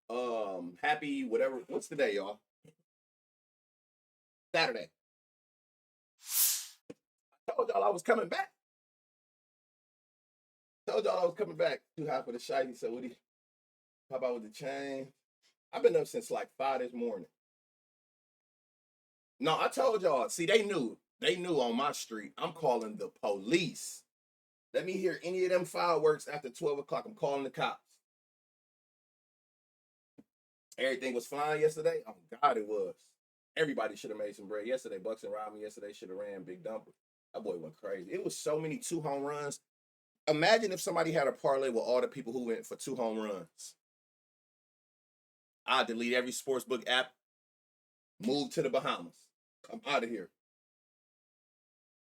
Oh, happy whatever. What's the day, y'all? Saturday. Told y'all I was coming back. Told y'all I was coming back. Too high for the shiny. So what do you? How about with the chain? I've been up since like 5 this morning. No, I told y'all. See, they knew. They knew on my street. I'm calling the police. Let me hear any of them fireworks after 12 o'clock. I'm calling the cops. Everything was flying yesterday. Oh God, it was. Everybody should have made some bread yesterday. Bucks and Robin yesterday should have ran Big Dumper. That boy went crazy. It was so many 2 home runs. Imagine if somebody had a parlay with all the people who went for 2 home runs. I delete every sportsbook app, move to the Bahamas. I'm out of here.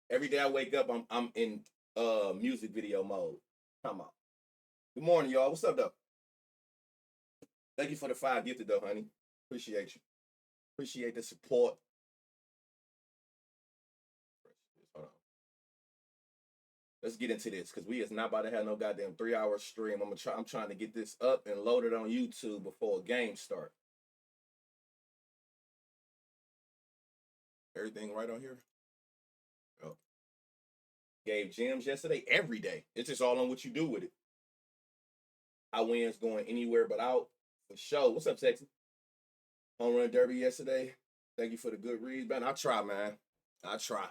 Every day I wake up, I'm in music video mode. Come on. Good morning, y'all. What's up, though? Thank you for the 5 gifted, though, honey. Appreciate you. Appreciate the support. Hold on. Let's get into this because we is not about to have no goddamn 3 hour stream. I'm trying to get this up and loaded on YouTube before a game start. Everything right on here. Oh. Gave gems yesterday every day. It's just all on what you do with it. I wins going anywhere but out for sure. What's up, sexy? Home run derby yesterday. Thank you for the good reads, man. I try, man. I try.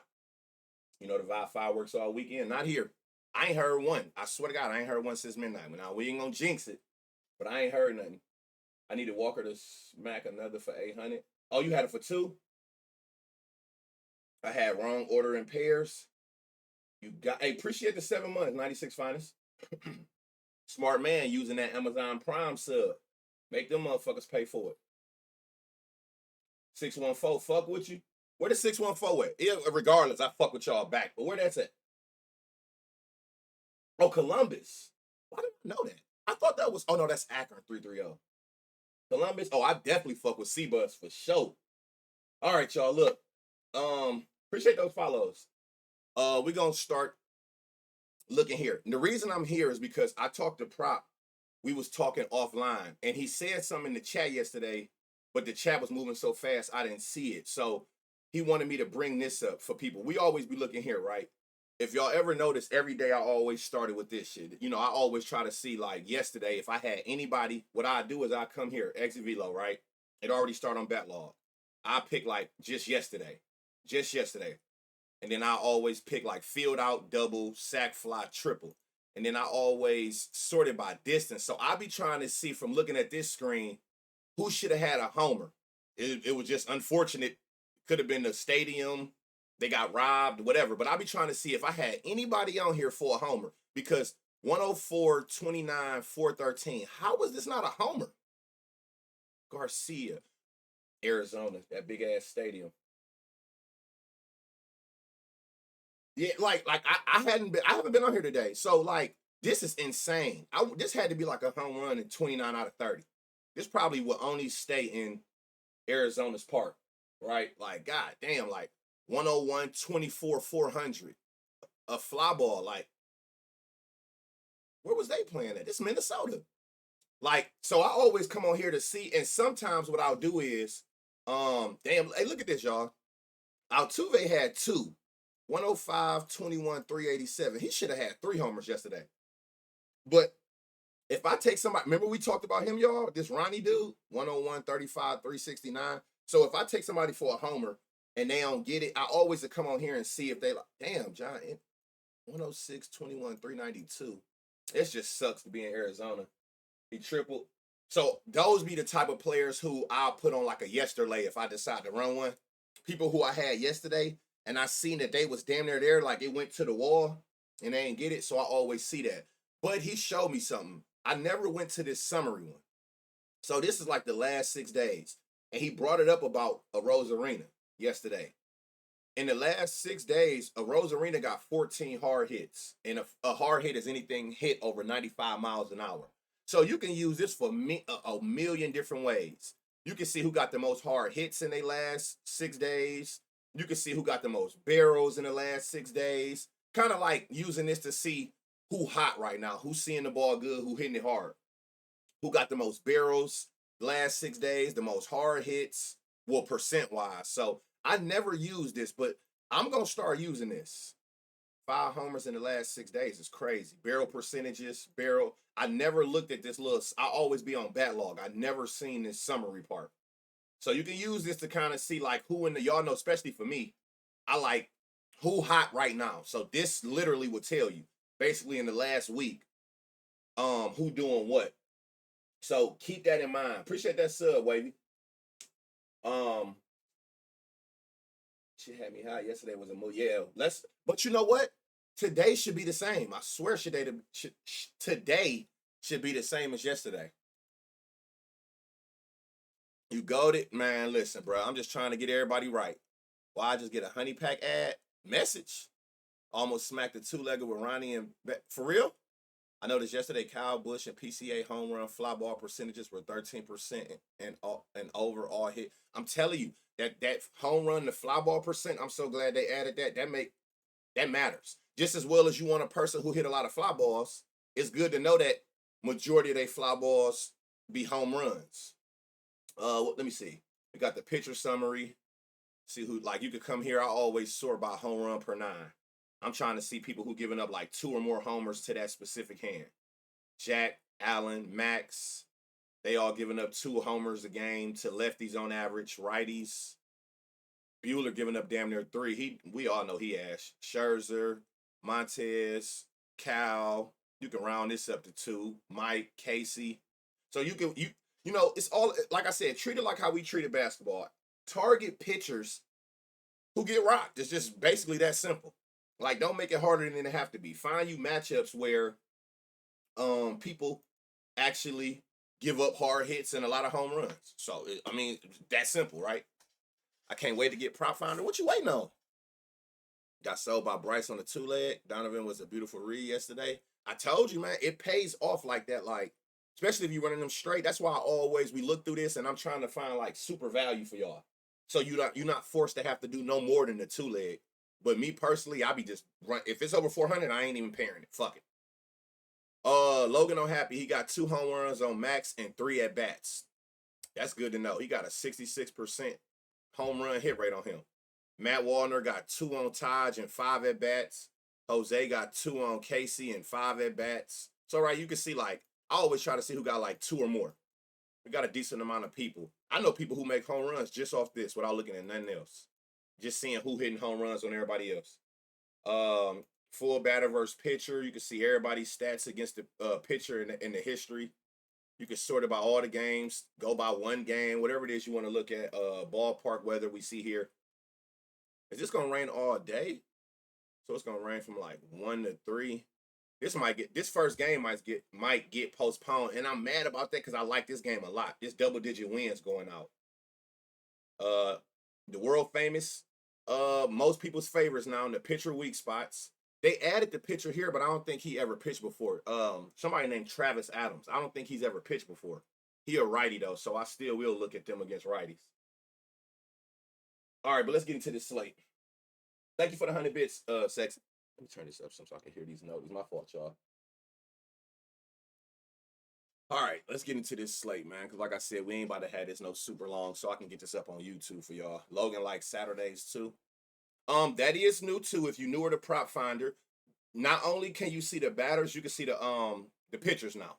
You know the vibe fireworks all weekend. Not here. I ain't heard one. I swear to God, I ain't heard one since midnight. Now we ain't gonna jinx it, but I ain't heard nothing. I needed Walker to smack another for 800. Oh, you had it for 2? I had wrong order in pairs. You got. Hey, appreciate the 7 months. 96 finest. Smart man using that Amazon Prime sub. Make them motherfuckers pay for it. 614 fuck with you. Where the 614 at? Yeah, regardless, I fuck with y'all back. But where that's at? Oh, Columbus. Why did I know that? I thought that was. Oh no, that's Akron 330. Columbus. Oh, I definitely fuck with C-Bus for sure. All right, y'all. Look. Appreciate those follows. We're gonna start looking here. And the reason I'm here is because I talked to Prop. We was talking offline, and he said something in the chat yesterday, but the chat was moving so fast I didn't see it. So he wanted me to bring this up for people. We always be looking here, right? If y'all ever notice, every day I always started with this shit. You know, I always try to see, like yesterday, if I had anybody, what I do is I come here, exit velo, right? It already start on bat log. I pick like just yesterday. And then I always pick like field out, double, sack fly, triple. And then I always sort it by distance. So I be trying to see from looking at this screen who should have had a homer. It was just unfortunate. Could have been the stadium. They got robbed, whatever. But I be trying to see if I had anybody on here for a homer. Because 104, 29, 413. How was this not a homer? Garcia, Arizona, that big ass stadium. Yeah, I haven't been on here today. So like this is insane. This had to be like a home run in 29 out of 30. This probably will only stay in Arizona's park, right? Like, god damn, like 101, 24, 400. A fly ball, like, where was they playing at? It's Minnesota. Like, so I always come on here to see, and sometimes what I'll do is, damn, hey, look at this, y'all. Altuve had 2. 105, 21, 387. He should have had 3 homers yesterday. But if I take somebody, remember we talked about him, y'all? This Ronnie dude, 101, 35, 369. So if I take somebody for a homer and they don't get it, I always come on here and see if they like, damn, John, 106, 21, 392. It just sucks to be in Arizona. He tripled. So those be the type of players who I'll put on like a yesterday if I decide to run one. People who I had yesterday, and I seen that they was damn near there, like it went to the wall and they didn't get it. So I always see that. But he showed me something. I never went to this summary one. So this is like the last 6 days. And he brought it up about a Rose Arena yesterday. In the last 6 days, a Rose Arena got 14 hard hits. And a hard hit is anything hit over 95 miles an hour. So you can use this for a million different ways. You can see who got the most hard hits in their last 6 days. You can see who got the most barrels in the last 6 days. Kind of like using this to see who hot right now, who's seeing the ball good, who hitting it hard, who got the most barrels the last 6 days, the most hard hits, well, percent wise. So I never used this, but I'm gonna start using this. 5 homers in the last 6 days is crazy. Barrel percentages, barrel. I never looked at this little. I always be on bat log. I never seen this summary part. So you can use this to kind of see like who in the, y'all know, especially for me, I like who hot right now. So this literally would tell you basically in the last week, who doing what. So keep that in mind. Appreciate that sub, Wavy. Um, she had me high. Yesterday was a move. Yeah, but you know what? Today should be the same. I swear today should be the same as yesterday. You goaded, man. Listen, bro. I'm just trying to get everybody right. Why I just get a honey pack ad message? Almost smacked the two-legger with Ronnie and for real. I noticed yesterday Kyle Busch and PCA home run fly ball percentages were 13% and overall hit. I'm telling you that home run, the fly ball percent. I'm so glad they added that. That matters just as well as you want a person who hit a lot of fly balls. It's good to know that majority of their fly balls be home runs. Let me see. We got the pitcher summary. See who, like, you could come here. I always sort by home run per 9. I'm trying to see people who giving up like 2 or more homers to that specific hand. Jack, Allen, Max, they all giving up 2 homers a game to lefties on average. Righties, Bueller giving up damn near 3. We all know he ass. Scherzer, Montez, Cal. You can round this up to 2. Mike, Casey. So you know, it's all, like I said, treat it like how we treated basketball. Target pitchers who get rocked. It's just basically that simple. Like, don't make it harder than it have to be. Find you matchups where people actually give up hard hits and a lot of home runs. So, I mean, that's simple, right? I can't wait to get Prop Finder. What you waiting on? Got sold by Bryce on the 2-leg. Donovan was a beautiful read yesterday. I told you, man, it pays off like that. Like, especially if you're running them straight. That's why we look through this and I'm trying to find like super value for y'all. So you're not forced to have to do no more than the 2-leg. But me personally, I be just run. If it's over 400, I ain't even pairing it. Fuck it. Logan O'Happy, he got 2 home runs on max and 3 at bats. That's good to know. He got a 66% home run hit rate on him. Matt Wallner got 2 on Taj and 5 at bats. Jose got 2 on Casey and 5 at bats. So right, you can see, like, I always try to see who got like 2 or more. We got a decent amount of people. I know people who make home runs just off this without looking at nothing else. Just seeing who hitting home runs on everybody else. Full batter versus pitcher. You can see everybody's stats against the pitcher in the history. You can sort it by all the games, go by one game, whatever it is you want to look at. Ballpark weather we see here. Is this gonna rain all day? So it's gonna rain from like 1 to 3. This first game might get postponed, and I'm mad about that because I like this game a lot. This double-digit wins going out. The world famous, most people's favorites now in the pitcher weak spots. They added the pitcher here, but I don't think he ever pitched before. Somebody named Travis Adams. I don't think he's ever pitched before. He a righty though, so I still will look at them against righties. All right, but let's get into this slate. Thank you for the 100 bits, Sexy. Let me turn this up so I can hear these notes. It's my fault, y'all. All right, let's get into this slate, man. Because like I said, we ain't about to have this no super long, so I can get this up on YouTube for y'all. Logan likes Saturdays too. That is new too. If you're newer to Prop Finder, not only can you see the batters, you can see the pitchers now.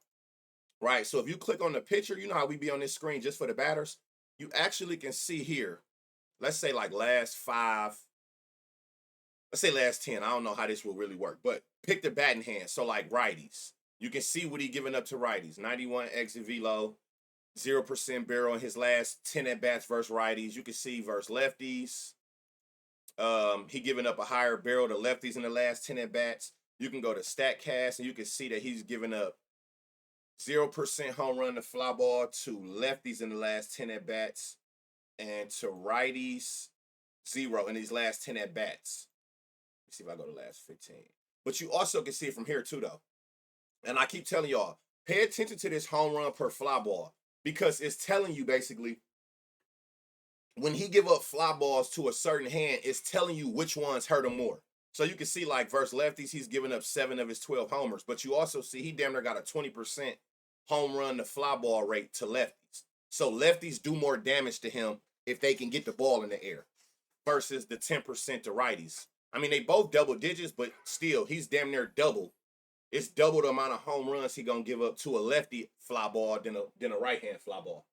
Right. So if you click on the pitcher, you know how we be on this screen just for the batters. You actually can see here. Let's say like last 5. Let's say last 10. I don't know how this will really work, but pick the batting hand. So like righties, you can see what he giving up to righties. 91 exit velo, 0% barrel in his last 10 at bats versus righties. You can see versus lefties. He giving up a higher barrel to lefties in the last 10 at bats. You can go to StatCast and you can see that he's giving up 0% home run to fly ball to lefties in the last 10 at bats, and to righties 0 in these last 10 at bats. Let's see if I go to last 15. But you also can see it from here too, though. And I keep telling y'all, pay attention to this home run per fly ball because it's telling you basically when he give up fly balls to a certain hand, it's telling you which ones hurt him more. So you can see, like, versus lefties, he's giving up 7 of his 12 homers. But you also see he damn near got a 20% home run to fly ball rate to lefties. So lefties do more damage to him if they can get the ball in the air versus the 10% to righties. I mean, they both double digits, but still, he's damn near double. It's double the amount of home runs he gonna give up to a lefty fly ball than a right hand fly ball.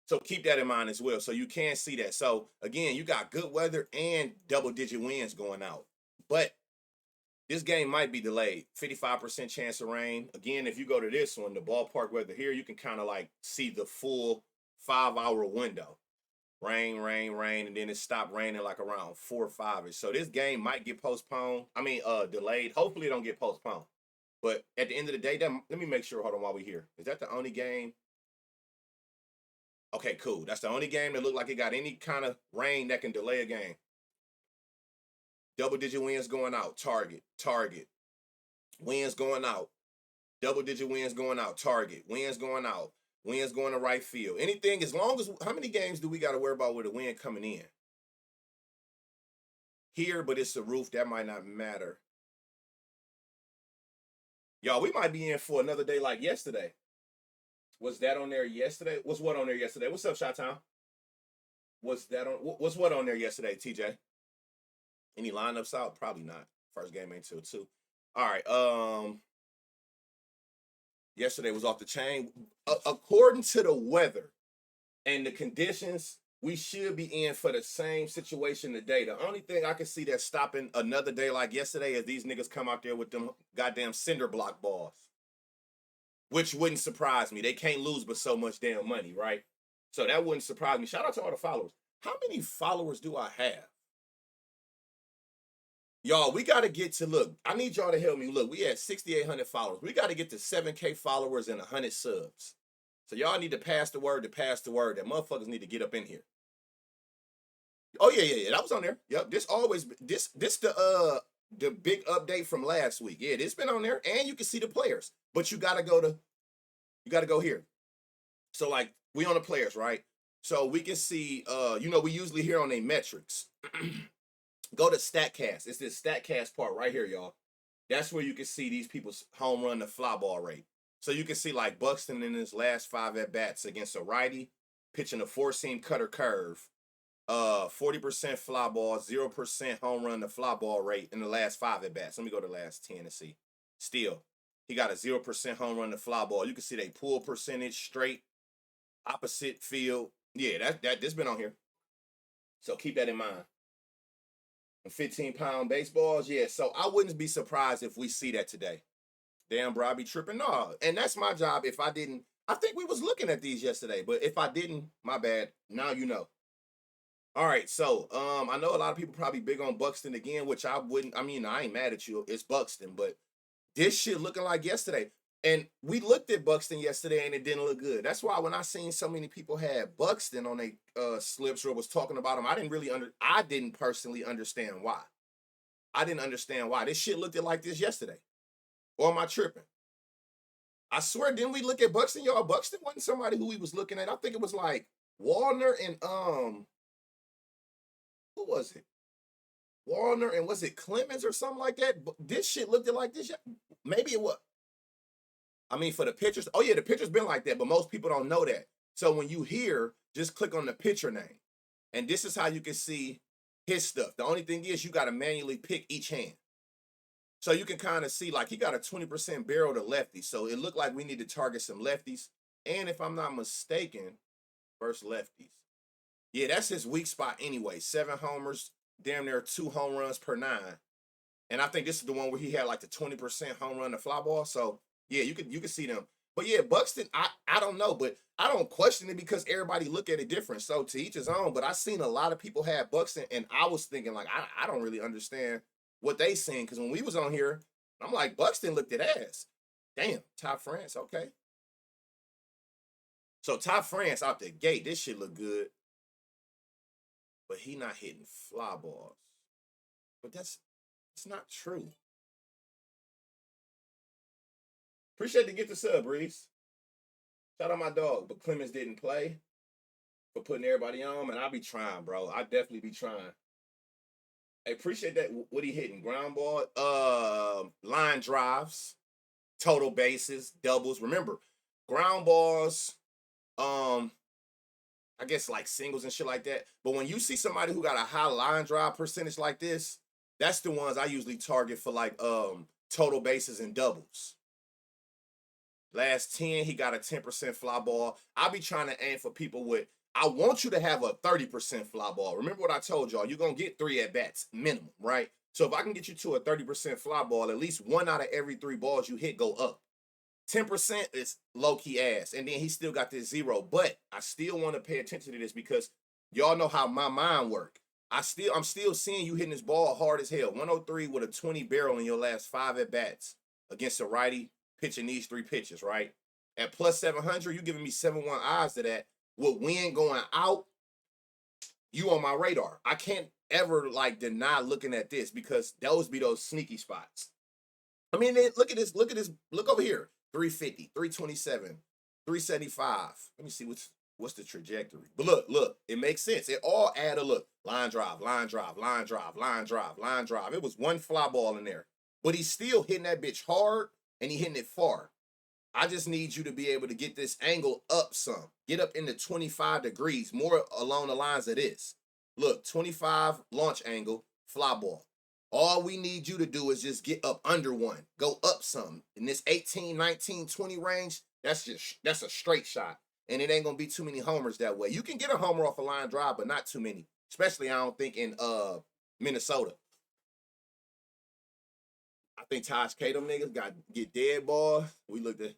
So keep that in mind as well. So you can see that. So again, you got good weather and double-digit winds going out, but this game might be delayed. 55% chance of rain. Again, if you go to this one, the ballpark weather here, you can kind of like see the full 5-hour window. Rain, rain, rain, and then it stopped raining like around 4 or 5ish. So this game might get postponed. I mean, delayed. Hopefully, it don't get postponed. But at the end of the day, let me make sure. Hold on, while we're here, is that the only game? Okay, cool. That's the only game that looked like it got any kind of rain that can delay a game. Double-digit winds going out. Target. Target. Winds going out. Double-digit winds going out. Target. Winds going out. Winds going to right field. Anything, as long as, how many games do we got to worry about with the wind coming in? Here, but it's the roof. That might not matter. Y'all, we might be in for another day like yesterday. Was that on there yesterday? What's what on there yesterday? What's up, Chi-Town? Was that on? What's what on there yesterday, TJ? Any lineups out? Probably not. First game ain't till 2. All right. Yesterday was off the chain. According to the weather and the conditions, we should be in for the same situation today. The only thing I can see that's stopping another day like yesterday is these niggas come out there with them goddamn cinder block balls, which wouldn't surprise me. They can't lose but so much damn money, right? So that wouldn't surprise me. Shout out to all the followers. How many followers do I have? Y'all, we got to get to, look, I need y'all to help me. Look, we had 6,800 followers. We got to get to 7K followers and 100 subs. So y'all need to pass the word that motherfuckers need to get up in here. Oh, yeah. That was on there. Yep, this the big update from last week. Yeah, this been on there, and you can see the players. But you got to go here. So, like, we on the players, right? So we can see, we usually hear on their metrics. Go to StatCast. It's this StatCast part right here, y'all. That's where you can see these people's home run to fly ball rate. So you can see, like, Buxton in his last 5 at-bats against a righty, pitching a 4-seam cutter curve, 40% fly ball, 0% home run to fly ball rate in the last 5 at-bats. Let me go to the last 10 and see. Still, he got a 0% home run to fly ball. You can see they pull percentage straight, opposite field. Yeah, this been on here. So keep that in mind. 15-pound baseballs, yeah. So I wouldn't be surprised if we see that today. Damn, bro, I be tripping. No, and that's my job. If I didn't, I think we was looking at these yesterday, but if I didn't, my bad. Now you know. All right, so I know a lot of people probably big on Buxton again, which I wouldn't. I mean, I ain't mad at you. It's Buxton, but this shit looking like yesterday. And we looked at Buxton yesterday, and it didn't look good. That's why when I seen so many people had Buxton on their slips or was talking about him, I didn't personally understand why. I didn't understand why. This shit looked like this yesterday. Or am I tripping? I swear, didn't we look at Buxton? Y'all, Buxton wasn't somebody who we was looking at. I think it was like Wallner and who was it? Wallner and was it Clemens or something like that? This shit looked like this. Maybe it was. I mean, for the pitchers, oh yeah, the pitcher's been like that, but most people don't know that. So when you hear, just click on the pitcher name. And this is how you can see his stuff. The only thing is you got to manually pick each hand. So you can kind of see, like, he got a 20% barrel to lefty. So it looked like we need to target some lefties. And if I'm not mistaken, first lefties. Yeah, that's his weak spot anyway. 7 homers, damn near 2 home runs per 9. And I think this is the one where he had like the 20% home run to fly ball. So yeah, you can see them. But yeah, Buxton, I don't know, but I don't question it because everybody look at it different. So to each his own. But I seen a lot of people have Buxton, and I was thinking, like, I don't really understand what they seen. Because when we was on here, I'm like, Buxton looked at ass. Damn, Top France, okay. So Top France out the gate, this shit look good. But he not hitting fly balls. But it's not true. Appreciate to get the sub, Reese. Shout out my dog. But Clemens didn't play for putting everybody on. And I be trying, bro. I definitely be trying. I appreciate that. What he hitting? Ground ball, line drives, total bases, doubles. Remember, ground balls, um, I guess like singles and shit like that. But when you see somebody who got a high line drive percentage like this, that's the ones I usually target for like total bases and doubles. Last 10, he got a 10% fly ball. I'll be trying to aim for people with, I want you to have a 30% fly ball. Remember what I told y'all, you're going to get 3 at bats minimum, right? So if I can get you to a 30% fly ball, at least 1 out of every 3 balls you hit go up. 10% is low-key ass. And then he still got this 0. But I still want to pay attention to this because y'all know how my mind work. I'm still seeing you hitting this ball hard as hell. 103 with a 20 barrel in your last 5 at bats against a righty pitching these 3 pitches, right? At plus 700, you giving me 7-1 odds to that. With wind going out, you on my radar. I can't ever like deny looking at this because those be those sneaky spots. I mean, look at this. Look over here. 350, 327, 375. Let me see what's the trajectory. But look, it makes sense. It all add a look. Line drive, line drive, line drive, line drive, line drive. It was one fly ball in there. But he's still hitting that bitch hard and he hitting it far. I just need you to be able to get this angle up some. Get up into 25 degrees, more along the lines of this. Look, 25 launch angle, fly ball. All we need you to do is just get up under 1. Go up some. In this 18, 19, 20 range, that's a straight shot. And it ain't going to be too many homers that way. You can get a homer off a line drive, but not too many. Especially, I don't think, in Minnesota. I think Taj K, them niggas got get dead ball. We looked at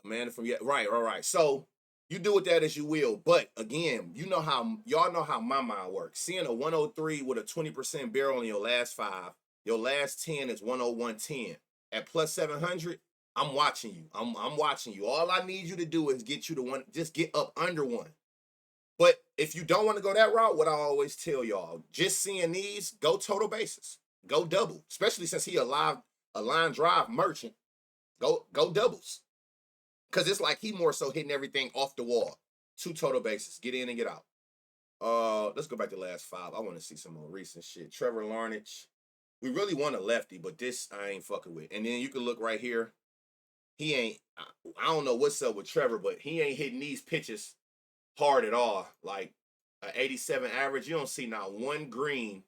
man from right. So you do with that as you will. But again, y'all know how my mind works. Seeing a 103 with a 20% barrel in your last 5, your last 10 is 101.10. At plus 700, I'm watching you. I'm watching you. All I need you to do is get you to 1, just get up under 1. But if you don't want to go that route, what I always tell y'all, just seeing these, go total bases. Go double. Especially since he a line drive merchant. Go doubles. Because it's like he more so hitting everything off the wall. 2 total bases. Get in and get out. Let's go back to the last 5. I want to see some more recent shit. Trevor Larnach. We really want a lefty, but this I ain't fucking with. And then you can look right here. He ain't, I don't know what's up with Trevor, but he ain't hitting these pitches hard at all. Like an 87 average, you don't see not one green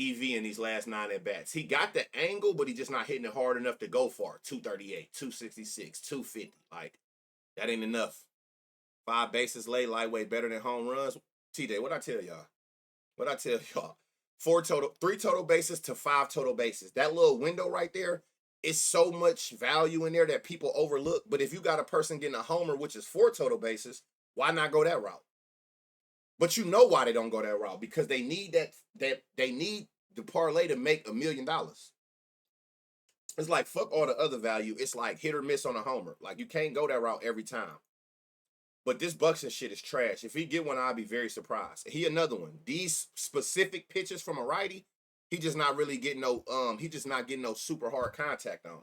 EV in these last 9 at bats. He got the angle, but he just not hitting it hard enough to go far. 238, 266, 250. Like, that ain't enough. 5 bases laid, lightweight, better than home runs. TJ, what I tell y'all? 3 total bases to 5 total bases. That little window right there is so much value in there that people overlook. But if you got a person getting a homer, which is 4 total bases, why not go that route? But you know why they don't go that route, because they need they need the parlay to make $1 million. It's like fuck all the other value. It's like hit or miss on a homer. Like you can't go that route every time. But this Buxton shit is trash. If he get one, I'll be very surprised. He another one. These specific pitches from a righty, he just not really getting no super hard contact on.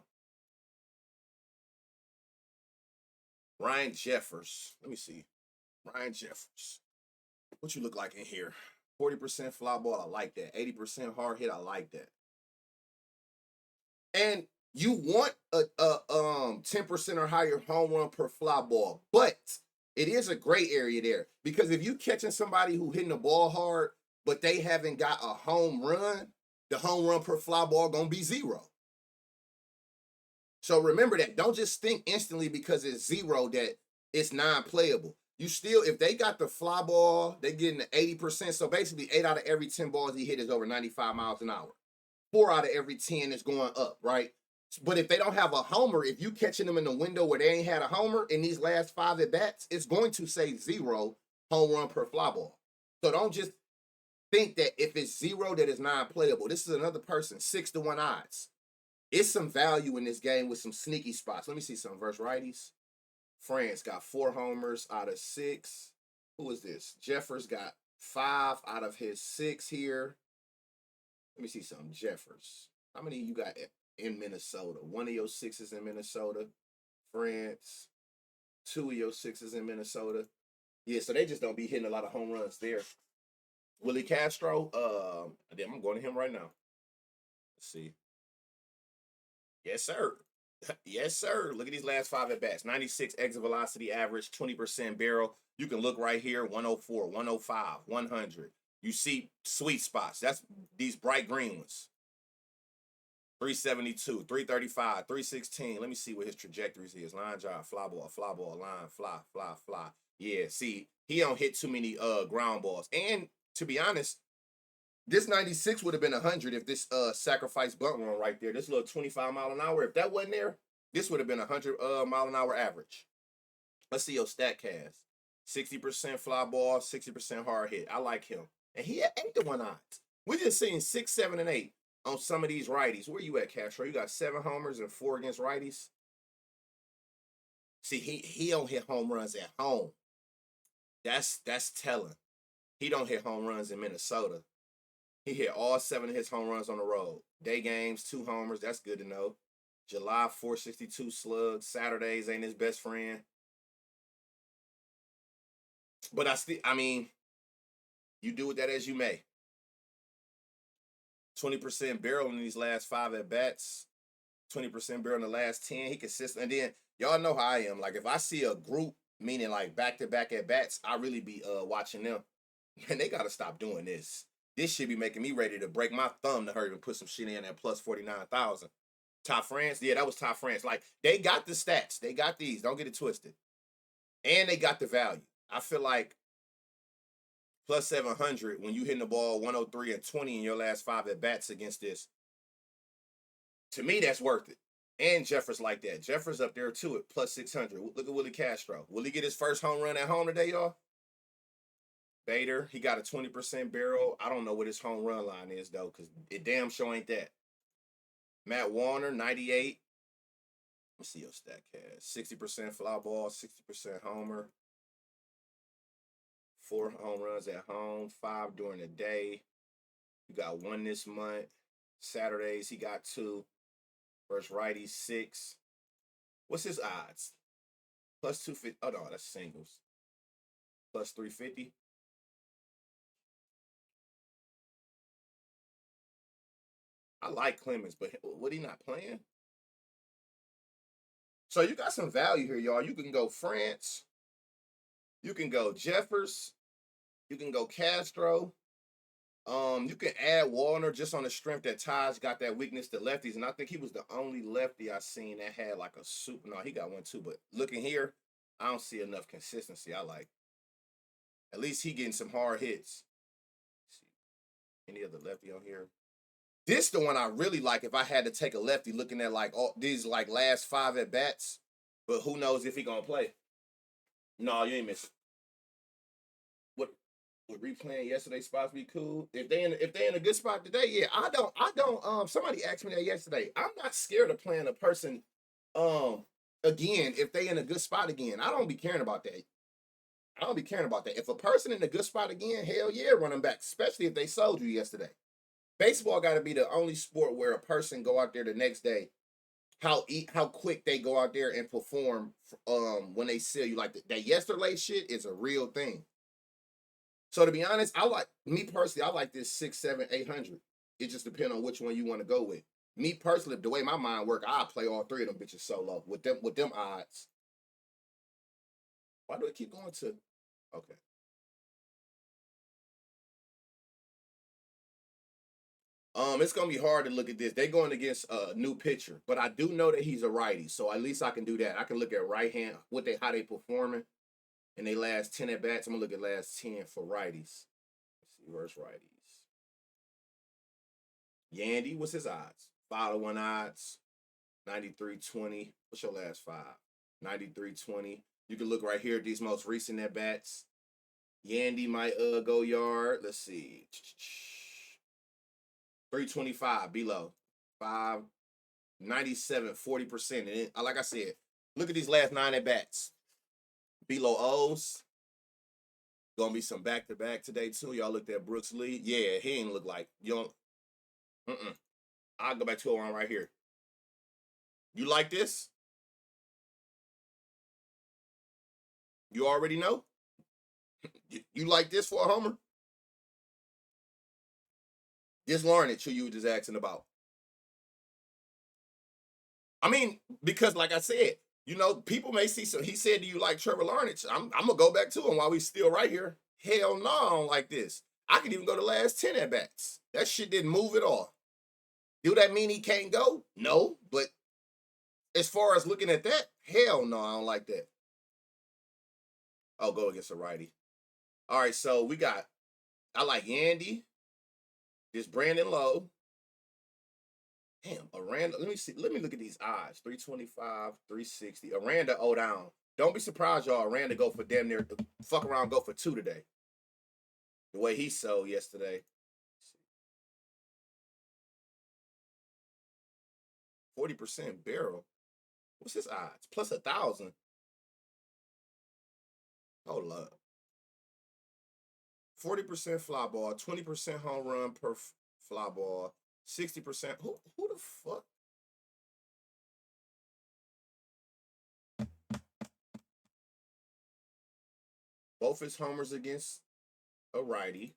Ryan Jeffers. Let me see. Ryan Jeffers. What you look like in here? 40% fly ball, I like that. 80% hard hit, I like that. And you want a 10% or higher home run per fly ball, but it is a gray area there because if you catching somebody who hitting the ball hard, but they haven't got a home run, the home run per fly ball gonna be 0. So remember that. Don't just think instantly because it's 0 that it's non-playable. You still, if they got the fly ball, they getting the 80%. So basically 8 out of every 10 balls he hit is over 95 miles an hour. 4 out of every 10 is going up, right? But if they don't have a homer, if you catching them in the window where they ain't had a homer in these last 5 at bats, it's going to say 0 home run per fly ball. So don't just think that if it's 0 that is non-playable. This is another person, 6-1 odds. It's some value in this game with some sneaky spots. Let me see some versus righties. France got 4 homers out of 6. Who is this? Jeffers got 5 out of his 6 here. Let me see something. Jeffers. How many you got in Minnesota? 1 of your 6s in Minnesota. France. 2 of your 6s in Minnesota. Yeah, so they just don't be hitting a lot of home runs there. Willie Castro. I'm going to him right now. Let's see. Yes, sir. Yes, sir. Look at these last 5 at bats. 96 exit velocity average, 20% barrel. You can look right here, 104, 105, 100. You see sweet spots. That's these bright green ones. 372, 335, 316. Let me see what his trajectories is. Line drive, fly ball, line, fly. Yeah, see, he don't hit too many ground balls. And to be honest, this 96 would have been 100 if this sacrifice bunt run right there, this little 25 mile an hour, if that wasn't there, this would have been 100 mile an hour average. Let's see your stat cast. 60% fly ball, 60% hard hit. I like him. And he had 8-1 odds. We just seen 6, 7, and 8 on some of these righties. Where you at, Castro? You got 7 homers and 4 against righties. See, he don't hit home runs at home. That's telling. He don't hit home runs in Minnesota. He hit all 7 of his home runs on the road. Day games, 2 homers. That's good to know. July, 462 slugs. Saturdays ain't his best friend. But I mean, you do with that as you may. 20% barrel in these last 5 at bats. 20% barrel in the last 10. He consistent. And then y'all know how I am. Like if I see a group, meaning like back-to-back at bats, I really be watching them. Man, they gotta stop doing this. This should be making me ready to break my thumb to hurry and put some shit in at plus 49,000. Top France, yeah, that was top France. Like they got the stats, they got these. Don't get it twisted, and they got the value. I feel like plus 700 when you hitting the ball 103 and 20 in your last 5 at bats against this. To me, that's worth it. And Jeffers like that. Jeffers up there too at plus 600. Look at Willie Castro. Will he get his first home run at home today, y'all? Bader, he got a 20% barrel. I don't know what his home run line is, though, because it damn sure ain't that. Matt Warner, 98. Let me see your stat cast. 60% fly ball, 60% homer. 4 home runs at home, 5 during the day. You got 1 this month. Saturdays, he got 2. First righty, 6. What's his odds? Plus 250. Oh, no, that's singles. Plus 350. I like Clemens, but what he not playing? So you got some value here, y'all. You can go France. You can go Jeffers. You can go Castro. You can add Warner just on the strength that Taj got that weakness to lefties, and I think he was the only lefty I seen that had like a super. No, he got one too, but looking here, I don't see enough consistency. I like. At least he getting some hard hits. Let's see any other lefty on here? This the one I really like if I had to take a lefty looking at like all these like last 5 at bats, but who knows if he gonna play. No, you ain't miss. What replaying yesterday spots be cool. If they in a good spot today, yeah. I don't somebody asked me that yesterday. I'm not scared of playing a person again if they in a good spot again. I don't be caring about that. I don't be caring about that. If a person in a good spot again, hell yeah, running back, especially if they sold you yesterday. Baseball got to be the only sport where a person go out there the next day. How quick they go out there and perform when they sell you. Like that yesterday shit is a real thing. So to be honest, I like me personally. I like this 6, 7, 800. It just depends on which one you want to go with. Me personally, the way my mind work, I play all 3 of them bitches solo with them odds. Why do it keep going to? Okay. It's gonna be hard to look at this. They're going against a new pitcher, but I do know that he's a righty, so at least I can do that. I can look at right hand how they performing in they last 10 at bats. I'm gonna look at last 10 for righties. Let's see, where's righties? Yandy, what's his odds? 5-1 odds, 93.20. What's your last 5? 93.20. You can look right here at these most recent at bats. Yandy might go yard. Let's see. 325 below. 597, 40%. And like I said, look at these last 9 at bats. Below O's. Gonna be some back-to-back today, too. Y'all looked at Brooks Lee. Yeah, he ain't look like you don't. I'll go back to around right here. You like this? You already know? You like this for a homer? This Larnage who you were just asking about. I mean, because like I said, you know, people may see some. He said, "Do you like Trevor Larnage?" I'm gonna go back to him while we still right here. Hell no, I don't like this. I can even go the last 10 at bats. That shit didn't move at all. Do that mean he can't go? No, but as far as looking at that, hell no, I don't like that. I'll go against a righty. All right, so we got. I like Yandy. This Brandon Lowe. Damn, Aranda. Let me see. Let me look at these odds. 325, 360. Aranda, oh down. Don't be surprised, y'all. Aranda go for damn near fuck around, go for 2 today. The way he sold yesterday. 40% barrel. What's his odds? Plus 1,000. Hold up. 40% fly ball, 20% home run per fly ball, 60%. Who the fuck? Both his homers against a righty.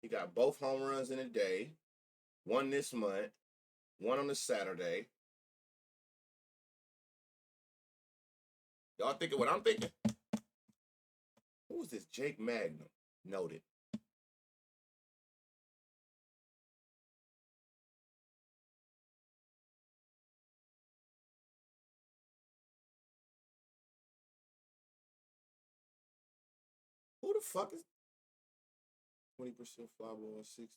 He got both home runs in a day. One this month, one on a Saturday. Y'all thinking what I'm thinking? Who is this? Jake Magnum. Noted. Who the fuck is 20% fly ball, 60?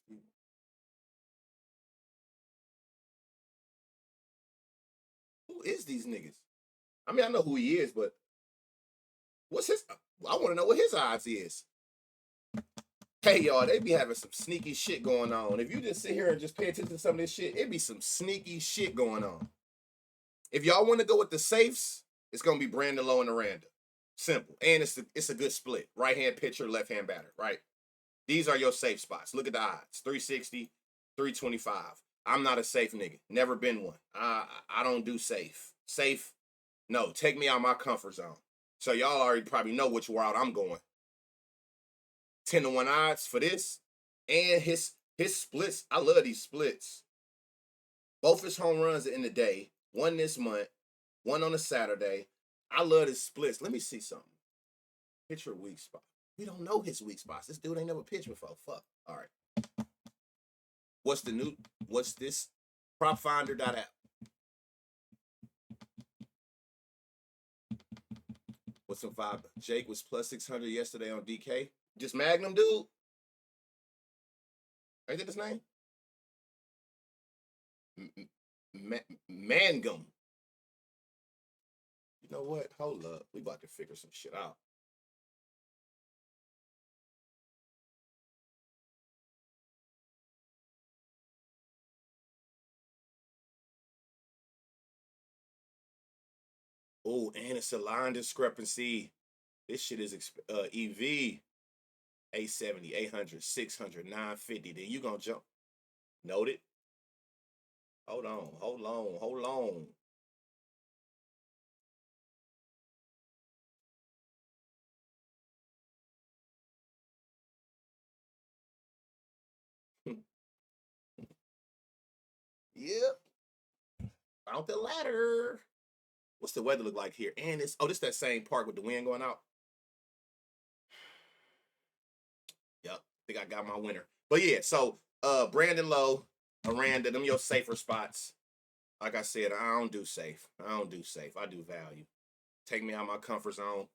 Who is these niggas? I mean, I know who he is, but what's his? I want to know what his odds is. Hey, y'all, they be having some sneaky shit going on. If you just sit here and just pay attention to some of this shit, it be some sneaky shit going on. If y'all want to go with the safes, it's gonna be Brandon Lowe and Aranda. Simple, and it's a good split. Right hand pitcher, left hand batter. Right. These are your safe spots. Look at the odds: 360, 325. I'm not a safe nigga. Never been one. I don't do safe. Safe. No, take me out of my comfort zone. So y'all already probably know which route I'm going. 10-1 odds for this. And his splits. I love these splits. Both his home runs in the day. One this month, one on a Saturday. I love his splits. Let me see something. Pitcher weak spot. We don't know his weak spots. This dude ain't never pitched before. Fuck. All right. What's this? Propfinder.app. What's some five? Jake was plus 600 yesterday on DK. Just Magnum, dude. Ain't that his name? Mangum. You know what? Hold up. We about to figure some shit out. Oh, and it's a line discrepancy. This shit is EV 870, 800, 600, 950. Then you gonna jump. Noted. Hold on. Yep. Found the ladder. What's the weather look like here? And this that same park with the wind going out. Yep. I think I got my winner. But yeah, so Brandon Lowe, Aranda, them your safer spots. Like I said, I don't do safe. I do value. Take me out of my comfort zone.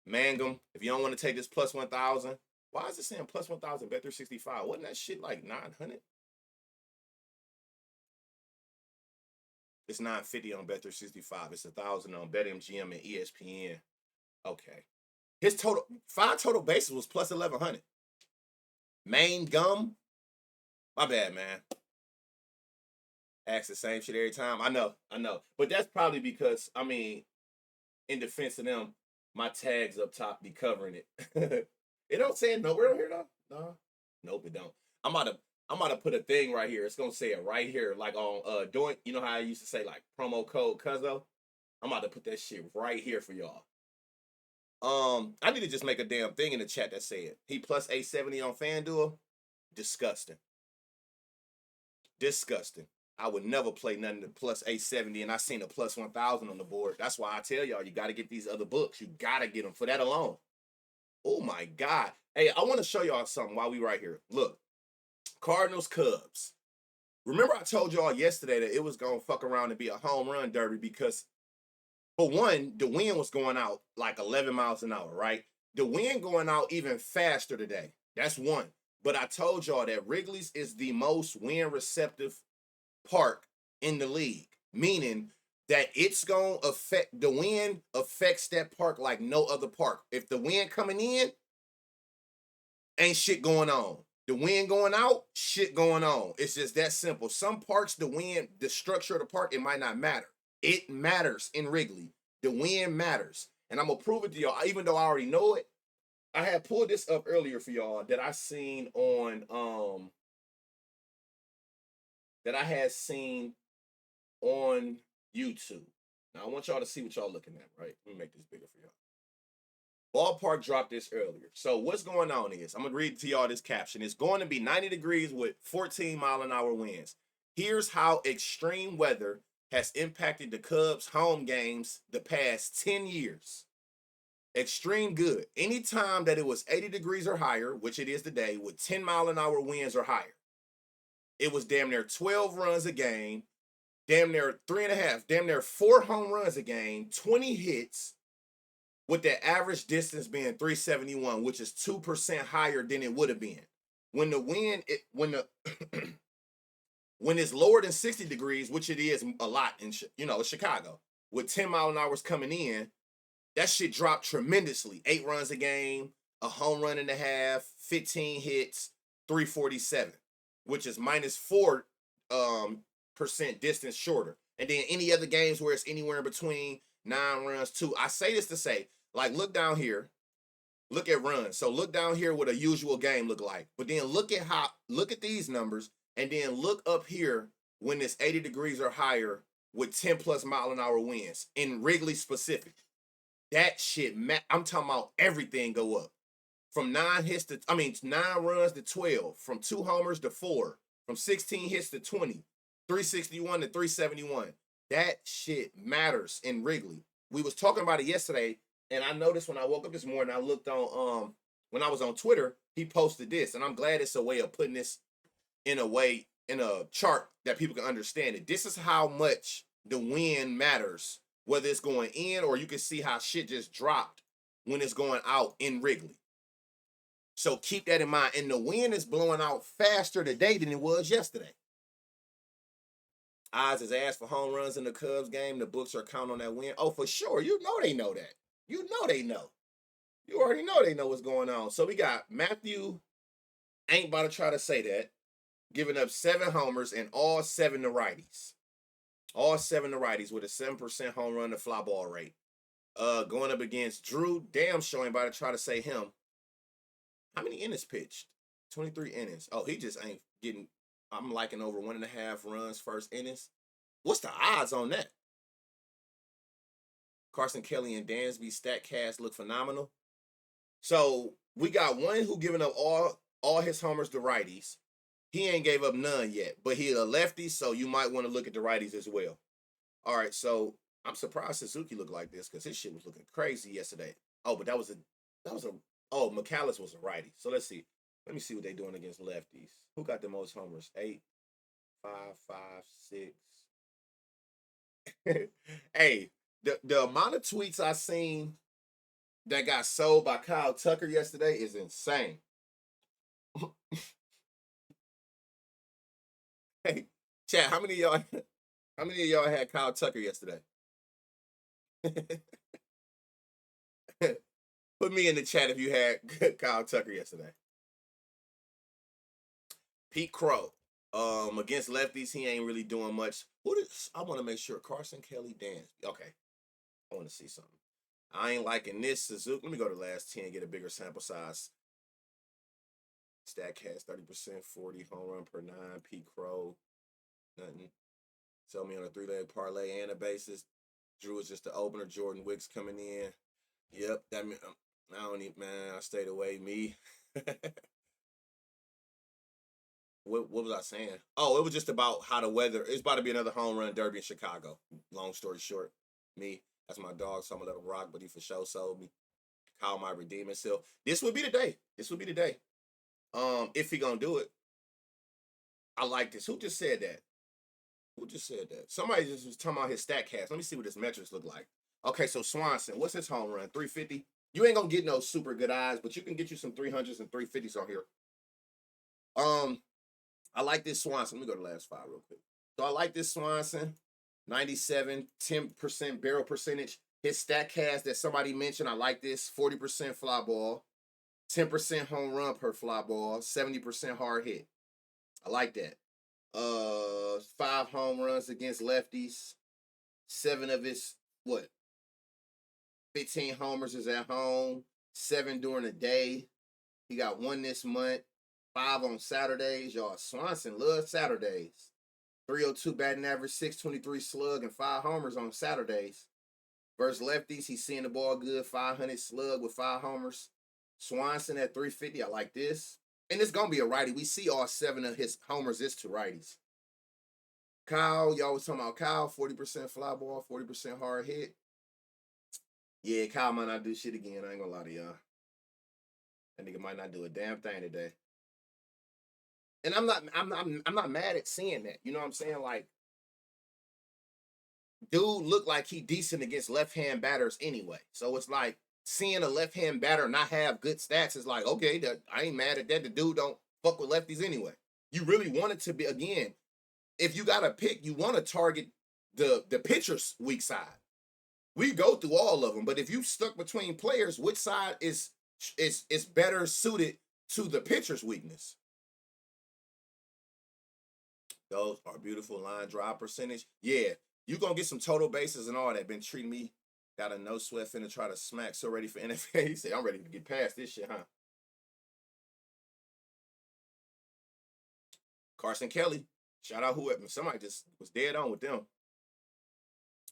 Mangum, if you don't want to take this plus 1,000, why is it saying plus 1,000 bet 365? Wasn't that shit like 900? It's 950 on Bet 365. It's 1,000 on BetMGM and ESPN. Okay. His total bases was plus 1,100. Main gum. My bad, man. Ask the same shit every time. I know. But that's probably because, I mean, in defense of them, my tags up top be covering it. It don't say it nowhere on here though. No. Nope, it don't. I'm about to put a thing right here. It's gonna say it right here, like on doing. You know how I used to say like promo code Cuzzo? I'm about to put that shit right here for y'all. I need to just make a damn thing in the chat that said he plus 870 on FanDuel. Disgusting. Disgusting. I would never play nothing to plus 870, and I seen a plus 1000 on the board. That's why I tell y'all, you got to get these other books. You got to get them for that alone. Oh my God. Hey, I want to show y'all something while we right here. Look, Cardinals, Cubs. Remember I told y'all yesterday that it was going to fuck around and be a home run derby because, for one, the wind was going out like 11 miles an hour, right? The wind going out even faster today. That's one. But I told y'all that Wrigley's is the most wind receptive park in the league, meaning that it's going to affect, the wind affects that park like no other park. If the wind coming in, ain't shit going on. The wind going out, shit going on. It's just that simple. Some parks, the wind, the structure of the park, it might not matter. It matters in Wrigley. The wind matters. And I'm going to prove it to y'all, even though I already know it. I had pulled this up earlier for y'all that I seen on that I had seen on YouTube. Now I want y'all to see what y'all looking at, right? Let me make this bigger for y'all. Ballpark dropped this earlier. So what's going on is, I'm gonna read to y'all this caption. It's going to be 90 degrees with 14-mile-an-hour winds. Here's how extreme weather has impacted the Cubs' home games the past 10 years. Extreme good. Anytime that it was 80 degrees or higher, which it is today, with 10-mile-an-hour winds or higher, it was damn near 12 runs a game, damn near 3.5, damn near 4 home runs a game, 20 hits, with the average distance being 371, which is 2% higher than it would have been. When the wind, when it's lower than 60 degrees, which it is a lot in Chicago, with 10 mile an hour coming in, that shit dropped tremendously. 8 runs a game, a home run and a half, 15 hits, 347, which is minus 4% distance shorter. And then any other games where it's anywhere in between 9 runs, 2. I say this to say, like, look down here, look at runs. So look down here what a usual game look like. But then look at these numbers, and then look up here when it's 80 degrees or higher with 10 plus mile an hour winds in Wrigley specific. That shit, I'm talking about everything go up. From 9 runs to 12, from 2 homers to 4, from 16 hits to 20, 361 to 371. That shit matters in Wrigley. We was talking about it yesterday, and I noticed when I woke up this morning, I looked on when I was on Twitter, he posted this, and I'm glad it's a way of putting this in a chart that people can understand it. This is how much the wind matters, whether it's going in, or you can see how shit just dropped when it's going out in Wrigley. So keep that in mind. And the wind is blowing out faster today than it was yesterday. Odds is asked for home runs in the Cubs game. The books are counting on that win. Oh, for sure. You know they know that. You know they know. You already know they know what's going on. So we got Matthew, ain't about to try to say that, giving up 7 homers and all 7 to righties. All 7 to righties with a 7% home run to fly ball rate. Going up against Drew, damn sure ain't about to try to say him. How many innings pitched? 23 innings. Oh, he just ain't getting, I'm liking over 1.5 runs first innings. What's the odds on that? Carson Kelly and Dansby StatCast look phenomenal. So we got one who giving up all his homers to righties. He ain't gave up none yet, but he a lefty, so you might want to look at the righties as well. All right, so I'm surprised Suzuki looked like this because his shit was looking crazy yesterday. Oh, but McAllis was a righty. So let's see. Let me see what they're doing against lefties. Who got the most homers? 8, 5, 5, 6. Hey, the amount of tweets I seen that got sold by Kyle Tucker yesterday is insane. Hey, chat, how many of y'all had Kyle Tucker yesterday? Put me in the chat if you had Kyle Tucker yesterday. Pete Crow. Against lefties, he ain't really doing much. I want to make sure Carson Kelly Dansby. Okay. I want to see something. I ain't liking this Suzuki. Let me go to the last 10, get a bigger sample size. StatCast 30%, 40 home run per 9. Pete Crow, nothing. Sell me on a 3-leg parlay and a basis. Drew is just the opener. Jordan Wicks coming in. Yep, that mean I don't need, man. I stayed away. Me. What was I saying? Oh, it was just about how the weather. It's about to be another home run derby in Chicago. Long story short, me, that's my dog, so I'm gonna let him rock, but he for sure sold me. Kyle might redeem himself. This would be the day. This would be the day. If he gonna do it. I like this. Who just said that? Who just said that? Somebody just was talking about his stat cast. Let me see what his metrics look like. Okay, so Swanson, what's his home run? 350. You ain't gonna get no super good eyes, but you can get you some 300s and 350s on here. I like this Swanson. Let me go to the last five real quick. So I like this Swanson, 97, 10% barrel percentage. His stat cast that somebody mentioned, I like this, 40% fly ball, 10% home run per fly ball, 70% hard hit. I like that. 5 home runs against lefties. 7 of his 15 homers is at home. 7 during the day. He got 1 this month. 5 on Saturdays. Y'all, Swanson loves Saturdays. 302 batting average, 623 slug, and 5 homers on Saturdays. Versus lefties, he's seeing the ball good. 500 slug with 5 homers. Swanson at 350. I like this. And it's gonna be a righty. We see all 7 of his homers is to righties. Kyle, y'all was talking about Kyle, 40% fly ball, 40% hard hit. Yeah, Kyle might not do shit again. I ain't gonna lie to y'all. That nigga might not do a damn thing today. And I'm not mad at seeing that. You know what I'm saying? Like, dude looked like he decent against left-hand batters anyway. So it's like seeing a left-hand batter not have good stats is like, okay, I ain't mad at that. The dude don't fuck with lefties anyway. You really want it to be, again, if you got to pick, you want to target the pitcher's weak side. We go through all of them, but if you stuck between players, which side is better suited to the pitcher's weakness? Those are beautiful line drive percentage. Yeah, you gonna get some total bases and all that. Been treating me, got a no sweat finna try to smack. So ready for NFL. He said, I'm ready to get past this shit, huh? Carson Kelly, shout out whoever. Somebody just was dead on with them.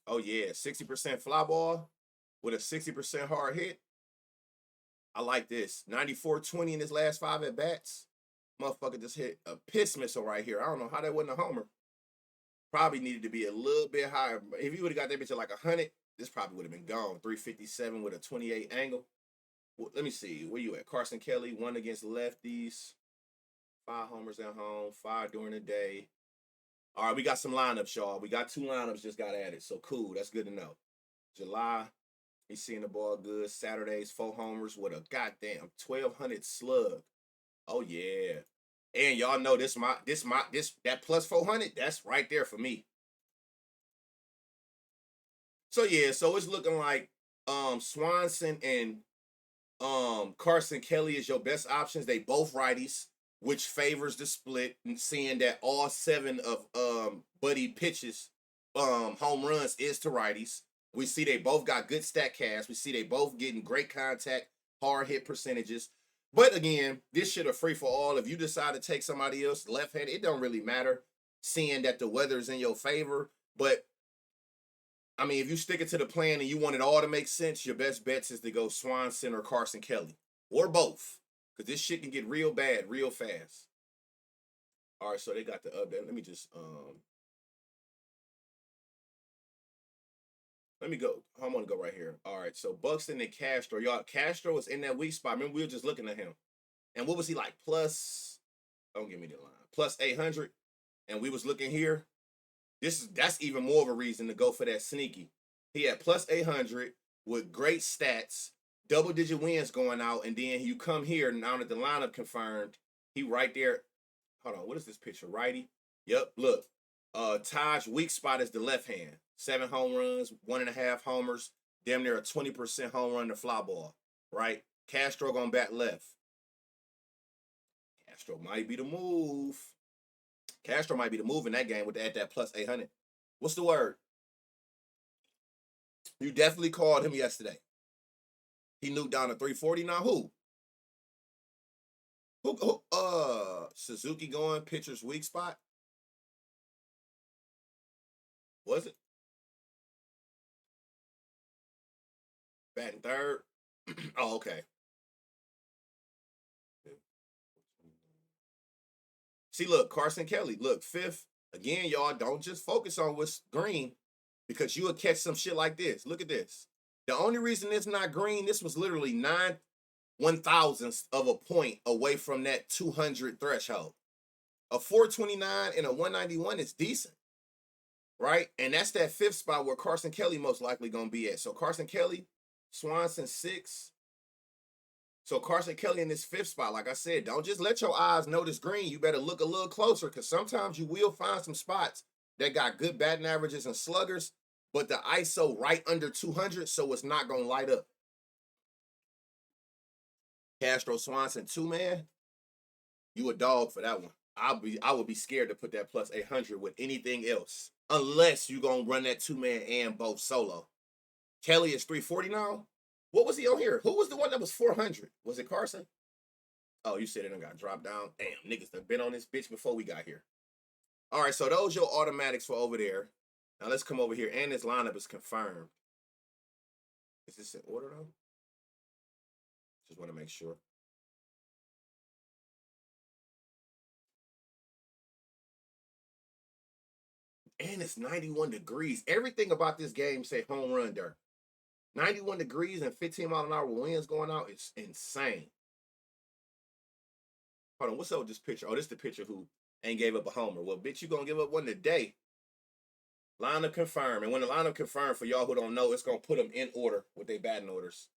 Oh yeah, 60% fly ball with a 60% hard hit. I like this. 94-20 in his last 5 at bats. Motherfucker just hit a piss missile right here. I don't know how that wasn't a homer. Probably needed to be a little bit higher. If he would have got that bitch at like 100, this probably would have been gone. 357 with a 28 angle. Well, let me see. Where you at? Carson Kelly, 1 against lefties. 5 homers at home. 5 during the day. All right, we got some lineups, y'all. We got 2 lineups just got added. So cool. That's good to know. July, he's seeing the ball good. Saturdays, 4 homers with a goddamn 1,200 slug. Oh yeah. And y'all know this that plus 400, that's right there for me. So yeah, so it's looking like Swanson and Carson Kelly is your best options. They both righties, which favors the split, and seeing that all 7 of Buddy pitches home runs is to righties. We see they both got good stat cast. We see they both getting great contact, hard hit percentages. But again, this shit a free for all. If you decide to take somebody else left-handed, it don't really matter. Seeing that the weather is in your favor, but I mean, if you stick it to the plan and you want it all to make sense, your best bets is to go Swanson or Carson Kelly or both, because this shit can get real bad real fast. All right, so they got the update. Let me just let me go. I'm gonna go right here. All right, so Buxton and Castro, y'all. Castro was in that weak spot. Remember, we were just looking at him, and what was he like? Plus, don't give me the line. Plus 800, and we was looking here. That's even more of a reason to go for that sneaky. He had plus 800 with great stats, double-digit wins going out, and then you come here now that the lineup confirmed. He right there. Hold on, what is this picture? Righty. Yep. Look, Taj's weak spot is the left hand. 7 home runs, 1.5 homers, damn near a 20% home run to fly ball. Right. Castro gonna bat left. Castro might be the move. Castro might be the move in that game with that plus 800. What's the word? You definitely called him yesterday. He nuked down to 340 now. Who? Suzuki going pitcher's weak spot? Was it? Batting third? Oh, okay. See, look, Carson Kelly, look, fifth. Again, y'all, don't just focus on what's green because you will catch some shit like this. Look at this. The only reason it's not green, this was literally 9/1000th of a point away from that 200 threshold. A 429 and a 191 is decent, right? And that's that fifth spot where Carson Kelly most likely going to be at. So Carson Kelly, Swanson 6. So Carson Kelly in this fifth spot, like I said, don't just let your eyes notice green. You better look a little closer because sometimes you will find some spots that got good batting averages and sluggers, but the ISO right under 200, so it's not going to light up. Castro Swanson 2, man. You a dog for that one. I would be scared to put that plus 800 with anything else, unless you gonna run that 2-man and both solo. Kelly is 340 now. What was he on here? Who was the one that was 400? Was it Carson? Oh, you said it done got dropped down. Damn, niggas done been on this bitch before we got here. All right, so those your automatics for over there. Now let's come over here, and this lineup is confirmed. Is this in order though? Just want to make sure. And it's 91 degrees. Everything about this game say home run dirt. 91 degrees and 15-mile-an-hour winds going out. It's insane. Hold on, what's up with this picture? Oh, this is the pitcher who ain't gave up a homer. Well, bitch, you gonna give up one today. Lineup confirmed. And when the lineup confirmed, for y'all who don't know, it's gonna put them in order with their batting orders.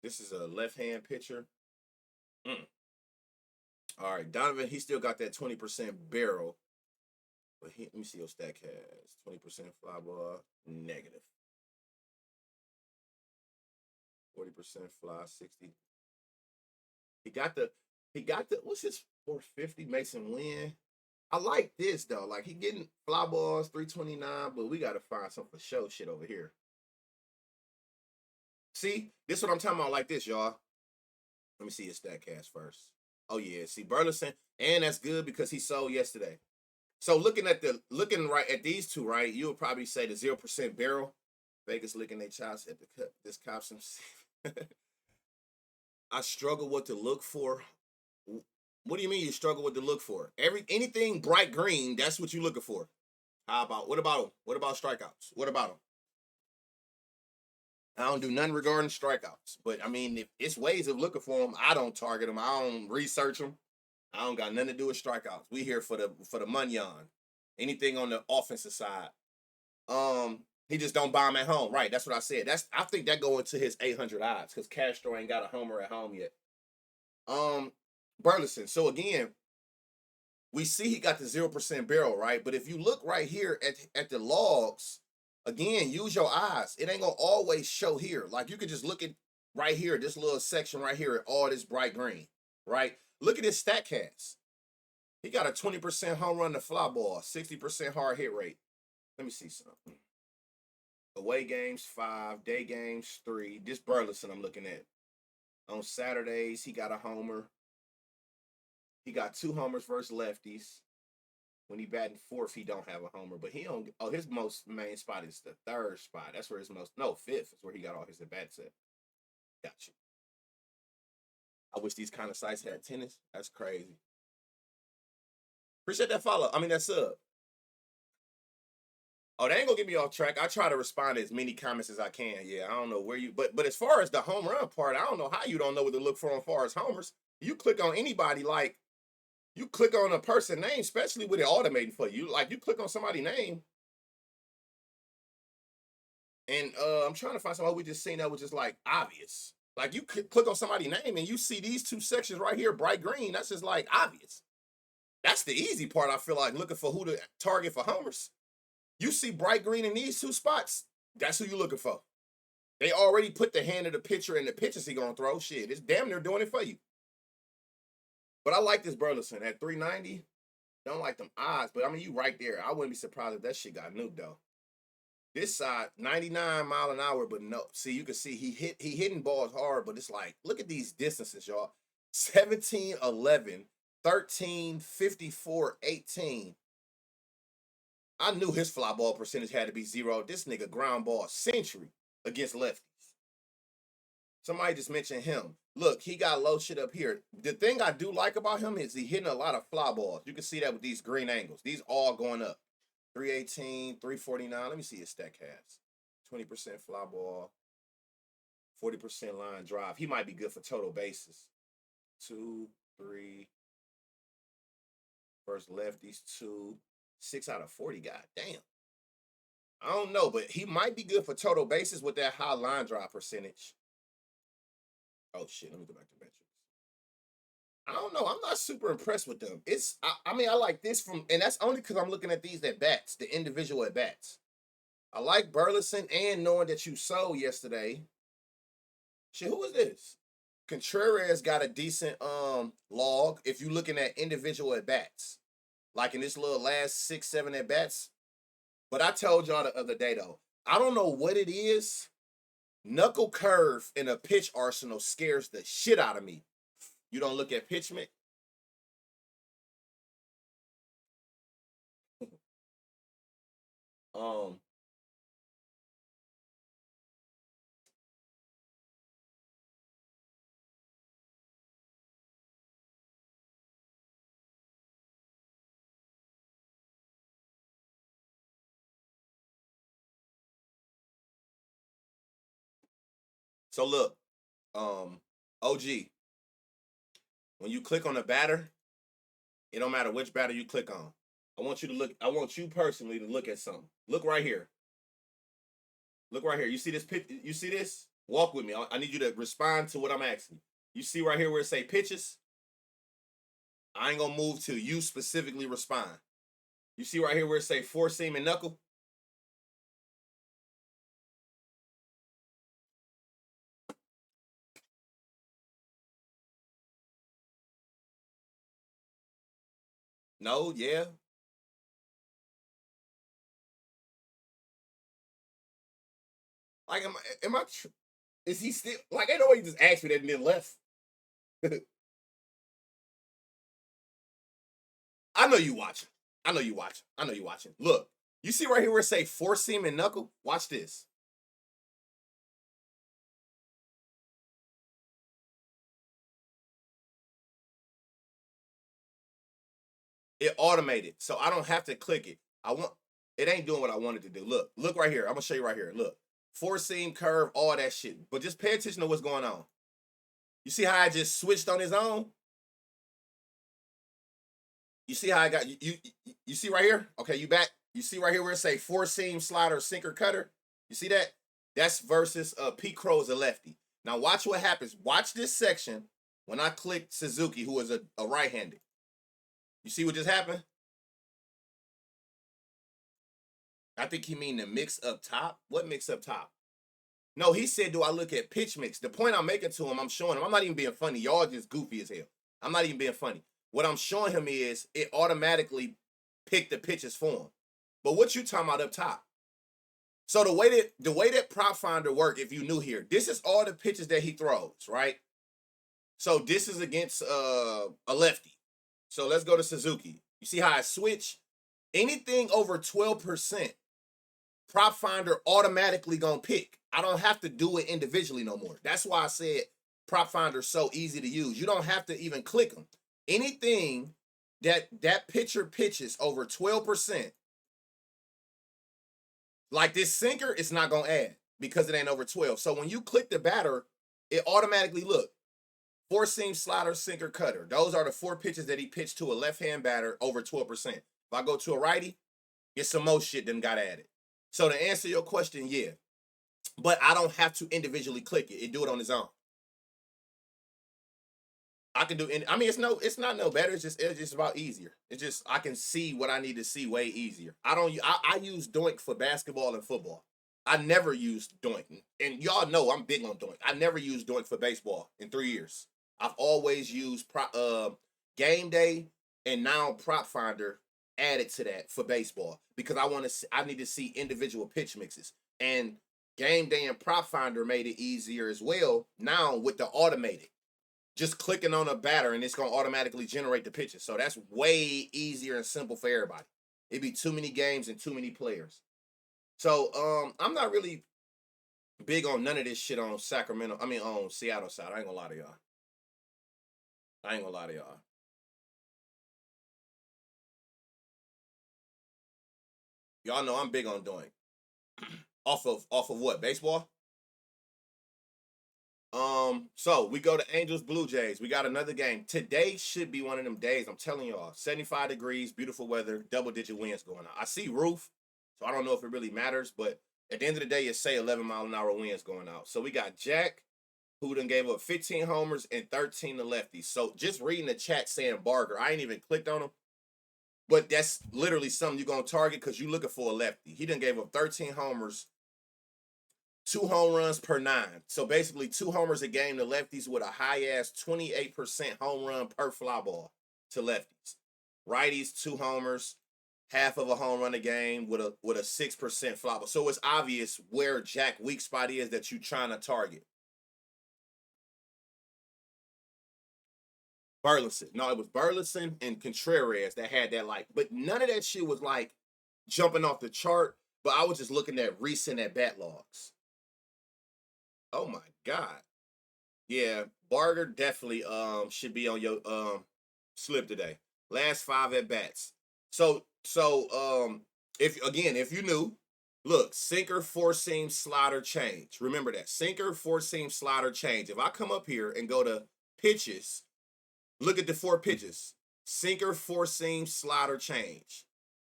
This is a left-hand pitcher. All right, Donovan, he still got that 20% barrel. But let me see your stack has 20% fly ball, negative. 40% fly, 60. He got the what's his 450 Mason win? I like this though. Like he getting fly balls 329, but we gotta find some for show shit over here. See, this is what I'm talking about like this, y'all. Let me see his stat cast first. Oh yeah, see Burleson, and that's good because he sold yesterday. So looking right at these two, right, you would probably say the 0% barrel. Vegas licking their chops at the cup. This cops some. I struggle what to look for. What do you mean you struggle what to look for? Anything bright green, that's what you're looking for. How about what about them? What about strikeouts? What about them? I don't do nothing regarding strikeouts, but I mean, if it's ways of looking for them, I don't target them. I don't research them. I don't got nothing to do with strikeouts. We here for the money on anything on the offensive side. He just don't bomb at home, right? That's what I said. I think that go into his 800 odds because Castro ain't got a homer at home yet. Burleson. So again, we see he got the 0% barrel, right? But if you look right here at the logs, again, use your eyes. It ain't gonna always show here. Like you could just look at right here, this little section right here, at all this bright green, right? Look at his stat cast. He got a 20% home run to fly ball, 60% hard hit rate. Let me see something. Away games 5, day games 3. This Burleson I'm looking at. On Saturdays, he got a homer. He got 2 homers versus lefties. When he batting fourth, he don't have a homer. But he don't. Oh, his most main spot is the third spot. That's where his fifth is where he got all his at bats at. Got you. I wish these kind of sites had tennis. That's crazy. Appreciate that follow. I mean that sub. Oh, they ain't gonna get me off track. I try to respond to as many comments as I can. Yeah, I don't know where you, but as far as the home run part, I don't know how you don't know what to look for as far as homers. You click on anybody, like you click on a person name, especially with it automating for you. Like you click on somebody's name, and I'm trying to find somebody we just seen that was just like obvious. Like you click on somebody's name and you see these 2 sections right here, bright green. That's just like obvious. That's the easy part. I feel like looking for who to target for homers. You see bright green in these 2 spots, that's who you looking for. They already put the hand of the pitcher in the pitches he gonna throw. Shit, it's damn near doing it for you. But I like this Burleson at 390. Don't like them odds, but I mean, you right there. I wouldn't be surprised if that shit got nuked though. This side, 99 mile an hour, but no. See, you can see he hitting balls hard, but it's like, look at these distances, y'all. 17, 11, 13, 54, 18. I knew his fly ball percentage had to be 0. This nigga ground ball century against lefties. Somebody just mentioned him. Look, he got low shit up here. The thing I do like about him is he hitting a lot of fly balls. You can see that with these green angles. These all going up. 318, 349. Let me see his stack has. 20% fly ball, 40% line drive. He might be good for total bases. 2, 3. First lefties, 2. 6 out of 40. God damn. I don't know, but he might be good for total bases with that high line drive percentage. Oh shit, let me go back to metrics. I don't know. I'm not super impressed with them. I mean, I like this from, and that's only because I'm looking at these at bats, the individual at bats. I like Burleson and knowing that you sold yesterday. Shit, who is this? Contreras got a decent log if you're looking at individual at bats. Like in this little last 6, 7 at bats. But I told y'all the other day though, I don't know what it is. Knuckle curve in a pitch arsenal scares the shit out of me. You don't look at pitch mix. So look, OG, when you click on a batter, it don't matter which batter you click on. I want you personally to look at something. Look right here. Look right here. You see this pitch? You see this? Walk with me. I need you to respond to what I'm asking. You see right here where it say pitches? I ain't gonna move till you specifically respond. You see right here where it say four seam and knuckle? No, yeah. Like, is he still, like, ain't no way he just asked me that and then left. I know you watching. I know you watching. I know you watching. Look, you see right here where it say four seam and knuckle? Watch this. It automated, so I don't have to click it. It ain't doing what I wanted to do. Look right here. I'm gonna show you right here. Look, four seam curve, all that shit. But just pay attention to what's going on. You see how I just switched on his own? You see how I got you see right here? Okay, you back. You see right here where it say four seam slider, sinker, cutter. You see that? That's versus Pete Crow's a lefty. Now watch what happens. Watch this section when I click Suzuki, who is a right-handed. You see what just happened? I think he mean the mix up top. What mix up top? No, he said, do I look at pitch mix? The point I'm making to him, I'm showing him. I'm not even being funny. Y'all just goofy as hell. I'm not even being funny. What I'm showing him is it automatically picked the pitches for him. But what you talking about up top? So the way that prop finder work, if you new here, this is all the pitches that he throws, right? So this is against a lefty. So let's go to Suzuki. You see how I switch? Anything over 12%, prop finder automatically gonna pick. I don't have to do it individually no more. That's why I said prop finder's so easy to use. You don't have to even click them. Anything that pitcher pitches over 12%, like this sinker, it's not gonna add because it ain't over 12. So when you click the batter, it automatically look. Four seam slider, sinker, cutter. Those are the four pitches that he pitched to a left-hand batter over 12%. If I go to a righty, get some more shit than got added. So to answer your question, yeah. But I don't have to individually click it. It do it on its own. I can do I mean it's not no better. It's just about easier. It's just I can see what I need to see way easier. I use Doink for basketball and football. I never used Doink. And y'all know I'm big on Doink. I never used Doink for baseball in 3 years. I've always used game day and now prop finder added to that for baseball because I need to see individual pitch mixes. And game day and prop finder made it easier as well now with the automated. Just clicking on a batter and it's gonna automatically generate the pitches. So that's way easier and simple for everybody. It'd be too many games and too many players. So I'm not really big on none of this shit on Sacramento. I mean, on Seattle side. I ain't gonna lie to y'all. I ain't gonna lie to y'all. Y'all know I'm big on doing. Off of what? Baseball? So we go to Angels Blue Jays. We got another game. Today should be one of them days. I'm telling y'all. 75 degrees, beautiful weather, double-digit winds going on. I see roof, so I don't know if it really matters, but at the end of the day, it's say 11-mile-an-hour winds going out. So we got Jack, who done gave up 15 homers and 13 to lefties. So just reading the chat saying Barker, I ain't even clicked on him, but that's literally something you're going to target because you're looking for a lefty. He done gave up 13 homers, 2 home runs per 9. So basically 2 homers a game to lefties with a high-ass 28% home run per fly ball to lefties. Righties, 2 homers, half of a home run a game with a 6% fly ball. So it's obvious where Jack weak spot is that you're trying to target. Burleson. No, it was Burleson and Contreras that had that but none of that shit was jumping off the chart. But I was just looking at recent at bat logs. Oh my God. Yeah, Barger definitely should be on your slip today. Last 5 at bats. So if you knew, look, sinker, 4-seam, slider, change. Remember that. Sinker, 4-seam, slider, change. If I come up here and go to pitches, look at the 4 pitches. Sinker, 4-seam, slider, change.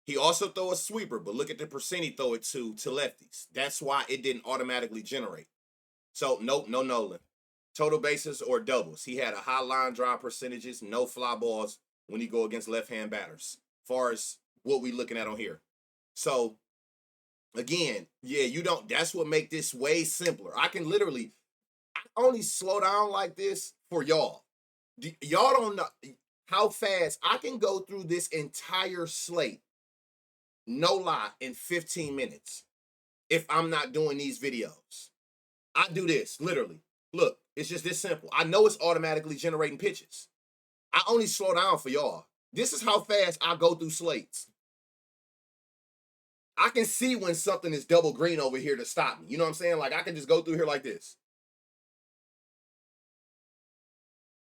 He also throw a sweeper, but look at the percent he throw it to lefties. That's why it didn't automatically generate. So, nope, no Nolan. Total bases or doubles. He had a high line drive percentages, no fly balls when he go against left-hand batters. Far as what we looking at on here. So, again, yeah, that's what make this way simpler. I only slow down like this for y'all. Y'all don't know how fast I can go through this entire slate, no lie, in 15 minutes if I'm not doing these videos. I do this, literally. Look, it's just this simple. I know it's automatically generating pitches. I only slow down for y'all. This is how fast I go through slates. I can see when something is double green over here to stop me. You know what I'm saying? I can just go through here like this.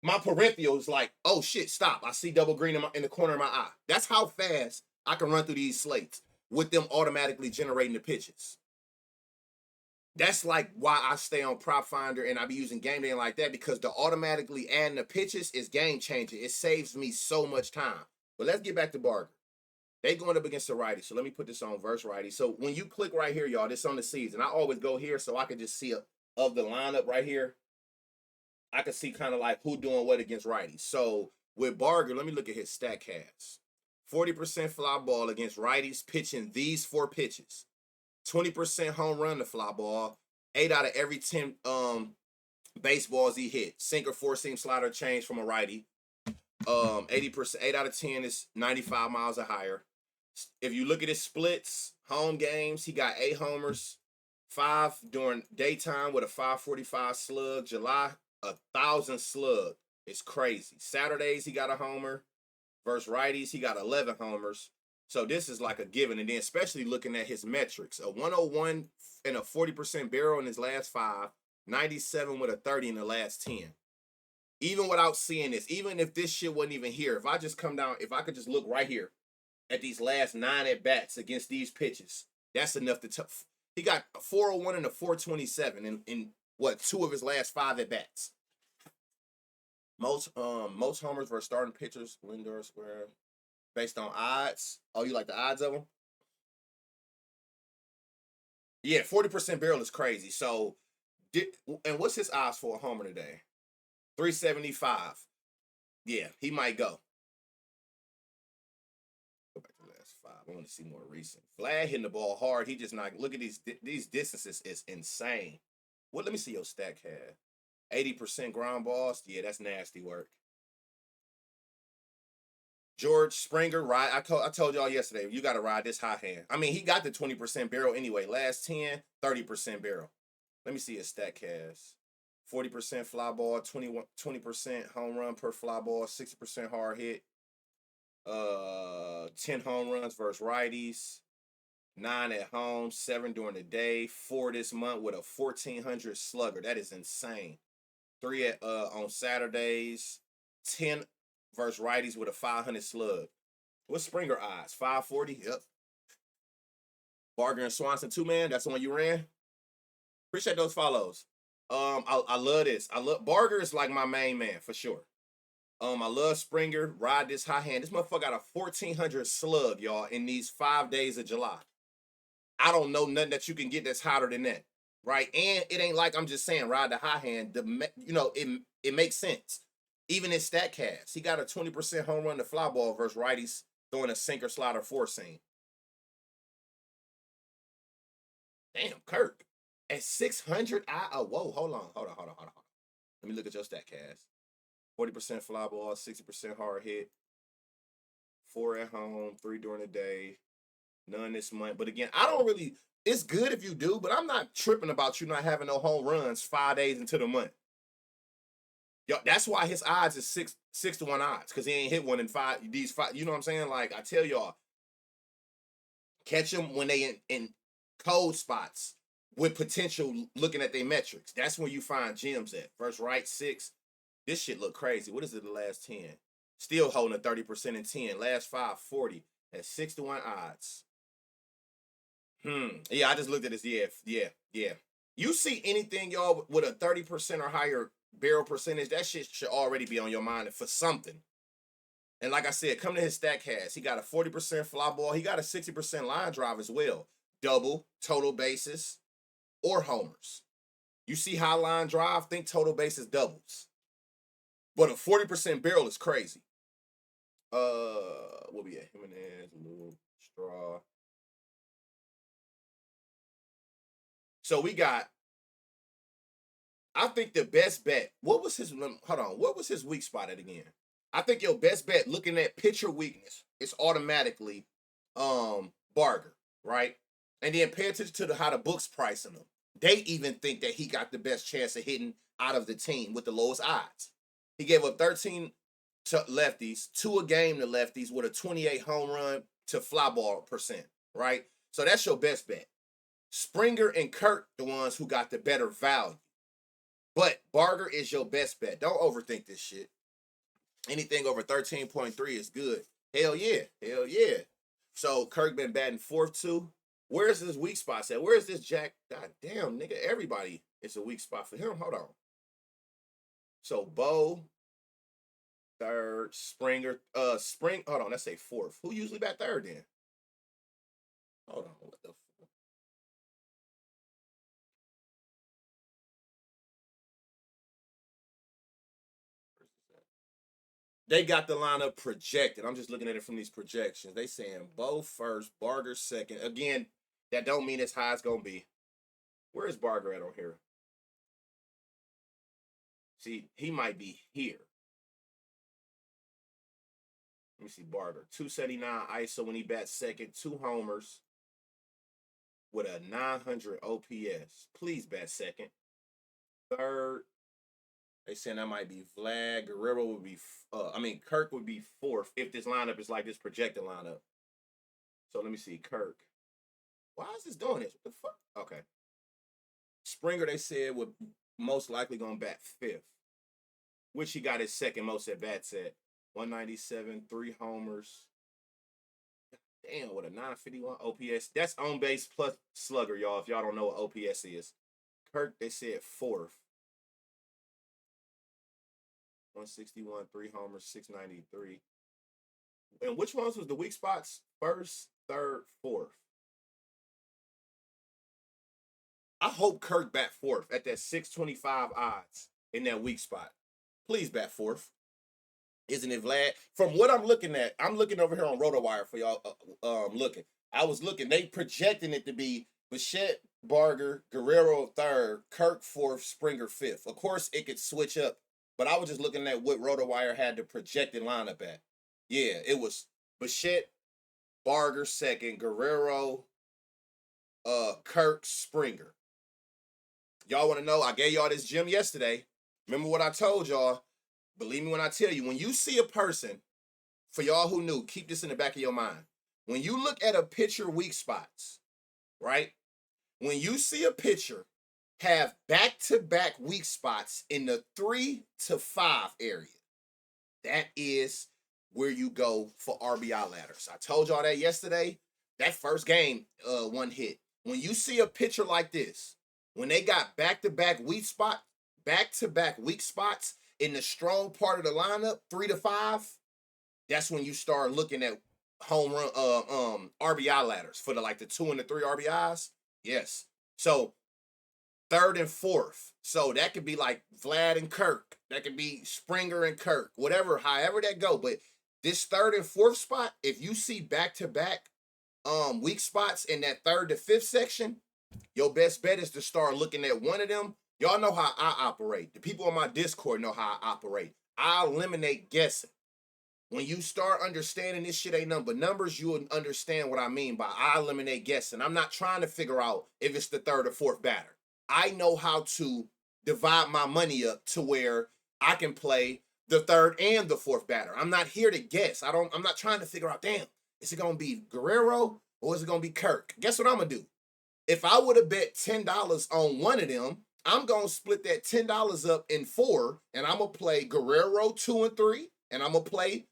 My peripheral is like, oh shit, stop. I see double green in the corner of my eye. That's how fast I can run through these slates with them automatically generating the pitches. That's why I stay on Prop Finder and I be using Game Day like that, because the automatically adding the pitches is game changing. It saves me so much time. But let's get back to Barker. They going up against the righty. So let me put this on versus righty. So when you click right here, y'all, this on the season. I always go here so I can just see of the lineup right here. I can see kind of who doing what against righties. So with Barger, let me look at his StatCast. 40% fly ball against righties pitching these 4 pitches. 20% home run to fly ball. 8 out of every 10 baseballs he hit. Sinker, 4-seam, slider, change from a righty. 80%, 8 out of 10 is 95 miles or higher. If you look at his splits, home games, he got 8 homers, 5 during daytime with a 545 slug. July, 1,000 slug. It's crazy. Saturdays, he got a homer. Versus righties, he got 11 homers. So this is like a given. And then especially looking at his metrics, a 101 and a 40% barrel in his last 5, 97 with a 30 in the last 10. Even without seeing this, even if this shit wasn't even here, if I just come down, if I could just look right here at these last 9 at-bats against these pitches, that's enough to he got a 401 and a 427 in what, 2 of his last 5 at-bats. Most homers versus starting pitchers, Lindor Square, based on odds. Oh, you like the odds of them? Yeah, 40% barrel is crazy. So, and what's his odds for a homer today? 375. Yeah, he might go. Go back to the last 5. I want to see more recent. Vlad hitting the ball hard. He just not. Look at these distances. It's insane. What? Let me see your StatCast. 80% ground balls. Yeah, that's nasty work. George Springer, ride. I told y'all yesterday, you got to ride this hot hand. I mean, he got the 20% barrel anyway. Last 10, 30% barrel. Let me see his StatCast. 40% fly ball, 20% home run per fly ball, 60% hard hit. 10 home runs versus righties. 9 at home, 7 during the day, 4 this month with a 1400 slugger. That is insane. 3 at on Saturdays, 10 versus righties with a 500 slug. What's Springer odds? 540. Yep. Barger and Swanson 2-man. That's the one you ran. Appreciate those follows. I love this. I love Barger is like my main man for sure. I love Springer. Ride this high hand. This motherfucker got a 1400 slug, y'all, in these 5 days of July. I don't know nothing that you can get that's hotter than that, right? And it ain't like I'm just saying ride the high hand. It makes sense. Even in StatCast, he got a 20% home run to fly ball versus righties throwing a sinker slider 4-seam. Damn, Kirk at 600. Whoa, hold on. Let me look at your StatCast. 40% fly ball, 60% hard hit, 4 at home, 3 during the day, none this month. But again, I don't really. It's good if you do, but I'm not tripping about you not having no home runs 5 days into the month. Yo, that's why his odds is 6-1 odds, because he ain't hit one in these 5. You know what I'm saying? Like I tell y'all, catch them when they in cold spots with potential. Looking at their metrics, that's when you find gems at. First right 6. This shit look crazy. What is it? The last 10, still holding a 30% in 10. Last 5 40 at 6-1 odds. Yeah, I just looked at this. Yeah. You see anything, y'all, with a 30% or higher barrel percentage, that shit should already be on your mind for something. And like I said, come to his StatCast. He got a 40% fly ball. He got a 60% line drive as well. Double, total bases, or homers. You see high line drive, think total bases doubles. But a 40% barrel is crazy. What we at? Jimenez, Lou, Straw. So we got, I think the best bet. What was his weak spot at again? I think your best bet, looking at pitcher weakness, is automatically Barger, right? And then pay attention to how the books pricing him. They even think that he got the best chance of hitting out of the team with the lowest odds. He gave up 13 to lefties, 2 a game to lefties with a 28 home run to fly ball percent, right? So that's your best bet. Springer and Kirk, the ones who got the better value. But Barger is your best bet. Don't overthink this shit. Anything over 13.3 is good. Hell yeah. So Kirk been batting 4th too. Where's his weak spots at? Where's this Jack? God damn, nigga, everybody is a weak spot for him. Hold on. So Bo, 3rd, Springer, hold on, let's say 4th. Who usually bat 3rd then? Hold on, what the fuck? They got the lineup projected. I'm just looking at it from these projections. They saying Bo 1st, Barger 2nd. Again, that don't mean as high as gonna be. Where is Barger at on here? See, he might be here. Let me see Barger. 279 ISO when he bats 2nd, 2 homers with a 900 OPS. Please bat 2nd. 3rd, they saying that might be Vlad. Guerrero would be, Kirk would be 4th if this lineup is like this projected lineup. So let me see, Kirk. Why is this doing this? What the fuck? Okay. Springer, they said, would most likely gonna bat 5th, which he got his 2nd most at bats at 197, 3 homers. Damn, what a 951 OPS. That's on base plus slugger, y'all. If y'all don't know what OPS is. Kirk, they said 4th. 161, 3 homers, 693. And which ones was the weak spots? 1st, 3rd, 4th. I hope Kirk bat 4th at that 625 odds in that weak spot. Please bat 4th. Isn't it, Vlad? From what I'm looking at, I'm looking over here on RotoWire for y'all looking. I was looking, they projecting it to be Bichette, Barger, Guerrero 3rd, Kirk 4th, Springer 5th. Of course, it could switch up, but I was just looking at what RotoWire had the projected lineup at. Yeah, it was Bichette, Barger 2nd, Guerrero, Kirk, Springer. Y'all want to know? I gave y'all this gem yesterday. Remember what I told y'all? Believe me when I tell you, when you see a person, for y'all who knew, keep this in the back of your mind. When you look at a pitcher weak spots, right? When you see a pitcher have back-to-back weak spots in the 3 to 5 area, that is where you go for RBI ladders. I told y'all that yesterday. That first game, one hit. When you see a pitcher like this, when they got back-to-back weak spots in the strong part of the lineup, 3 to 5, that's when you start looking at home run RBI ladders for the 2 and the 3 RBIs. Yes. So third and fourth. So that could be like Vlad and Kirk. That could be Springer and Kirk. Whatever, however that go. But this third and fourth spot, if you see back-to-back weak spots in that third to fifth section, your best bet is to start looking at one of them. Y'all know how I operate. The people on my Discord know how I operate. I eliminate guessing. When you start understanding this shit ain't nothing but numbers, you will understand what I mean by I eliminate guessing. I'm not trying to figure out if it's the third or fourth batter. I know how to divide my money up to where I can play the third and the fourth batter. I'm not here to guess. I'm not trying to figure out, damn, is it gonna be Guerrero or is it gonna be Kirk? Guess what I'm gonna do? If I would have bet $10 on one of them, I'm gonna split that $10 up in 4, and I'm gonna play Guerrero 2 and 3, and I'm gonna play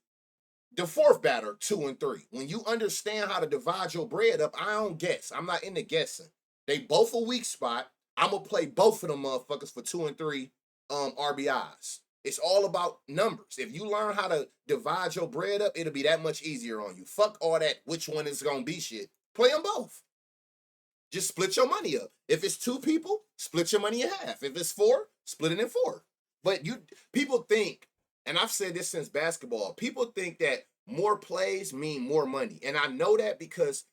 the fourth batter 2 and 3. When you understand how to divide your bread up, I don't guess. I'm not into guessing. They both a weak spot. I'm gonna play both of them motherfuckers for 2 and 3 RBIs. It's all about numbers. If you learn how to divide your bread up, it'll be that much easier on you. Fuck all that which one is gonna be shit. Play them both. Just split your money up. If it's 2 people, split your money in half. If it's 4, split it in 4. But people think, and I've said this since basketball, people think that more plays mean more money. And I know that because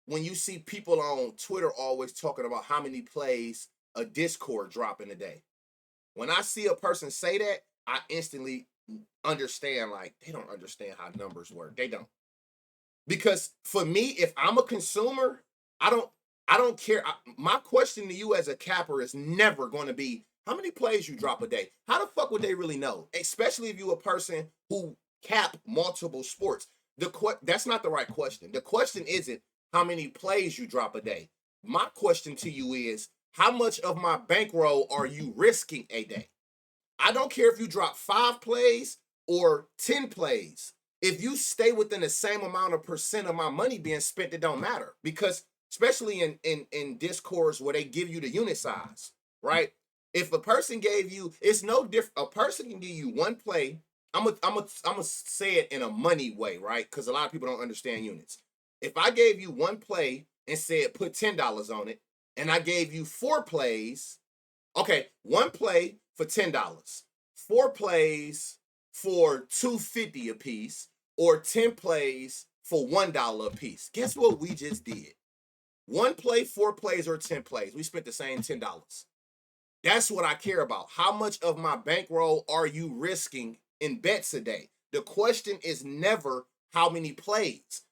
when you see people on Twitter always talking about how many plays a Discord drop in a day. When I see a person say that, I instantly understand, like, they don't understand how numbers work. They don't. Because for me, if I'm a consumer, I don't care. My question to you as a capper is never going to be how many plays you drop a day. How the fuck would they really know? Especially if you're a person who cap multiple sports. That's not the right question. The question isn't how many plays you drop a day. My question to you is, how much of my bankroll are you risking a day? I don't care if you drop 5 plays or 10 plays. If you stay within the same amount of percent of my money being spent, it don't matter. Because especially in Discords where they give you the unit size, right? If a person gave you, it's no different. A person can give you one play. I'm gonna say it in a money way, right? Because a lot of people don't understand units. If I gave you one play and said put $10 on it, and I gave you 4 plays, okay, one play for $10, 4 plays for $2.50 a piece, or 10 plays for $1 a piece. Guess what we just did? 1 play, 4 plays, or 10 plays. We spent the same $10. That's what I care about. How much of my bankroll are you risking in bets a day? The question is never how many plays.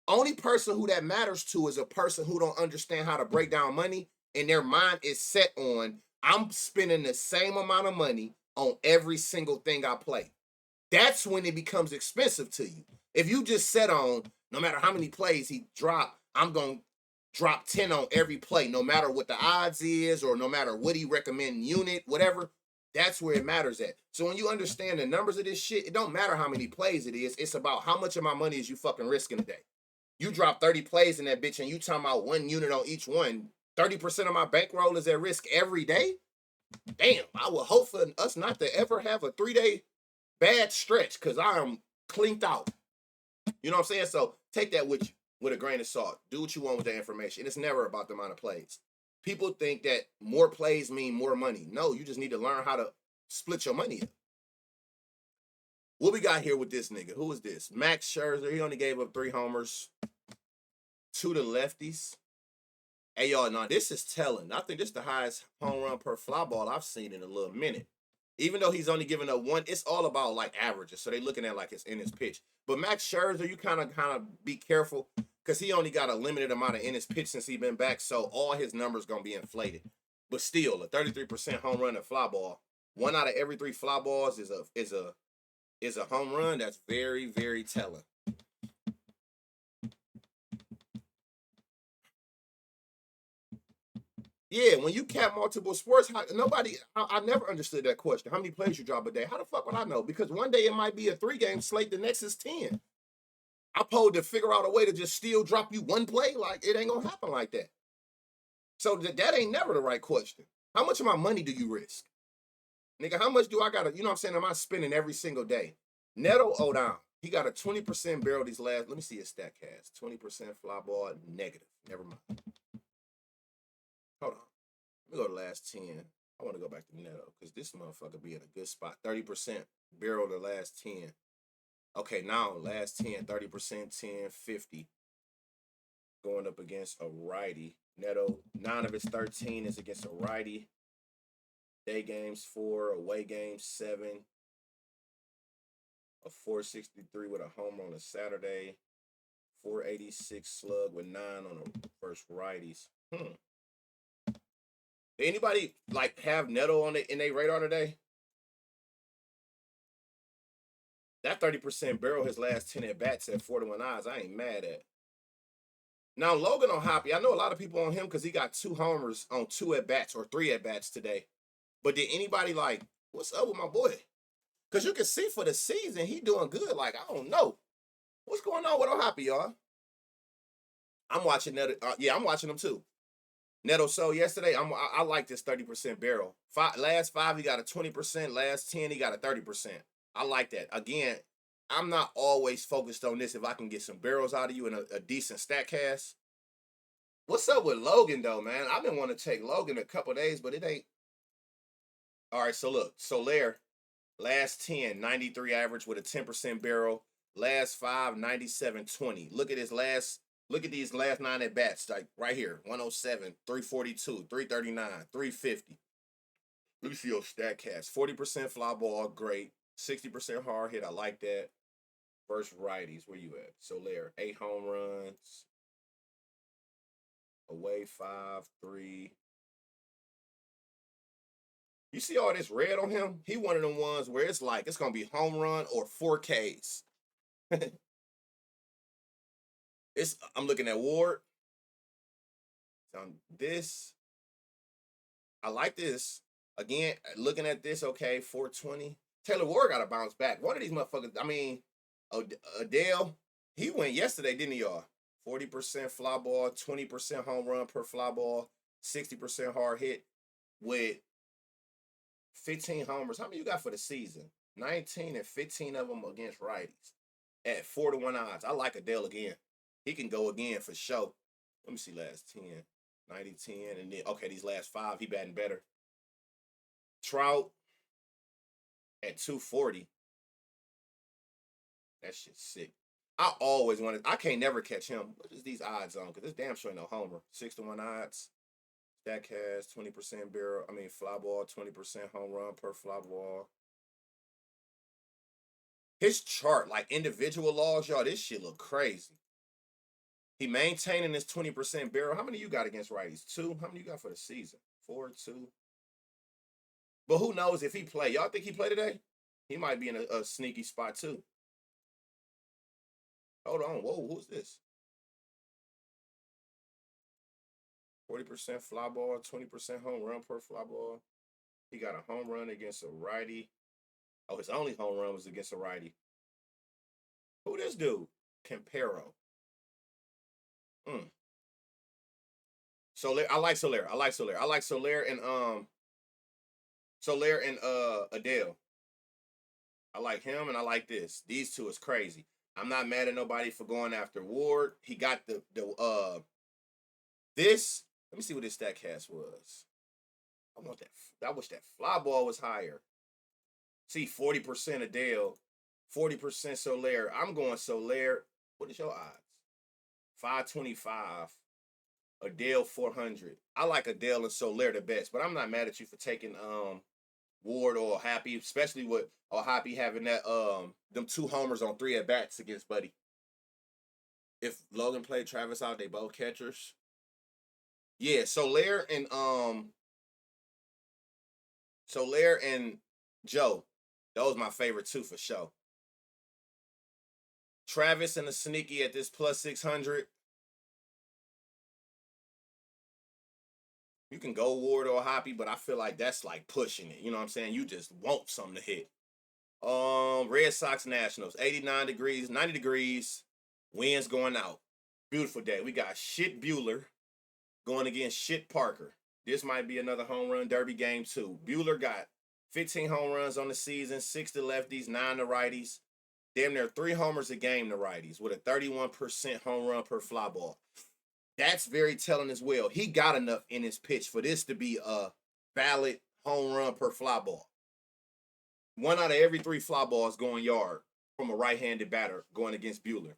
Only person who that matters to is a person who don't understand how to break down money, and their mind is set on, I'm spending the same amount of money on every single thing I play. That's when it becomes expensive to you. If you just set on, no matter how many plays he dropped, I'm going to drop 10 on every play, no matter what the odds is, or no matter what he recommend unit, whatever, that's where it matters at. So when you understand the numbers of this shit, it don't matter how many plays it is. It's about how much of my money is you fucking risking a day. You drop 30 plays in that bitch and you talking about 1 unit on each one. 30% of my bankroll is at risk every day? Damn, I would hope for us not to ever have a 3-day bad stretch because I am cleaned out. You know what I'm saying? So take that with you with a grain of salt. Do what you want with the information. It's never about the amount of plays. People think that more plays mean more money. No, you just need to learn how to split your money up. What we got here with this nigga? Who is this? Max Scherzer. He only gave up 3 homers to the lefties. Hey, y'all, now this is telling. I think this is the highest home run per fly ball I've seen in a little minute. Even though he's only giving up 1, it's all about like averages. So they looking at like it's in his pitch. But Max Scherzer, you kind of be careful because he only got a limited amount of in his pitch since he been back. So all his numbers gonna be inflated. But still, a 33% home run and fly ball. 1 out of every 3 fly balls is a home run. That's very, very telling. Yeah, when you cap multiple sports, I never understood that question. How many plays you drop a day? How the fuck would I know? Because one day it might be a 3-game slate, the next is 10. I'm supposed to figure out a way to just still drop you one play. Like, it ain't gonna happen like that. So that ain't never the right question. How much of my money do you risk? Nigga, how much do I gotta, you know what I'm saying, am I spending every single day? Neto down. He got a 20% barrel these last, let me see his stat cast. 20% fly ball, negative. Never mind. Hold on. Let me go to last 10. I want to go back to Neto because this motherfucker be in a good spot. 30% barrel the last 10. Okay, now last 10, 30%, 10, 50. Going up against a righty. Neto, 9 of his 13 is against a righty. Day games 4, away games 7. A 463 with a homer on a Saturday. 486 slug with 9 on the first righties. Anybody like have Neto on in their radar today? That 30% barrel his last 10 at bats at 41 odds. I ain't mad at. Now Logan on Hoppy, I know a lot of people on him because he got 2 homers on 2 at bats or 3 at bats today. But did anybody like, what's up with my boy? Because you can see for the season he doing good. Like, I don't know what's going on with Hoppy, y'all. I'm watching Neto. Yeah, I'm watching him too. Neto sold yesterday. I like this 30% barrel. Last 5 he got a 20%. Last 10 he got a 30%. I like that. Again, I'm not always focused on this if I can get some barrels out of you and a decent stat cast. What's up with Logan, though, man? I've been wanting to take Logan a couple days, but it ain't. All right, so look. Soler, last 10, 93 average with a 10% barrel. Last 5, 97.20. Look at these last 9 at bats, like right here. 107, 342, 339, 350. Let me see your stat cast. 40% fly ball, great. 60% hard hit. I like that. First righties, where you at? Soler, 8 home runs. Away 5, 3. You see all this red on him? He one of them ones where it's like it's gonna be home run or 4Ks. I'm looking at Ward. On this, I like this. Again, looking at this, okay, 420. Taylor Ward got to bounce back. One of these motherfuckers, I mean, Adele, he went yesterday, didn't he, y'all? 40% fly ball, 20% home run per fly ball, 60% hard hit with 15 homers. How many you got for the season? 19 and 15 of them against righties at 4-1 odds. I like Adele again. He can go again for sure. Let me see last 10. 90, 10, and then, okay, these last 5, he batting better. Trout at 240. That shit's sick. I always wanted, I can't never catch him. What is these odds on? Because this damn sure ain't no homer. 6-1 odds. Stack has 20% barrel. I mean, fly ball, 20% home run per fly ball. His chart, like individual logs, y'all, this shit look crazy. He maintaining his 20% barrel. How many you got against righties? 2? How many you got for the season? 4, 2. But who knows if he play? Y'all think he play today? He might be in a sneaky spot too. Hold on. Whoa, who's this? 40% fly ball, 20% home run per fly ball. He got a home run against a righty. Oh, his only home run was against a righty. Who this dude? Campero. Soler. I like Soler. I like Soler and Adele. I like him and I like this. These two is crazy. I'm not mad at nobody for going after Ward. He got this. Let me see what his stat cast was. I want that. I wish that fly ball was higher. See, 40% Adele, 40% Soler. I'm going Soler. What is your odds? 525. Adele 400. I like Adele and Soler the best, but I'm not mad at you for taking Ward or Happy, especially with Happy having that them 2 homers on 3 at bats against Buddy. If Logan played Travis out, they both catchers. Yeah, Soler and Joe. Those my favorite 2 for sure. Travis and the sneaky at this plus 600. You can go Ward or Hoppy, but I feel like that's like pushing it. You know what I'm saying? You just want something to hit. Red Sox Nationals, 89 degrees, 90 degrees, winds going out. Beautiful day. We got shit Bueller going against shit Parker. This might be another home run derby game too. Bueller got 15 home runs on the season, 6 to lefties, 9 to righties. Damn near 3 homers a game to righties with a 31% home run per fly ball. That's very telling as well. He got enough in his pitch for this to be a valid home run per fly ball. 1 out of every 3 fly balls going yard from a right-handed batter going against Bueller.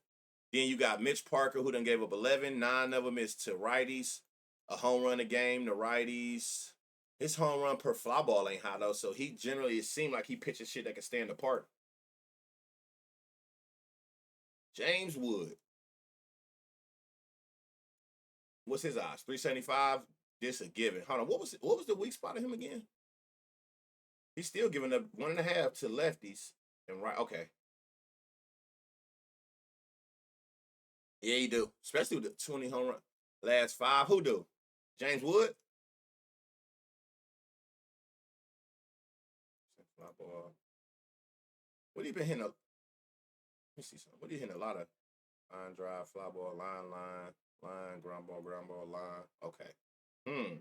Then you got Mitch Parker, who done gave up 11, 9 of them is to righties. A home run a game to righties. His home run per fly ball ain't high though, so he generally, it seemed like he pitches shit that can stand apart. James Wood. What's his odds? 375. This a given. Hold on. What was the weak spot of him again? He's still giving up 1.5 to lefties and right. Okay. Yeah, he do. Especially with the 20 home run. Last 5. Who do? James Wood? What he been hitting? Let me see something. What he hitting a lot of? Line drive, fly ball, line, ground ball, line. Okay.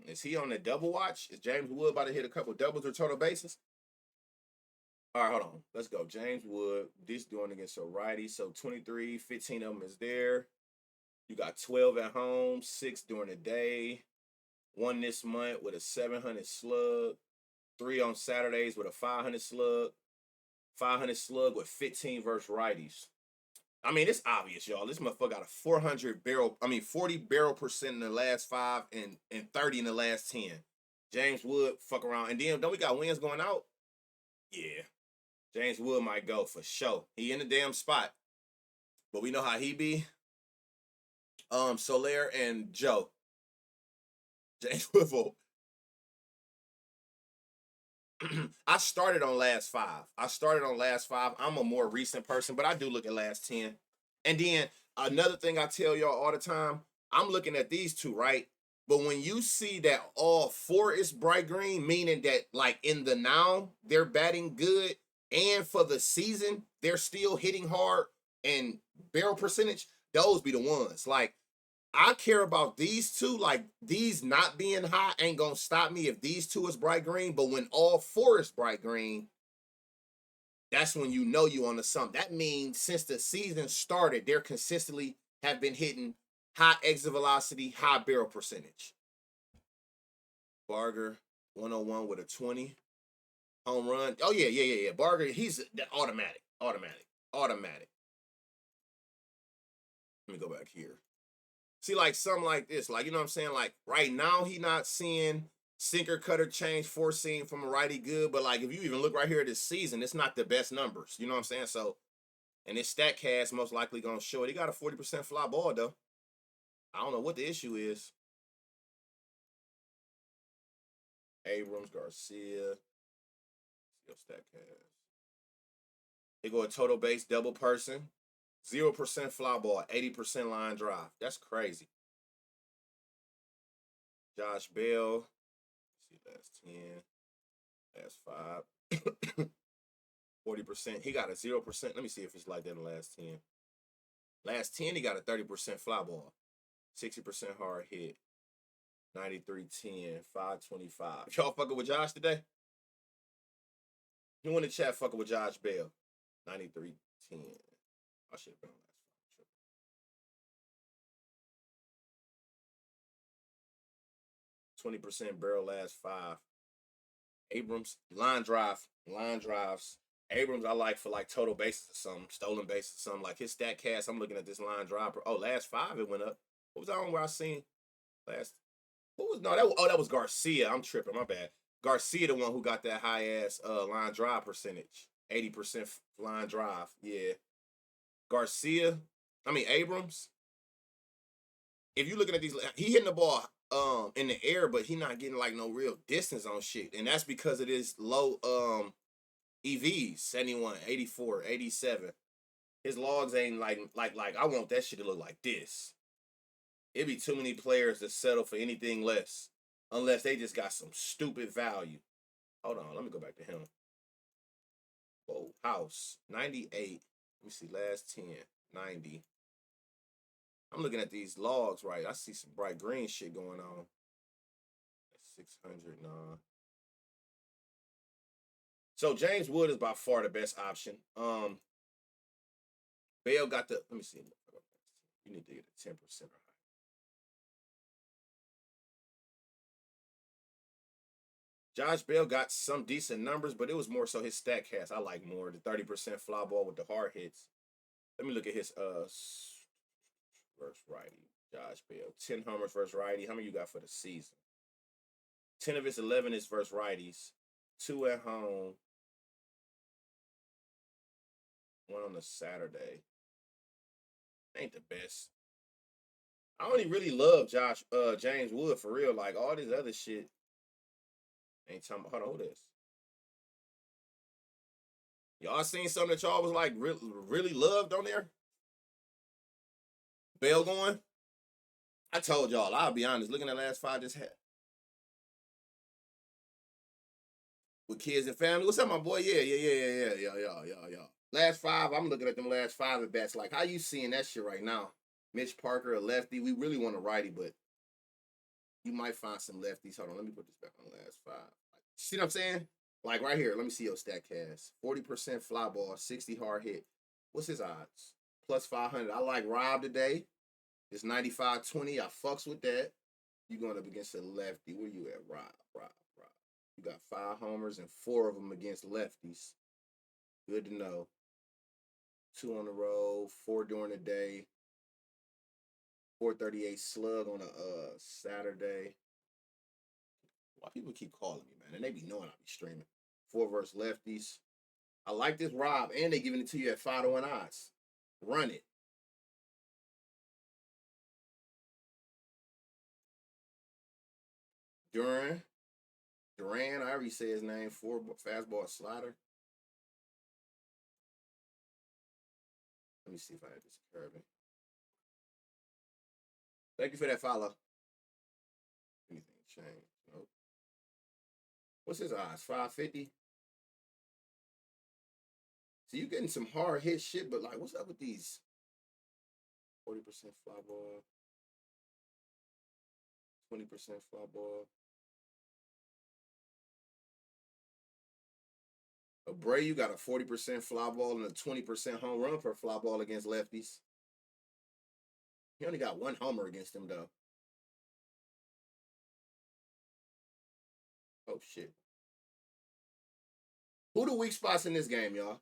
Is he on the double watch? Is James Wood about to hit a couple doubles or total bases? All right, hold on. Let's go. James Wood, this doing against a righty. So 23, 15 of them is there. You got 12 at home, 6 during the day. 1 this month with a 700 slug. 3 on Saturdays with a 500 slug. 500 slug with 15 versus righties. I mean, it's obvious, y'all. This motherfucker got a 40 barrel percent in the last 5 and 30 in the last 10. James Wood, fuck around. And then, don't we got wins going out? Yeah. James Wood might go for sure. He in the damn spot. But we know how he be. Soler and Joe. James Wood. I started on last 5. I'm a more recent person, but I do look at last 10. And then another thing I tell y'all all the time, I'm looking at these two, right? But when you see that all 4 is bright green, meaning that like in the now, they're batting good, and for the season, they're still hitting hard and barrel percentage, those be the ones. Like, I care about these two, like these not being high ain't gonna stop me if these 2 is bright green, but when all 4 is bright green, that's when you know you on to something. That means since the season started, they're consistently have been hitting high exit velocity, high barrel percentage. Barger, 101 with a 20. Home run. Oh, yeah. Barger, he's automatic. Let me go back here. See, like something like this, like, you know what I'm saying? Like right now, he not seeing sinker cutter change 4 seam from a righty good, but like if you even look right here this season, it's not the best numbers. You know what I'm saying? So, and his stat cast most likely gonna show it. He got a 40% fly ball though. I don't know what the issue is. Abrams, Garcia, stat cast. They go a total base double person, 0% fly ball, 80% line drive. That's crazy. Josh Bell. Let's see, last 10. Last 5. 40%. He got a 0%. Let me see if it's like that in the last 10. Last 10, he got a 30% fly ball. 60% hard hit. 93-10. 525. Y'all fucking with Josh today? Who in the chat fucking with Josh Bell? 93-10. I should have been on that. 20% barrel last 5. Abrams, line drives. Abrams, I like for like total bases or something, stolen bases or something. Like his stat cast, I'm looking at this line drive. Oh, last 5 it went up. What was that one where I seen last? What was that was Garcia. I'm tripping. My bad. Garcia, the one who got that high ass line drive percentage, 80% line drive. Yeah, Garcia. Abrams. If you're looking at these, he hitting the ball in the air, but he not getting like no real distance on shit, and that's because it is low EVs, 71, 84, 87. His logs ain't like I want that shit to look like this. It'd be too many players to settle for anything less. unless they just got some stupid value. Hold on, let me go back to him. Whoa, house 98. Let me see, last 10, 90. I'm looking at these logs, right? I see some bright green shit going on. 600, nah. So James Wood is by far the best option. Bell got the, let me see. You need to get a 10% or higher. Josh Bell got some decent numbers, but it was more so his stat cast. I like more the 30% fly ball with the hard hits. Let me look at his versus righty. Josh Bell, 10 homers versus righty. How many you got for the season? 10 of his 11 is versus righties. 2 at home. 1 on the Saturday. Ain't the best. I only really love James Wood for real. Like all this other shit. Ain't talking. Hold on, who this? Y'all seen something that y'all was like really loved on there? Bell going? I told y'all, I'll be honest, looking at the last 5 just had with kids and family. What's up, my boy? Yeah. Last 5, I'm looking at them last 5 at bats. Like, how you seeing that shit right now? Mitch Parker, a lefty. We really want a righty, but you might find some lefties. Hold on, let me put this back on the last 5. See what I'm saying? Like right here, let me see your stat cast. 40% fly ball, 60 hard hit. What's his odds? Plus 500. I like Rob today. It's 95-20. I fucks with that. You going up against a lefty. Where you at, Rob? You got 5 homers and 4 of them against lefties. Good to know. 2 on the road, 4 during the day. 438 slug on a Saturday. Why people keep calling me, man? And they be knowing I be streaming. 4 versus lefties. I like this Rob, and they giving it to you at 5-1 odds. Run it. Duran, I already say his name. 4 fastball slider. Let me see if I have this curving. Thank you for that follow. Anything changed? Nope. What's his odds? 550? So you getting some hard hit shit, but like, what's up with these? 40% fly ball. 20% fly ball. Abreu got a 40% fly ball and a 20% home run per fly ball against lefties. He only got 1 homer against him, though. Oh, shit. Who the weak spots in this game, y'all?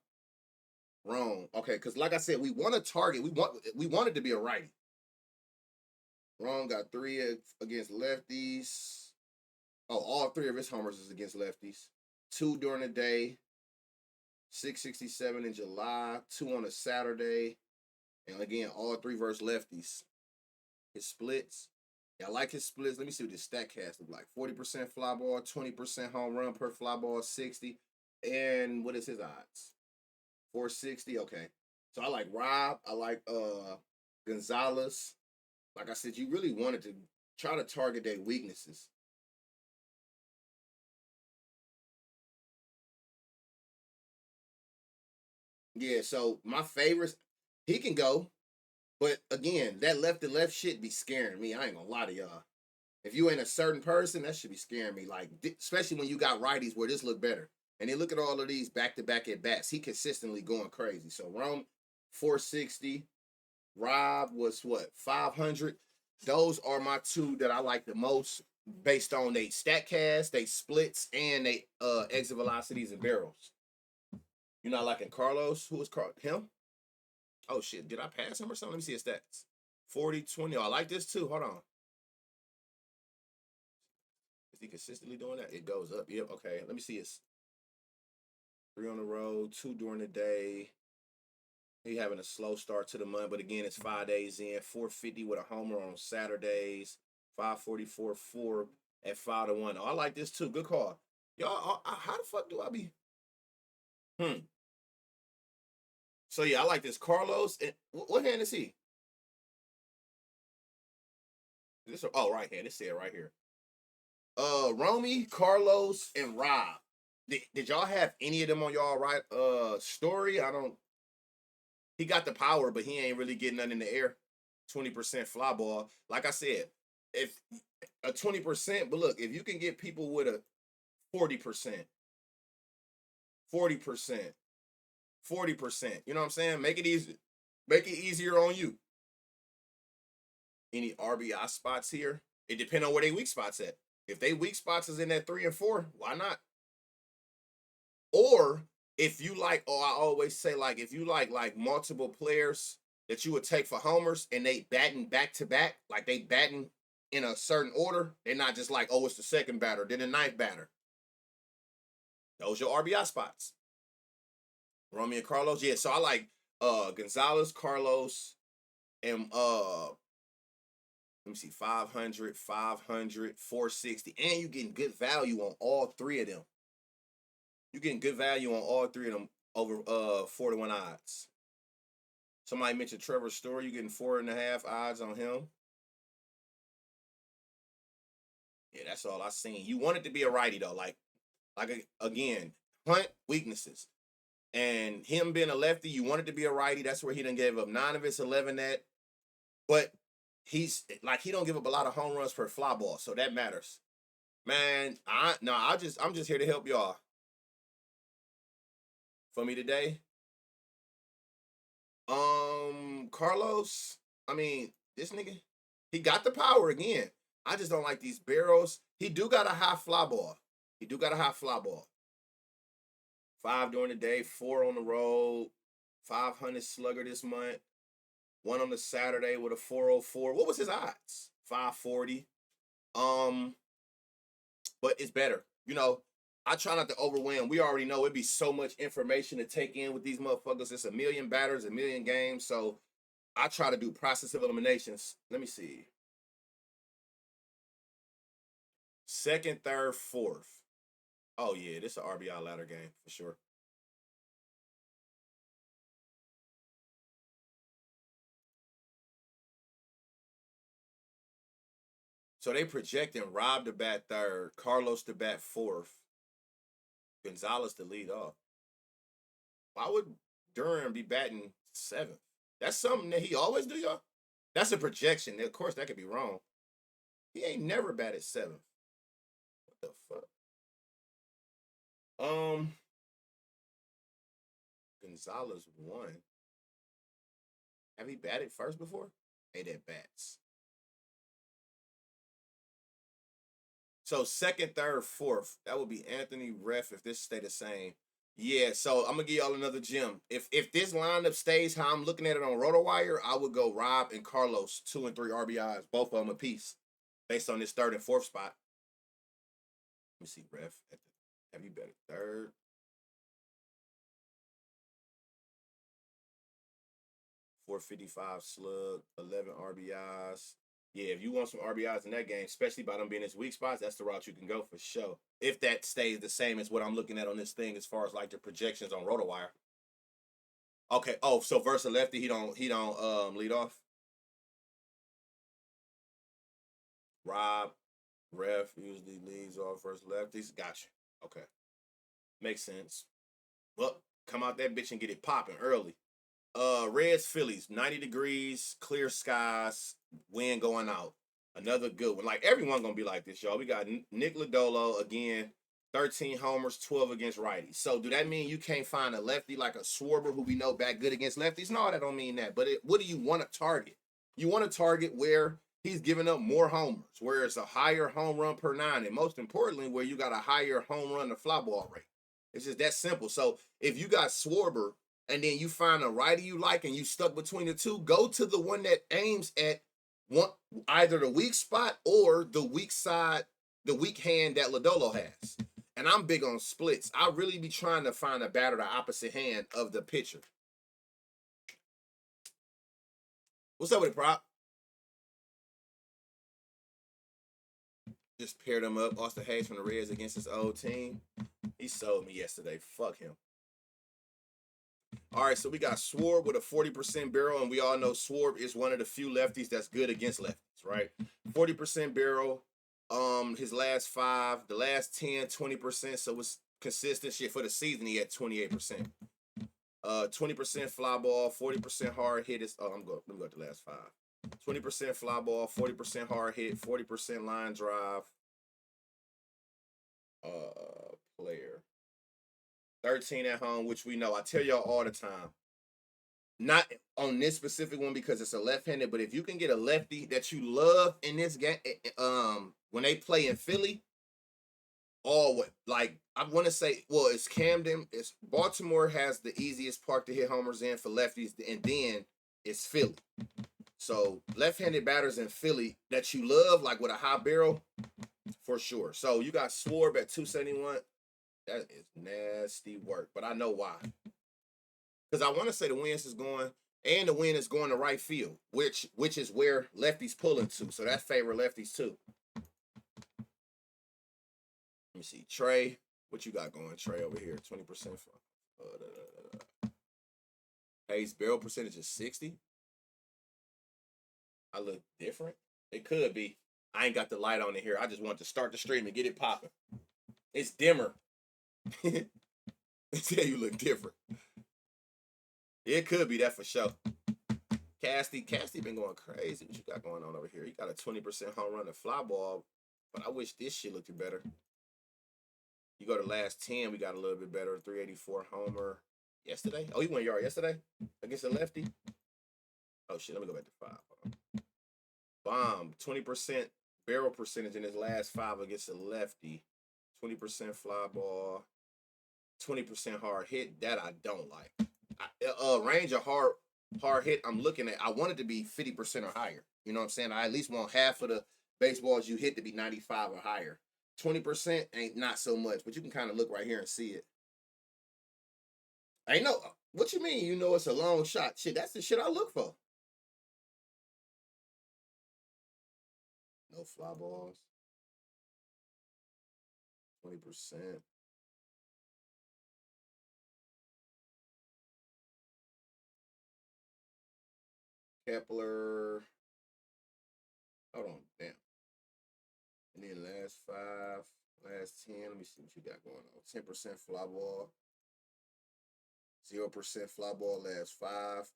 Wrong. Okay, because like I said, we want a target. We want it to be a righty. Wrong got 3 against lefties. Oh, all 3 of his homers is against lefties. 2 during the day. 667 in July. 2 on a Saturday. And again, all 3 versus lefties. His splits. Yeah, I like his splits. Let me see what his stat cast look like. 40% fly ball, 20% home run per fly ball, 60. And what is his odds? 460. Okay. So I like Rob. I like Gonzalez. Like I said, you really wanted to try to target their weaknesses. Yeah, so my favorites, he can go. But again, that left to left shit be scaring me. I ain't gonna lie to y'all. If you ain't a certain person, that should be scaring me. Like, especially when you got righties where this look better. And then look at all of these back-to-back at bats. He consistently going crazy. So Rome, 460. Rob was what, 500. Those are my 2 that I like the most based on they stat cast, they splits, and they exit velocities and barrels. You're not liking Carlos? Who was him? Oh shit, did I pass him or something? Let me see his stats. 40-20. Oh, I like this too. Hold on. Is he consistently doing that? It goes up. Yep, okay. Let me see his 3 on the road, 2 during the day. He having a slow start to the month, but again, it's 5 days in. 450 with a homer on Saturdays. 544, 4 at 5-1. Oh, I like this too. Good call. Y'all, how the fuck do I be? So yeah, I like this. Carlos. And what hand is he? This right hand. This said right here. Romy, Carlos, and Rob. Did y'all have any of them on y'all right story? I don't. He got the power, but he ain't really getting nothing in the air. 20% fly ball. Like I said, if a 20%, but look, if you can get people with a 40%, 40%, 40%, you know what I'm saying? Make it easy. Make it easier on you. Any RBI spots here? It depends on where they weak spots at. If they weak spots is in that 3 and 4, why not? Or if you like, I always say, like, if you like multiple players that you would take for homers and they batting back to back, like they batting in a certain order, they're not just like, oh, it's the second batter, then the ninth batter. Those are your RBI spots. Romy and Carlos, yeah. So I like Gonzalez, Carlos, and let me see, 500, 500, 460, and you getting good value on all three of them. You're getting good value on all three of them over 4-1 odds. Somebody mentioned Trevor Story. You're getting 4.5 odds on him. Yeah, that's all I seen. You want it to be a righty though. Like again, Hunt weaknesses, and him being a lefty, you want it to be a righty. That's where he done gave up 9 of his 11 at. But he's like he don't give up a lot of home runs per fly ball, so that matters. Man, I'm just here to help y'all. For me today, Carlos. I mean, this nigga, he got the power again. I just don't like these barrels. He do got a high fly ball. He do got a high fly ball. 5 during the day, 4 on the road, 500 slugger this month. 1 on the Saturday with a 404. What was his odds? 540. But it's better. You know, I try not to overwhelm. We already know it'd be so much information to take in with these motherfuckers. It's a million batters, a million games. So I try to do process of eliminations. Let me see. Second, third, fourth. Oh yeah, this is an RBI ladder game for sure. So they projecting Rob to bat third, Carlos to bat fourth, Gonzalez to lead off. Why would Durham be batting seventh? That's something that he always do, y'all. That's a projection. Of course, that could be wrong. He ain't never batted seventh. What the fuck? Gonzalez won. Have he batted first before? Hey, that bats. So second, third, fourth. That would be Anthony Ref if this stay the same. Yeah, so I'm gonna give y'all another gem. If this lineup stays how I'm looking at it on RotoWire, I would go Rob and Carlos 2 and 3 RBIs, both of them a piece, based on this third and fourth spot. Let me see, Ref. Have you betted third? 455 slug, 11 RBIs. Yeah, if you want some RBIs in that game, especially by them being his weak spots, that's the route you can go for sure. If that stays the same as what I'm looking at on this thing, as far as like the projections on RotoWire. Okay. Oh, so versus lefty, he don't lead off. Rob, Ref usually leads off versus lefties. Gotcha. Okay, makes sense. Well, come out that bitch and get it popping early. Reds, Phillies, 90 degrees, clear skies, wind going out. Another good one. Like everyone gonna be like this, y'all. We got Nick Lodolo again, 13 homers, 12 against righties. So do that mean you can't find a lefty like a Schwarber who we know back good against lefties? No, that don't mean that. But what do you want to target? You want to target where he's giving up more homers, where it's a higher home run per 9, and most importantly, where you got a higher home run to fly ball rate. It's just that simple. So if you got Schwarber and then you find a righty you like and you stuck between the two, go to the one that aims at one either the weak spot or the weak side, the weak hand that Lodolo has. And I'm big on splits. I really be trying to find a batter the opposite hand of the pitcher. What's up with it, prop? Just paired him up. Austin Hayes from the Reds against his old team. He sold me yesterday. Fuck him. All right, so we got Schwarb with a 40% barrel, and we all know Schwarb is one of the few lefties that's good against lefties, right? 40% barrel. His last 5, the last 10, 20%. So it's consistent shit. For the season, he had 28%. 20% fly ball, 40% hard hit. Let me go to the last 5. 20% fly ball, 40% hard hit, 40% line drive. Player. 13 at home, which we know. I tell y'all all the time. Not on this specific one because it's a left-handed, but if you can get a lefty that you love in this game, when they play in Philly, like I want to say, well, it's Camden. It's Baltimore has the easiest park to hit homers in for lefties, and then it's Philly. So left-handed batters in Philly that you love, like with a high barrel, for sure. So you got Swarb at 271. That is nasty work, but I know why. Because I want to say the wind is going, and the wind is going to right field, which is where lefties pulling to. So that favor lefties too. Let me see, Trey. What you got going, Trey, over here? 20%. Hayes barrel percentage is 60. I look different. It could be. I ain't got the light on in here. I just want to start the stream and get it popping. It's dimmer. Yeah, you look different. It could be that for sure. Casty been going crazy. What you got going on over here? You got a 20% home run and fly ball, but I wish this shit looked better. You go to last 10, we got a little bit better. 384 homer yesterday. Oh, he went yard yesterday against a lefty. Oh shit, let me go back to 5. Bomb, 20% barrel percentage in his last 5 against a lefty. 20% fly ball, 20% hard hit. That I don't like. Range of hard hit, I'm looking at. I want it to be 50% or higher. You know what I'm saying? I at least want half of the baseballs you hit to be 95 or higher. 20% ain't not so much, but you can kind of look right here and see it. I know. What you mean? You know it's a long shot. Shit, that's the shit I look for. No fly balls. 20%. Kepler. Hold on, damn. And then last 5, last 10. Let me see what you got going on. 10% fly ball. 0% fly ball last 5.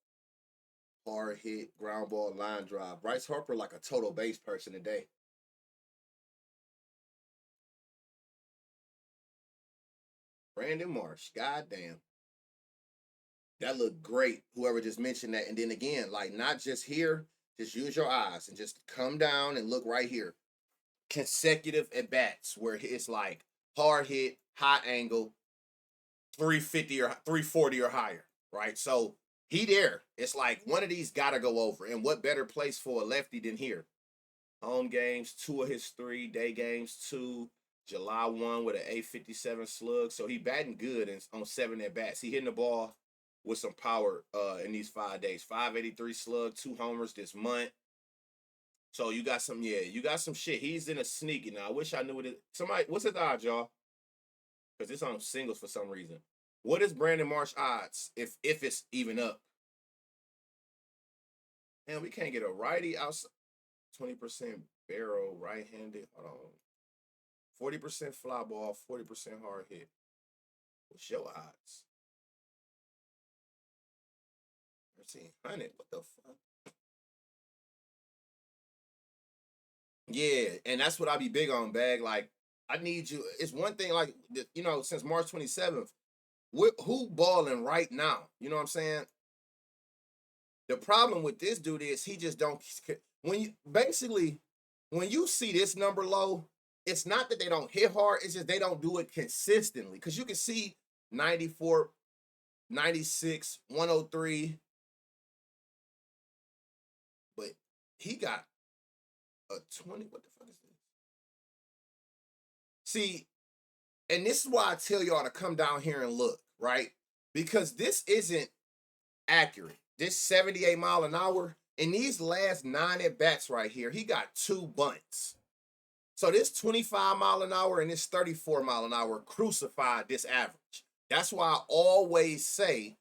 Hard hit, ground ball, line drive. Bryce Harper like a total base person today. Brandon Marsh, goddamn. That looked great. Whoever just mentioned that. And then again, like not just here, just use your eyes and just come down and look right here. Consecutive at bats where it's like hard hit, high angle, 350 or 340 or higher, right? So he there. It's like one of these gotta go over. And what better place for a lefty than here? Home games, 2 of his 3, day games, 2. July 1 with an 857 slug. So he batting good on 7 at bats. He hitting the ball with some power in these 5 days. 583 slug, 2 homers this month. So you got some, you got some shit. He's in a sneaky. Now I wish I knew what it. Somebody, what's his odds, y'all? Because it's on singles for some reason. What is Brandon Marsh odds if it's even up? Man, we can't get a righty outside. 20% barrel, right-handed. Hold on. 40% fly ball, 40% hard hit. What's your odds? 1300. What the fuck? Yeah, and that's what I be big on, Bag. Like, I need you. It's one thing, like, since March 27th, who balling right now? You know what I'm saying? The problem with this dude is he just don't. When you see this number low, it's not that they don't hit hard. It's just they don't do it consistently. Because you can see 94, 96, 103. But he got a 20. What the fuck is this? See, and this is why I tell y'all to come down here and look, right? Because this isn't accurate. This 78 mile an hour, in these last 9 at bats right here, he got 2 bunts. So this 25 mile an hour and this 34 mile an hour crucified this average. That's why I always say,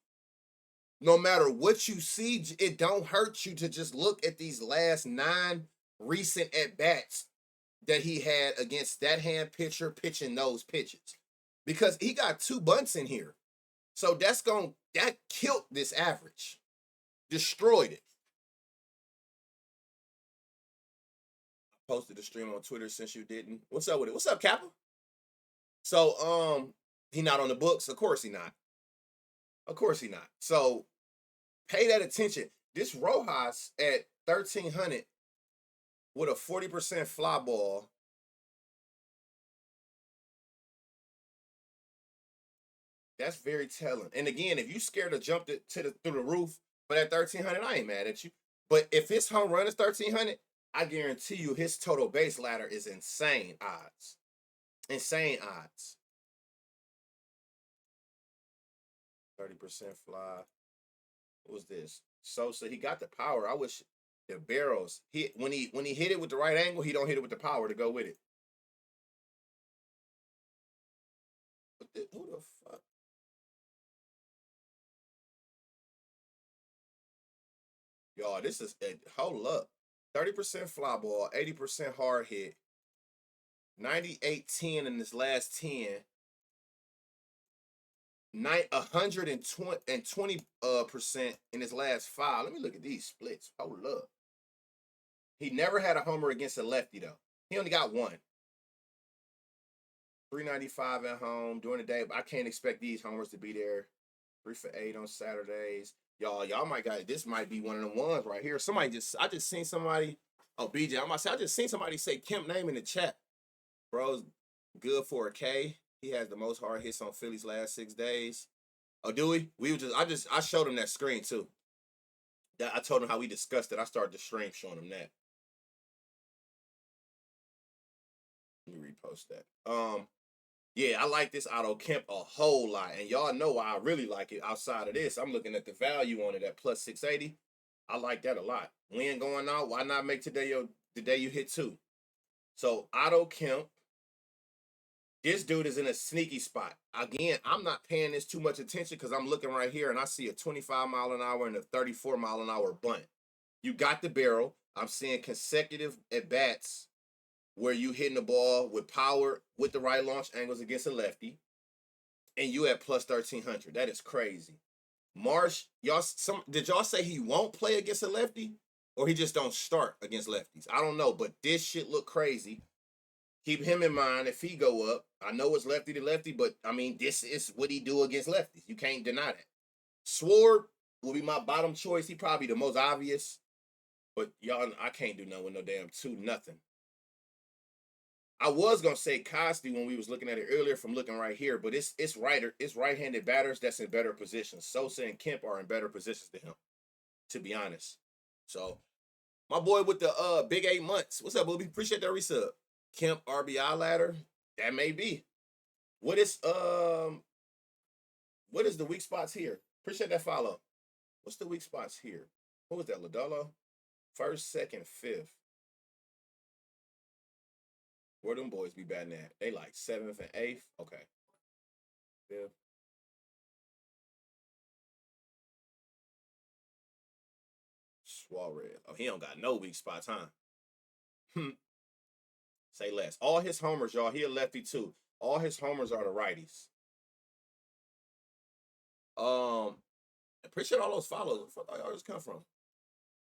no matter what you see, it don't hurt you to just look at these last 9 recent at bats. that he had against that hand pitcher pitching those pitches, because he got 2 bunts in here. So that killed this average, destroyed it. I posted the stream on Twitter since you didn't. What's up with it? What's up, Kappa? So he not on the books. Of course he not. Of course he not. So pay that attention. This Rojas at 1,300 with a 40% fly ball. That's very telling. And again, if you scared to jump through the roof for that 1,300, I ain't mad at you. But if his home run is 1,300, I guarantee you his total base ladder is insane odds. Insane odds. 30% fly. What was this? Sosa, he got the power. I wish the barrels. When he hit it with the right angle, he don't hit it with the power to go with it. Who the fuck? Y'all, this is hold up. 30% fly ball, 80% hard hit, 98-10 in this last 10. 120% in his last 5. Let me look at these splits. Hold up. He never had a homer against a lefty though. He only got 1. 395 at home during the day, but I can't expect these homers to be there. 3 for 8 on Saturdays. Y'all might got this. Might be one of the ones right here. I just seen somebody. Oh, BJ, I just seen somebody say Kemp name in the chat. Bro's good for a K. He has the most hard hits on Philly's last 6 days. Oh, do we? I showed him that screen too. I told him how we discussed it. I started the stream showing him that. Let me repost that. Yeah, I like this Otto Kemp a whole lot. And y'all know why I really like it outside of this. I'm looking at the value on it at plus 680. I like that a lot. Win going out. Why not make today the day you hit 2? So Otto Kemp. This dude is in a sneaky spot. Again, I'm not paying this too much attention because I'm looking right here and I see a 25 mile an hour and a 34 mile an hour bunt. You got the barrel. I'm seeing consecutive at-bats where you hitting the ball with power with the right launch angles against a lefty, and you at plus 1,300. That is crazy. Marsh, did y'all say he won't play against a lefty, or he just don't start against lefties? I don't know, but this shit look crazy. Keep him in mind if he go up. I know it's lefty to lefty, but I mean, this is what he do against lefties. You can't deny that. Sword will be my bottom choice. He probably the most obvious, but y'all, I can't do nothing with no damn 2-0. I was gonna say Costi when we was looking at it earlier from looking right here, but it's right-handed batters that's in better positions. Sosa and Kemp are in better positions than him, to be honest. So, my boy with the big 8 months. What's up, Booby? Appreciate that resub. Kemp RBI ladder, that may be. What is the weak spots here? Appreciate that follow. What's the weak spots here? What was that, Lodolo? 1st, 2nd, 5th. Where them boys be batting at? They like 7th and 8th. Okay. 5th. Suarez. Oh, he don't got no weak spots, huh? Say less. All his homers, y'all. He a lefty too. All his homers are the righties. Appreciate all those follows. Where the fuck y'all just come from?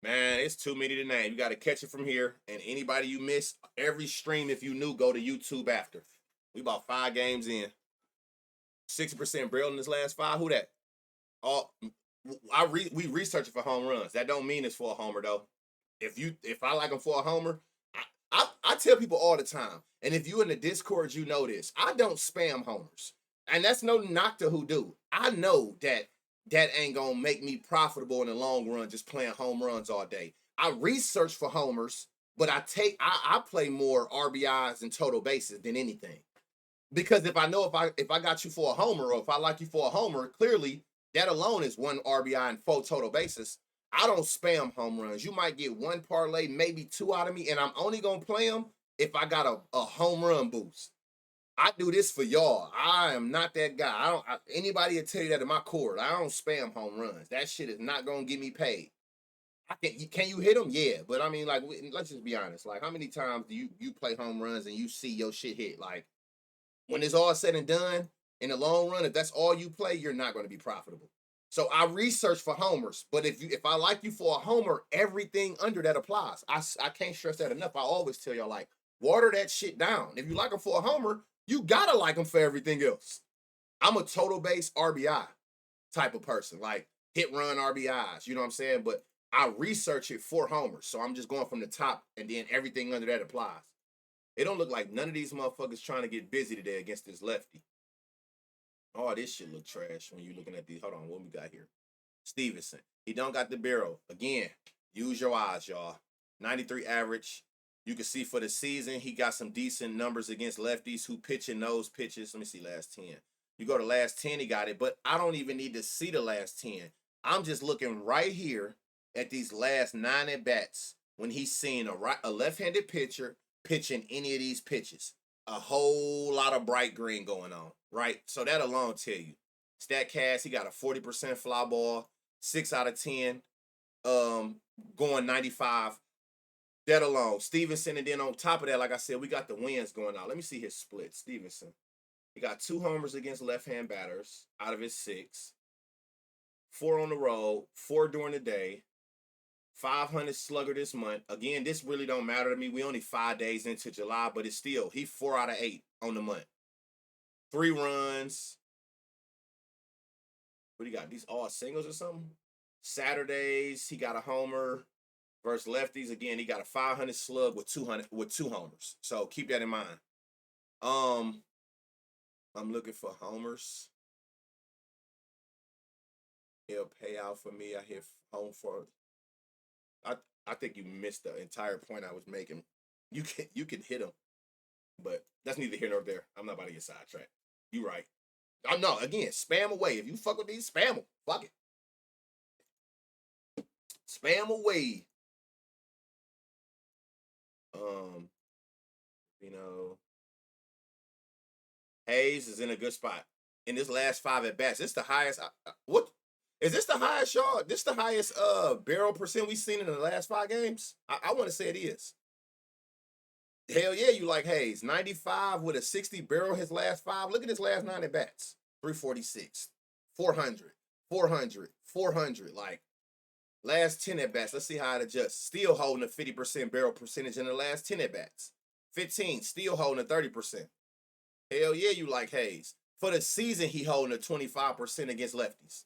Man, it's too many to name. You got to catch it from here. And anybody you miss, every stream, if you knew, go to YouTube after. We about 5 games in. 60% Braille in this last 5. Who that? We researching for home runs. That don't mean it's for a homer though. If I like them for a homer, I tell people all the time, and if you in the Discord, you know this. I don't spam homers, and that's no knock to who do. I know that ain't gonna make me profitable in the long run just playing home runs all day. I research for homers, but I play more RBIs and total bases than anything. Because if I know if I got you for a homer, or if I like you for a homer, clearly that alone is 1 RBI and 4 total bases. I don't spam home runs. You might get 1 parlay, maybe 2 out of me, and I'm only gonna play them if I got a home run boost. I do this for y'all. I am not that guy. Anybody will tell you that in my court. I don't spam home runs. That shit is not gonna get me paid. Can you hit them? Yeah, but I mean, like, let's just be honest. Like, how many times do you play home runs and you see your shit hit? Like, when it's all said and done, in the long run, if that's all you play, you're not going to be profitable. So I research for homers, but if I like you for a homer, everything under that applies. I can't stress that enough. I always tell y'all, like, water that shit down. If you like them for a homer, you gotta like them for everything else. I'm a total base RBI type of person, like hit run RBIs. You know what I'm saying? But I research it for homers, so I'm just going from the top, and then everything under that applies. It don't look like none of these motherfuckers trying to get busy today against this lefty. Oh, this shit look trash when you looking at these. Hold on, what we got here? Stevenson. He don't got the barrel. Again, use your eyes, y'all. 93 average. You can see for the season, he got some decent numbers against lefties who pitching those pitches. Let me see, last 10. You go to last 10, he got it, but I don't even need to see the last 10. I'm just looking right here at these last 9 at-bats when he's seen a left-handed pitcher pitching any of these pitches. A whole lot of bright green going on, right? So that alone tell you. StatCast, he got a 40% fly ball, 6 out of 10, going 95. That alone. Stevenson, and then on top of that, like I said, we got the wins going on. Let me see his split. Stevenson. He got 2 homers against left-hand batters out of his 6. 4 on the road, 4 during the day. 500 slugger this month. Again, this really don't matter to me. We only 5 days into July, but it's still, he 4 out of 8 on the month. 3 runs. What do you got? These all singles or something? Saturdays, he got a homer. Versus lefties, again, he got a 500 slug with 2 homers. So keep that in mind. I'm looking for homers. He'll pay out for me. I hit home for. I think you missed the entire point I was making. You can hit him, but that's neither here nor there. I'm not about to get sidetracked. You right. I'm no, again, spam away. If you fuck with these, spam them. Fuck it. Spam away. You know, Hayes is in a good spot in this last 5 at bats. This the highest. What is this the highest, y'all? This the highest barrel percent we've seen in the last 5 games. I want to say it is. Hell yeah, you like Hayes. 95 with a 60 barrel his last 5. Look at his last 9 at bats. 346, 400, 400, 400. Like last 10 at bats. Let's see how it adjusts. Still holding a 50% barrel percentage in the last 10 at bats. 15, still holding a 30%. Hell yeah, you like Hayes. For the season, he holding a 25% against lefties.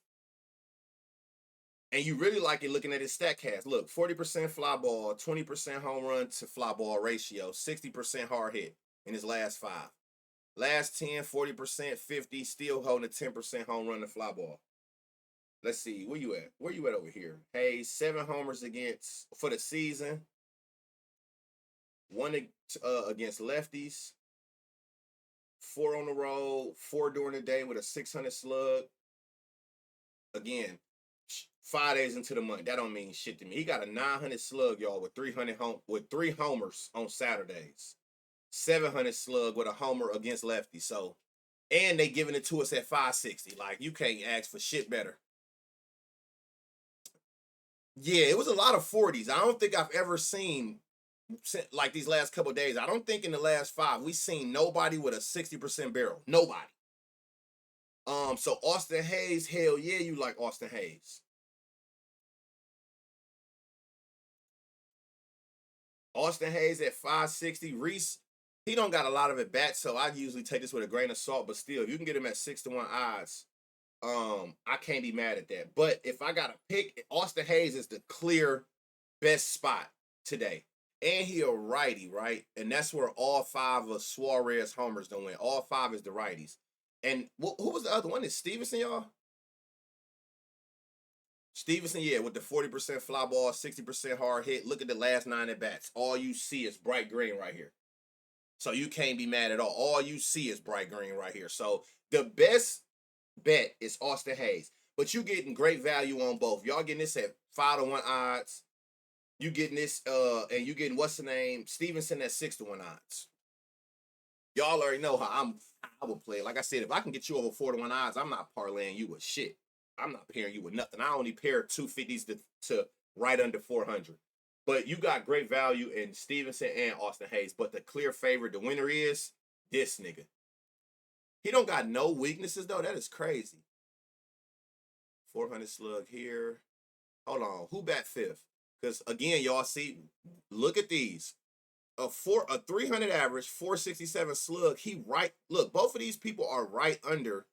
And you really like it looking at his StatCast. Look, 40% fly ball, 20% home run to fly ball ratio, 60% hard hit in his last 5. Last 10, 40%, 50, still holding a 10% home run to fly ball. Let's see, where you at? Where you at over here? Hayes, 7 homers against for the season. 1 against lefties. 4 on the road, 4 during the day with a 600 slug. Again, 5 days into the month. That don't mean shit to me. He got a 900 slug, y'all, with 3 homers on Saturdays. 700 slug with a homer against lefties. So, and they giving it to us at 560. Like, you can't ask for shit better. Yeah, it was a lot of 40s. I don't think I've ever seen, like these last couple days, I don't think in the last 5 we seen nobody with a 60% barrel. Nobody. So Austin Hayes, hell yeah, you like Austin Hayes. Austin Hayes at 560. Reese, he don't got a lot of at bats, so I usually take this with a grain of salt, but still, if you can get him at 6-1 odds, I can't be mad at that. But if I gotta pick, Austin Hayes is the clear best spot today. And he a righty, right? And that's where all 5 of Suarez homers don't win. All 5 is the righties. And who was the other one? Is Stevenson, y'all? Stevenson, yeah, with the 40% fly ball, 60% hard hit. Look at the last 9 at bats. All you see is bright green right here. So you can't be mad at all. All you see is bright green right here. So the best bet is Austin Hayes. But you getting great value on both. Y'all getting this at 5-1 odds. You getting this, and you getting what's the name? Stevenson at 6-1 odds. Y'all already know how I would play. Like I said, if I can get you over 4-1 odds, I'm not parlaying you with shit. I'm not pairing you with nothing. I only pair 250s to right under 400. But you got great value in Stevenson and Austin Hayes. But the clear favorite, the winner is this nigga. He don't got no weaknesses though. That is crazy. 400 slug here. Hold on. Who bat fifth? Because again, y'all see, look at these. A 300 average, 467 slug. He right. Look, both of these people are right under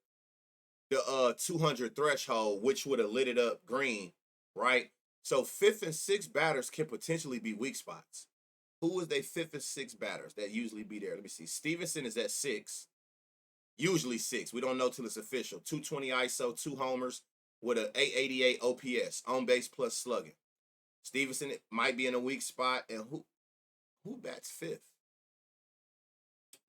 the 200 threshold, which would have lit it up green, right? So fifth and sixth batters can potentially be weak spots. Who is they fifth and sixth batters that usually be there? Let me see. Stevenson is at 6. Usually 6. We don't know till it's official. 220 ISO, 2 homers with a 888 OPS, on base plus slugging. Stevenson might be in a weak spot. And who bats fifth?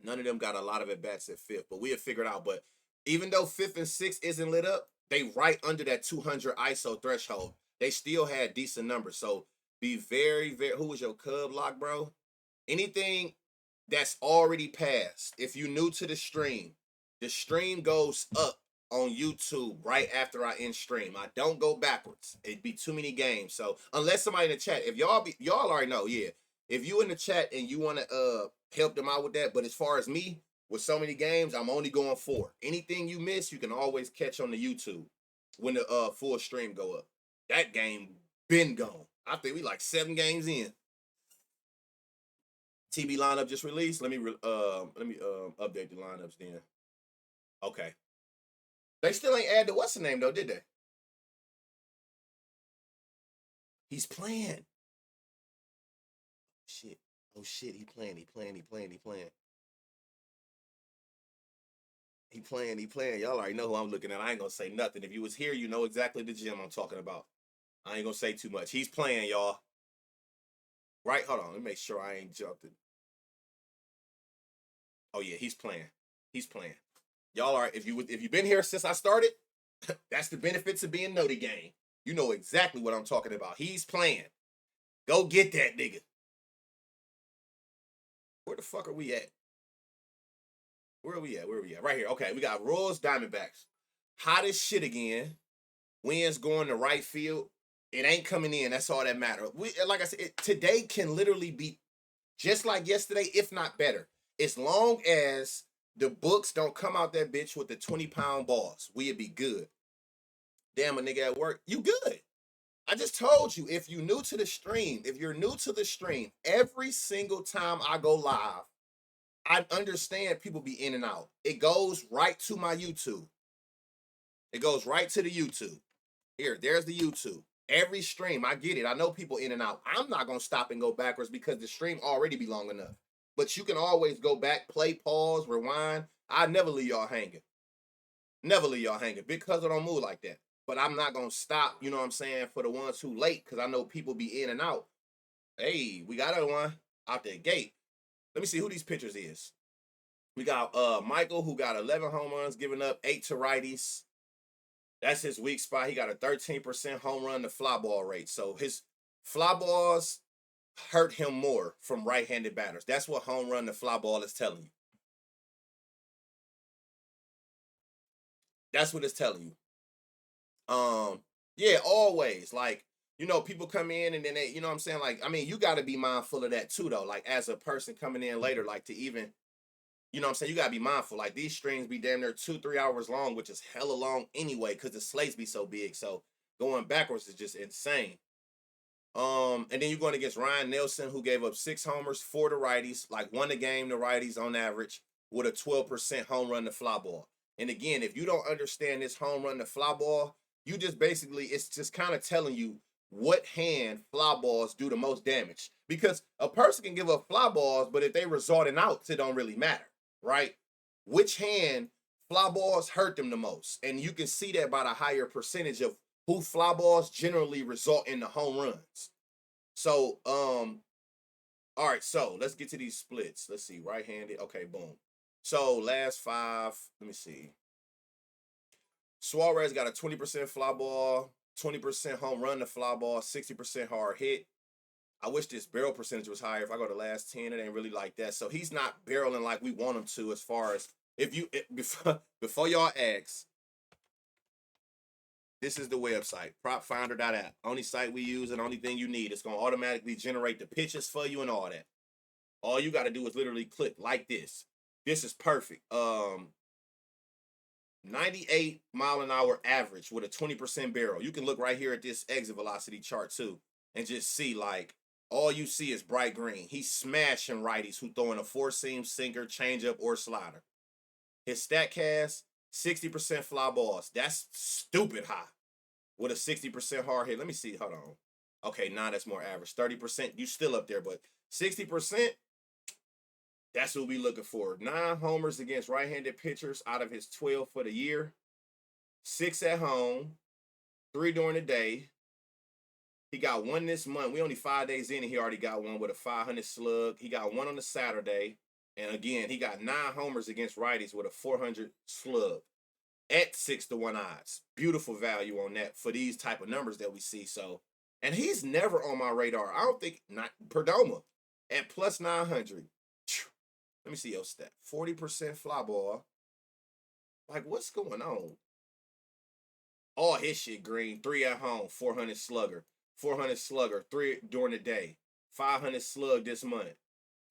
None of them got a lot of at bats at fifth, but we'll figure it out. But even though fifth and sixth isn't lit up, they right under that 200 ISO threshold. They still had decent numbers. So be very, very. Who was your Cub lock, bro? Anything that's already passed. If you're new to the stream goes up on YouTube right after I end stream. I don't go backwards. It'd be too many games. So unless somebody in the chat, if y'all already know, yeah. If you in the chat and you want to help them out with that, but as far as me, with so many games, I'm only going 4. Anything you miss, you can always catch on the YouTube when the full stream go up. That game been gone. I think we like 7 games in. TB lineup just released. Let me update the lineups then. Okay. They still ain't add the what's the name though, did they? He's playing. Shit. Oh shit, he playing. He playing. Y'all already know who I'm looking at. I ain't gonna say nothing. If you was here, you know exactly the gym I'm talking about. I ain't gonna say too much. He's playing, y'all. Right? Hold on. Let me make sure I ain't jumped it. Oh yeah, he's playing. Y'all are, if you've been here since I started, that's the benefits of being Noti Gang. You know exactly what I'm talking about. He's playing. Go get that nigga. Where the fuck are we at? Where are we at? Right here. Okay, we got Royals, Diamondbacks. Hottest shit again. Winds going to right field. It ain't coming in. That's all that matters. Like I said, today can literally be just like yesterday, if not better. As long as the books don't come out that bitch with the 20-pound balls, we'd be good. Damn, a nigga at work, you good. I just told you, if you're new to the stream, every single time I go live, I understand people be in and out. It goes right to my YouTube. It goes right to the YouTube. Here, there's the YouTube. Every stream, I get it. I know people in and out. I'm not going to stop and go backwards because the stream already be long enough. But you can always go back, play, pause, rewind. I never leave y'all hanging. Big Cuz don't move like that. But I'm not going to stop, you know what I'm saying, for the ones who late because I know people be in and out. Hey, we got another one out the gate. Let me see who these pitchers is. We got Michael, who got 11 home runs, giving up 8 to righties. That's his weak spot. He got a 13% home run to fly ball rate. So his fly balls hurt him more from right-handed batters. That's what home run to fly ball is telling you. That's what it's telling you. Yeah, always. Like, you know, people come in and then they, you know what I'm saying? Like, I mean, you got to be mindful of that too, though. Like, as a person coming in later, like to even, you know what I'm saying? You got to be mindful. Like, these streams be damn near 2-3 hours long, which is hella long anyway, because the slates be so big. So going backwards is just insane. And then you're going against Ryan Nelson, who gave up 6 homers, 4 to righties, like 1 a game to righties on average, with a 12% home run to fly ball. And again, if you don't understand this home run to fly ball, you just basically, it's just kind of telling you what hand fly balls do the most damage. Because a person can give up fly balls, but if they result in outs, it don't really matter, right? Which hand fly balls hurt them the most? And you can see that by the higher percentage of who fly balls generally result in the home runs. So, all right, so let's get to these splits. Let's see, right-handed. Okay, boom. So last 5, let me see. Suarez got a 20% fly ball, 20% home run to fly ball, 60% hard hit. I wish this barrel percentage was higher. If I go to last 10, it ain't really like that. So he's not barreling like we want him to as far as, if you, before y'all ask, This is the website, propfinder.app. Only site we use and only thing you need. It's going to automatically generate the pitches for you and all that. All you got to do is literally click like this. This is perfect. 98 mile an hour average with a 20% barrel. You can look right here at this exit velocity chart too and just see like all you see is bright green. He's smashing righties who throwing a four seam sinker, changeup, or slider. His StatCast, 60% fly balls. That's stupid high with a 60% hard hit. Let me see. Hold on. Okay, nah, that's more average. 30%, you still up there, but 60%, that's what we looking for. 9 homers against right-handed pitchers out of his 12 for the year. 6 at home. 3 during the day. He got 1 this month. We only 5 days in and he already got 1 with a 500 slug. He got 1 on the Saturday. And again, he got 9 homers against righties with a 400 slug at 6-1 odds. Beautiful value on that for these type of numbers that we see. So, and he's never on my radar. I don't think, not Perdomo at plus 900. Let me see your stat. 40% fly ball. Like, what's going on? All his shit green. 3 at home. 400 slugger. 400 slugger. 3 during the day. 500 slug this month.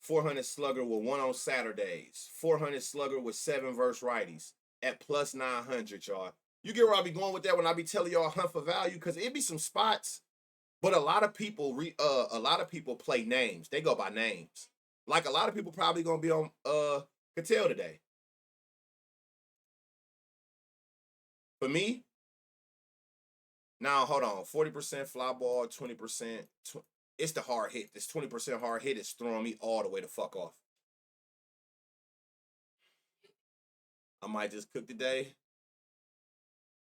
400 slugger with 1 on Saturdays. 400 slugger with 7 versus righties at plus 900, y'all. You get where I be going with that when I be telling y'all hunt for value, because it be some spots, but a lot of people play names. They go by names. Like a lot of people probably gonna be on Cattell today. For me, now hold on. 40% fly ball, 20%. It's the hard hit. This 20% hard hit is throwing me all the way the fuck off. I might just cook today.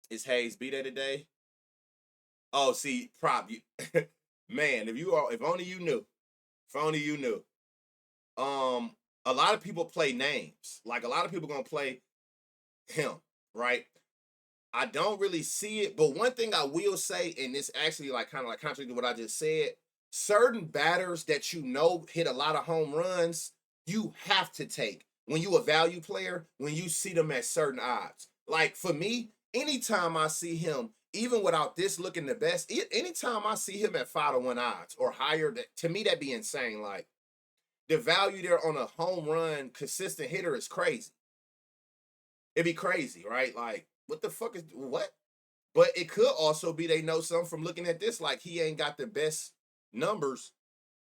Is Hayes be there today? Oh, see, prop you, man. If only you knew. If only you knew. A lot of people play names. Like a lot of people gonna play him, right? I don't really see it, but one thing I will say, and this actually like kind of like contradicting what I just said, certain batters that you know hit a lot of home runs, you have to take when you a value player, when you see them at certain odds. Like for me, anytime I see him, even without this looking the best, anytime I see him at 5-1 odds or higher, that to me that'd be insane. Like the value there on a home run consistent hitter is crazy. It'd be crazy, right? Like, what the fuck is what? But it could also be they know something from looking at this, like he ain't got the best numbers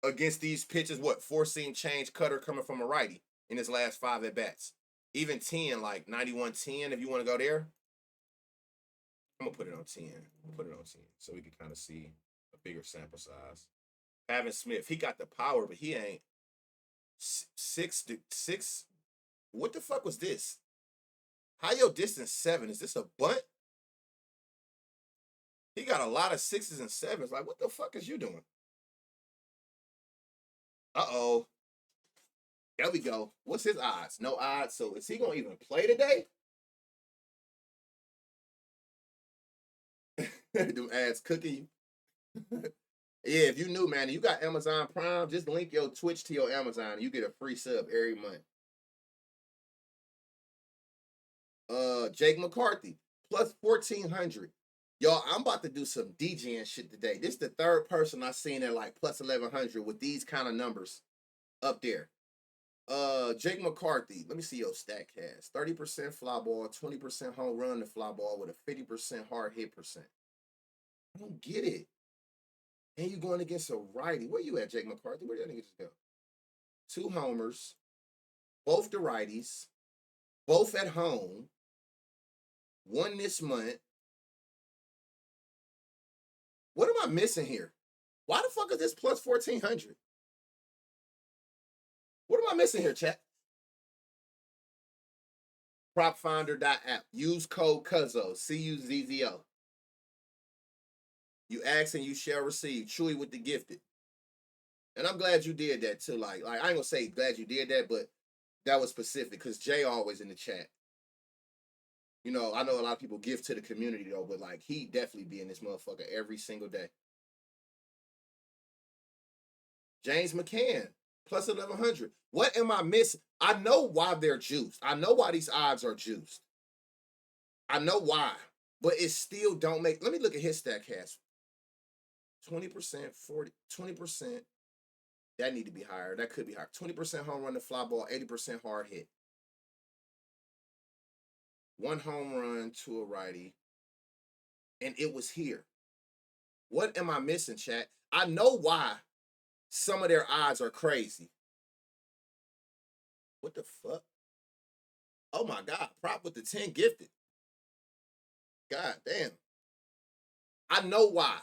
against these pitches. What, 4-seam change cutter coming from a righty in his last 5 at bats. Even 10, like 91-10, if you want to go there. I'm gonna put it on 10. Put it on 10 so we can kind of see a bigger sample size. Pavin Smith, he got the power, but he ain't 6. What the fuck was this? How your distance 7? Is this a bunt? He got a lot of 6s and 7s. Like, what the fuck is you doing? Uh-oh. There we go. What's his odds? No odds. So is he gonna even play today? Them ads cooking you. Yeah, if you knew, man, you got Amazon Prime, just link your Twitch to your Amazon and you get a free sub every month. Jake McCarthy, plus 1,400. Y'all, I'm about to do some DJing shit today. This is the 3rd person I've seen at like plus 1,100 with these kind of numbers up there. Jake McCarthy, let me see your StatCast. 30% fly ball, 20% home run to fly ball with a 50% hard hit percent. I don't get it. And you going against a righty. Where you at, Jake McCarthy? Where did that nigga just go? 2 homers, both the righties, both at home, 1 this month. What am I missing here? Why the fuck is this plus 1,400? What am I missing here, chat? Propfinder.app. Use code CUZZO, CUZZO. You ask and you shall receive. Chewy with the gifted. And I'm glad you did that too. Like I ain't gonna say glad you did that, but that was specific because Jay always in the chat. You know, I know a lot of people give to the community though, but like he definitely be in this motherfucker every single day. James McCann, plus 1,100. What am I missing? I know why they're juiced. I know why these odds are juiced. I know why. but it still don't make. Let me look at his StatCast. 20%, 40, 20%. That need to be higher. That could be higher. 20% home run to fly ball, 80% hard hit. 1 home run to a righty. And it was here. What am I missing, chat? I know why some of their odds are crazy. What the fuck? Oh my God. Prop with the 10 gifted. God damn. I know why.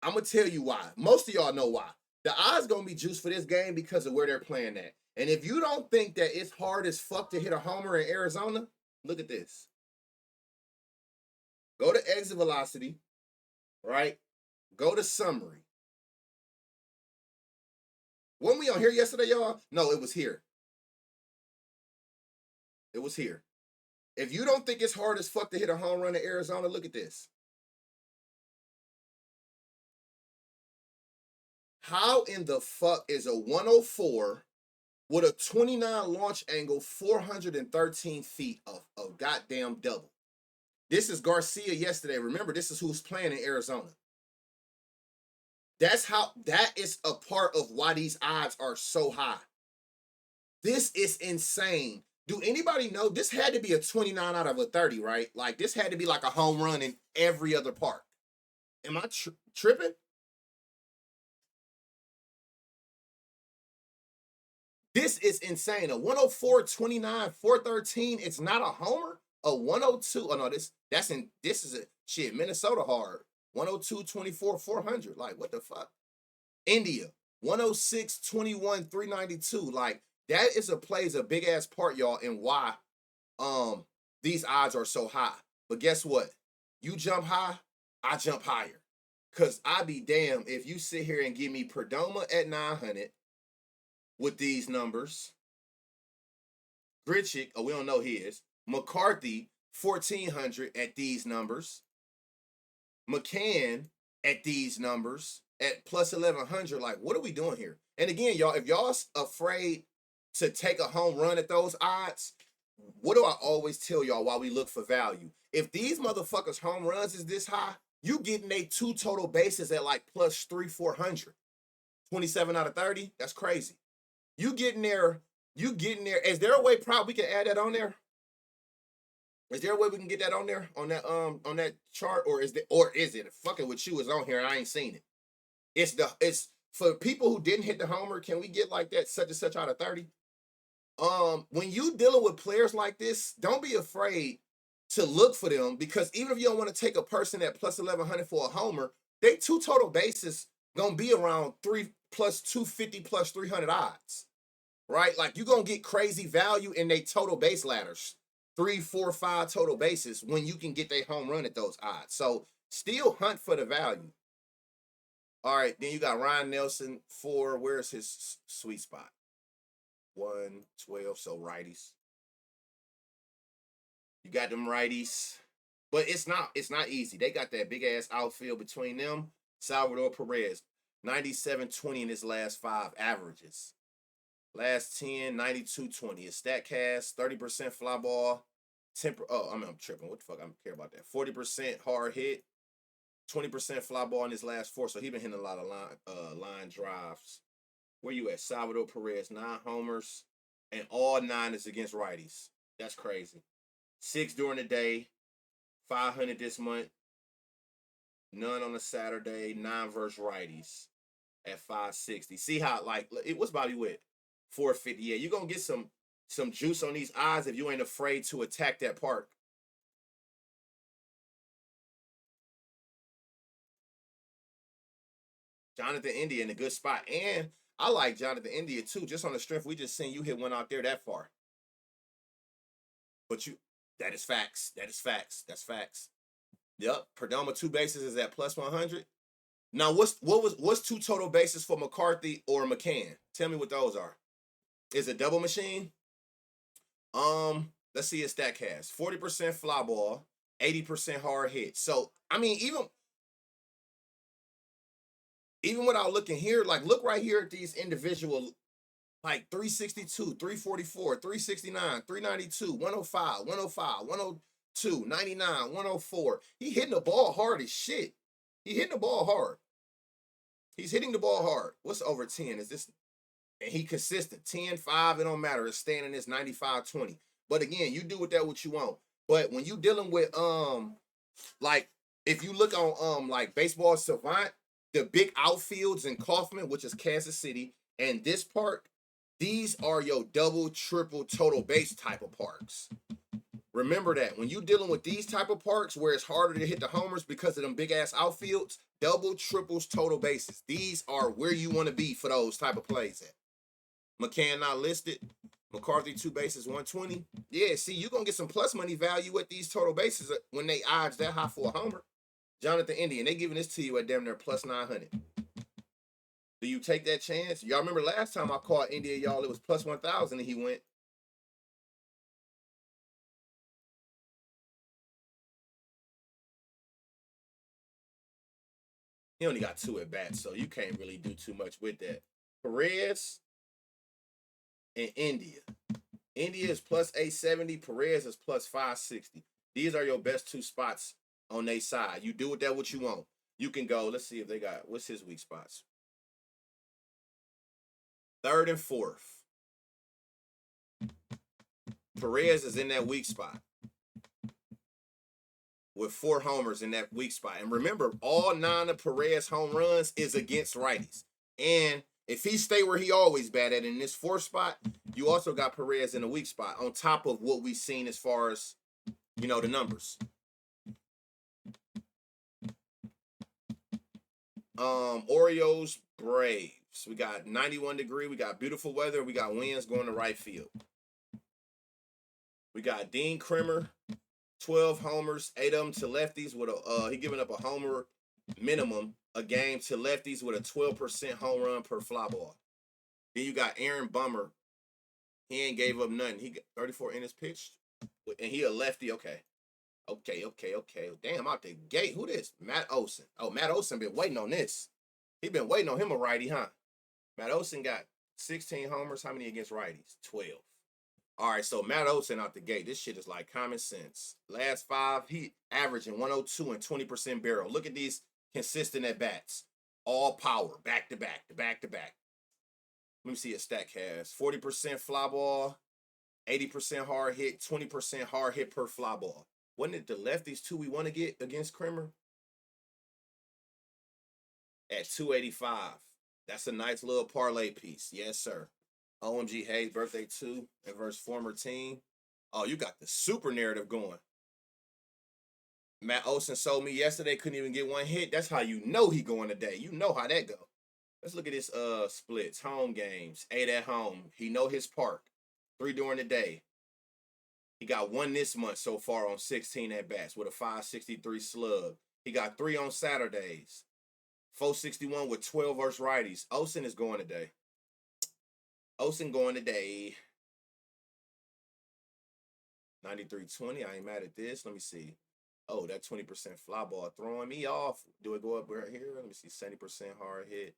I'm going to tell you why. Most of y'all know why. The odds going to be juiced for this game because of where they're playing at. And if you don't think that it's hard as fuck to hit a homer in Arizona, look at this. Go to exit velocity, right? Go to summary. Weren't we on here yesterday, y'all? No, it was here. It was here. If you don't think it's hard as fuck to hit a home run in Arizona, look at this. How in the fuck is a 104 with a 29 launch angle, 413 feet of goddamn double? This is Garcia yesterday. Remember, this is who's playing in Arizona. That is a part of why these odds are so high. This is insane. Do anybody know this had to be a 29 out of a 30, right? Like this had to be like a home run in every other park. Am I tripping? This is insane. A 104, 29, 413. It's not a homer. A 102. Oh no, this is a shit. Minnesota hard. 102, 24, 400. Like, what the fuck? India, 106, 21, 392. Like, that plays a big ass part, y'all, in why these odds are so high. But guess what? You jump high, I jump higher. Cause I be damn if you sit here and give me Perdomo at 900 with these numbers. Grichuk, we don't know his. McCarthy, 1,400 at these numbers. McCann at these numbers at plus 1,100. Like, what are we doing here? And again, y'all, if y'all afraid to take a home run at those odds, what do I always tell y'all while we look for value? If these motherfuckers home runs is this high, you getting a 2 total bases at like plus 300-400. 27 out of 30? That's crazy. You getting there. Is there a way we can add that on there? Is there a way we can get that on there on that chart, or is it fucking with you is on here and I ain't seen it? It's for people who didn't hit the homer. Can we get like that such and such out of 30? When you dealing with players like this, don't be afraid to look for them, because even if you don't want to take a person at plus 1,100 for a homer, they 2 total bases gonna be around 3 plus 250 plus 300 odds, right? Like you gonna get crazy value in they total base ladders. 3, 4, 5 total bases when you can get their home run at those odds. So still hunt for the value. All right, then you got Ryan Nelson for where's his sweet spot? 112, so righties. You got them righties, but it's not easy. They got that big ass outfield between them. Salvador Perez, 97-20 in his last 5 averages. Last 10, 92-20. His StatCast, 30% fly ball. I'm tripping. What the fuck? I don't care about that. 40% hard hit. 20% fly ball in his last 4. So he been hitting a lot of line drives. Where you at? Salvador Perez, 9 homers, and all 9 is against righties. That's crazy. 6 during the day, 500 this month, none on a Saturday, 9 versus righties at 560. See how what's Bobby Witt? 450. Yeah, you're gonna get some juice on these odds if you ain't afraid to attack that park. Jonathan India in a good spot. And I like Jonathan India too, just on the strength we just seen you hit one out there that far. But that is facts. That's facts. Yep. Perdomo 2 bases is at plus 100. Now what's 2 total bases for McCarthy or McCann? Tell me what those are. Is it double machine? Let's see his StatCast. 40% fly ball, 80% hard hit. So I mean, even without looking here, like look right here at these individual, like 362, 344, 369, 392, 105, 105, 10. 2, 99, 104. He hitting the ball hard as shit. He hitting the ball hard. He's hitting the ball hard. What's over 10? Is this? And he consistent. 10, 5, it don't matter. It's staying in this 95, 20. But again, you do with that what you want. But when you dealing with like if you look on like Baseball Savant, the big outfields in Kaufman, which is Kansas City, and this park, these are your double, triple, total base type of parks. Remember that when you dealing with these type of parks where it's harder to hit the homers because of them big ass outfields, double, triples, total bases. These are where you want to be for those type of plays at. McCann not listed. McCarthy 2 bases, 120. Yeah, see, you're going to get some plus money value at these total bases when they odds that high for a homer. Jonathan Indian, they giving this to you at damn near plus 900. Do you take that chance? Y'all remember last time I called India, y'all, it was plus 1,000 and he went. He only got 2 at bats, so you can't really do too much with that. Perez and India. India is plus 870. Perez is plus 560. These are your best 2 spots on their side. You do with that what you want. You can go, let's see if they got, what's his weak spots? 3rd and 4th. Perez is in that weak spot with 4 homers in that weak spot. And remember, all 9 of Perez home runs is against righties. And if he stay where he always bat at in this 4th spot, you also got Perez in a weak spot on top of what we've seen as far as, you know, the numbers. Orioles, Braves. We got 91 degree. We got beautiful weather. We got winds going to right field. We got Dean Krimmer, 12 homers, 8 of them to lefties with a he giving up a homer minimum a game to lefties with a 12% home run per fly ball. Then you got Aaron Bummer. He ain't gave up nothing. He got 34 innings pitched, and he a lefty. Okay. Damn, out the gate. Who this? Matt Olson. Oh, Matt Olson been waiting on this. He been waiting on him a righty, huh? Matt Olson got 16 homers. How many against righties? 12. All right, so Matt Olson out the gate. This shit is like common sense. Last 5, he averaging 102 and 20% barrel. Look at these consistent at bats. All power, back to back, to back to back. Let me see his stat cast. 40% fly ball, 80% hard hit, 20% hard hit per fly ball. Wasn't it the lefties too we want to get against Krimmer? At 285. That's a nice little parlay piece. Yes, sir. OMG Hayes, birthday 2, and versus former team. Oh, you got the super narrative going. Matt Olson sold me yesterday, couldn't even get 1 hit. That's how you know he going today. You know how that go. Let's look at his splits. Home games, 8 at home. He know his park. 3 during the day. He got 1 this month so far on 16 at bats with a 563 slug. He got 3 on Saturdays. 461 with 12 versus righties. Olson is going today. Olson going today. 93-20. I ain't mad at this. Let me see. Oh, that 20% fly ball throwing me off. Do it go up right here? Let me see. 70% hard hit.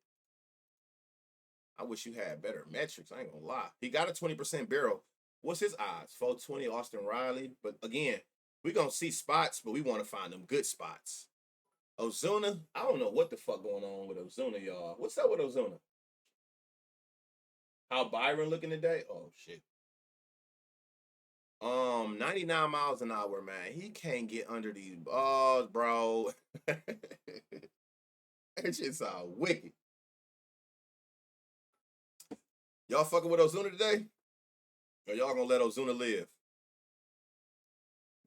I wish you had better metrics. I ain't gonna lie. He got a 20% barrel. What's his odds? 420 Austin Riley. But again, we're gonna see spots, but we want to find them good spots. Ozuna, I don't know what the fuck going on with Ozuna, y'all. What's up with Ozuna? How Byron looking today? Oh shit. 99 miles an hour, man. He can't get under these balls, bro. That shit's all wicked. Y'all fucking with Ozuna today? Or y'all gonna let Ozuna live?